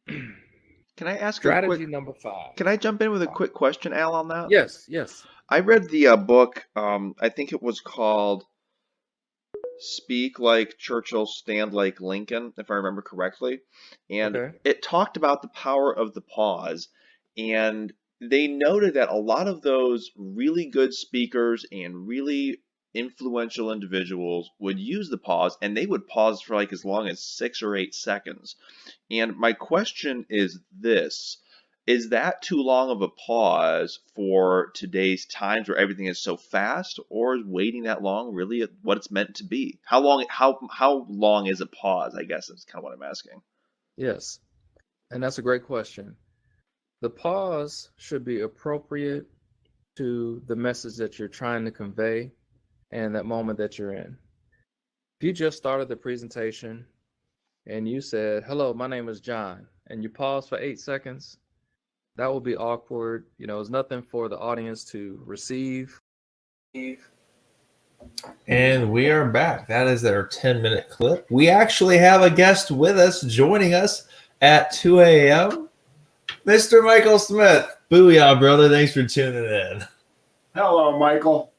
Can I ask strategy number 5? Can I jump in with a quick question, Al, on that? Yes. I read the book. I think it was called Speak Like Churchill, Stand Like Lincoln, if I remember correctly. And Okay. it talked about the power of the pause. And they noted that a lot of those really good speakers and really influential individuals would use the pause, and they would pause for like as long as 6 or 8 seconds. And my question is this: is that too long of a pause for today's times where everything is so fast, or is waiting that long really what it's meant to be? How long is a pause? I guess that's kind of what I'm asking. Yes. And that's a great question. The pause should be appropriate to the message that you're trying to convey and that moment that you're in. If you just started the presentation and you said, "Hello, my name is John," and you pause for 8 seconds, that will be awkward. It's nothing for the audience to receive. And we are back. That is our 10-minute clip. We actually have a guest with us joining us at 2 a.m. Mr. Michael Smith. Booyah, brother. Thanks for tuning in. Hello, Michael.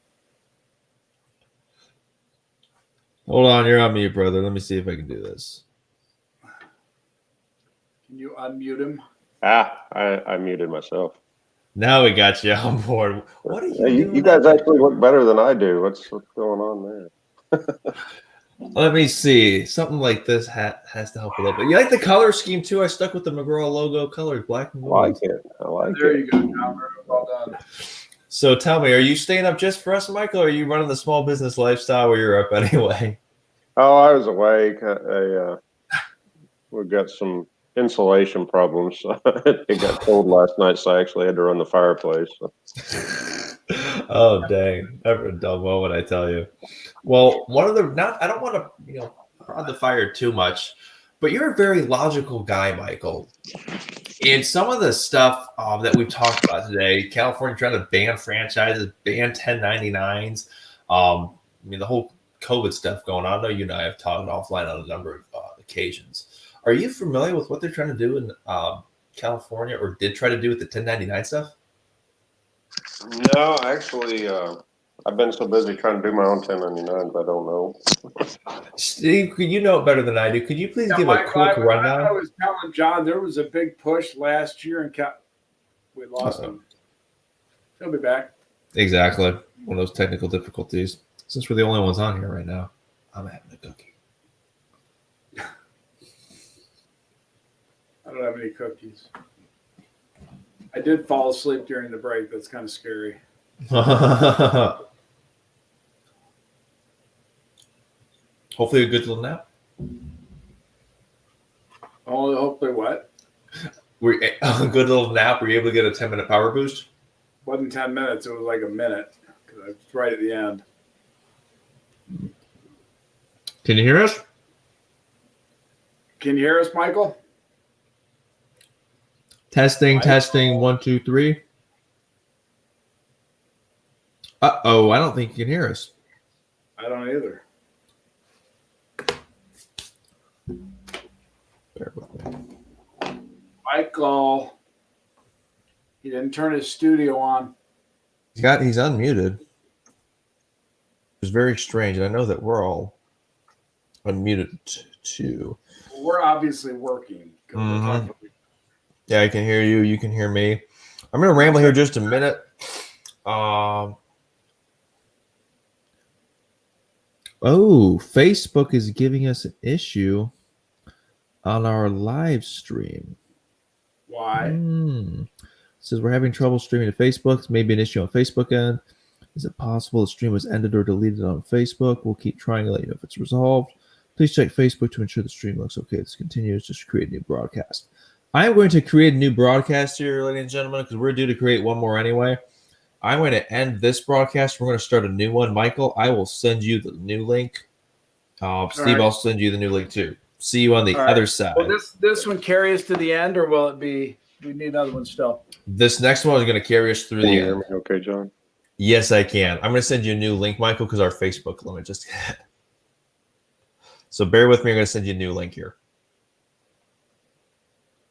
Hold on. You're on mute, brother. Let me see if I can do this. Can you unmute him? I muted myself. Now we got you on board. What are you doing? You guys actually look better than I do. What's going on there? Let me see. Something like this has to help a little bit. You like the color scheme too? I stuck with the McGraw logo colors, black and gold. I like There it. you go, John. Well done. So tell me, are you staying up just for us, Michael, or are you running the small business lifestyle where you're up anyway? Oh, I was awake. We've got some insulation problems. It got cold last night, so I actually had to run the fireplace. So. Oh, dang. Never a dull moment, I tell you. Well, I don't want to, prod the fire too much, but you're a very logical guy, Michael. And some of the stuff that we've talked about today, California trying to ban franchises, ban 1099s, the whole COVID stuff going on. I know you and I have talked offline on a number of occasions. Are you familiar with what they're trying to do in California, or did try to do with the 1099 stuff? No, actually, I've been so busy trying to do my own 1099s, I don't know. Steve, you know it better than I do. Could you please give a quick rundown? I was telling John there was a big push last year, and we lost him. He'll be back. Exactly. One of those technical difficulties. Since we're the only ones on here right now, I'm having a cookie. I don't have any cookies. I did fall asleep during the break. That's kind of scary. Hopefully a good little nap. Oh, hopefully what? A good little nap. Were you able to get a 10-minute power boost? Wasn't 10 minutes. It was like a minute. Because it's right at the end. Can you hear us? Can you hear us, Michael? Testing, 1, 2, 3. Uh-oh, I don't think you can hear us. I don't either. Bear with me. Michael, he didn't turn his studio on. He's unmuted. It's very strange. And I know that we're all unmuted too. We're obviously working. Mm-hmm. Yeah, I can hear you. You can hear me. I'm going to ramble here just a minute. Facebook is giving us an issue on our live stream. Why? It says we're having trouble streaming to Facebook. It's maybe an issue on Facebook end. Is it possible the stream was ended or deleted on Facebook? We'll keep trying to let you know if it's resolved. Please check Facebook to ensure the stream looks okay. This continues. Just create a new broadcast. I am going to create a new broadcast here, ladies and gentlemen, because we're due to create one more anyway. I'm going to end this broadcast. We're going to start a new one. Michael, I will send you the new link. Steve, right. I'll send you the new link too. See you on the other side. Will this one carry us to the end, or will it be, we need another one still? This next one is going to carry us through the end. Okay, John? Yes, I can. I'm going to send you a new link, Michael, because our Facebook limit just hit. So bear with me. I'm going to send you a new link here.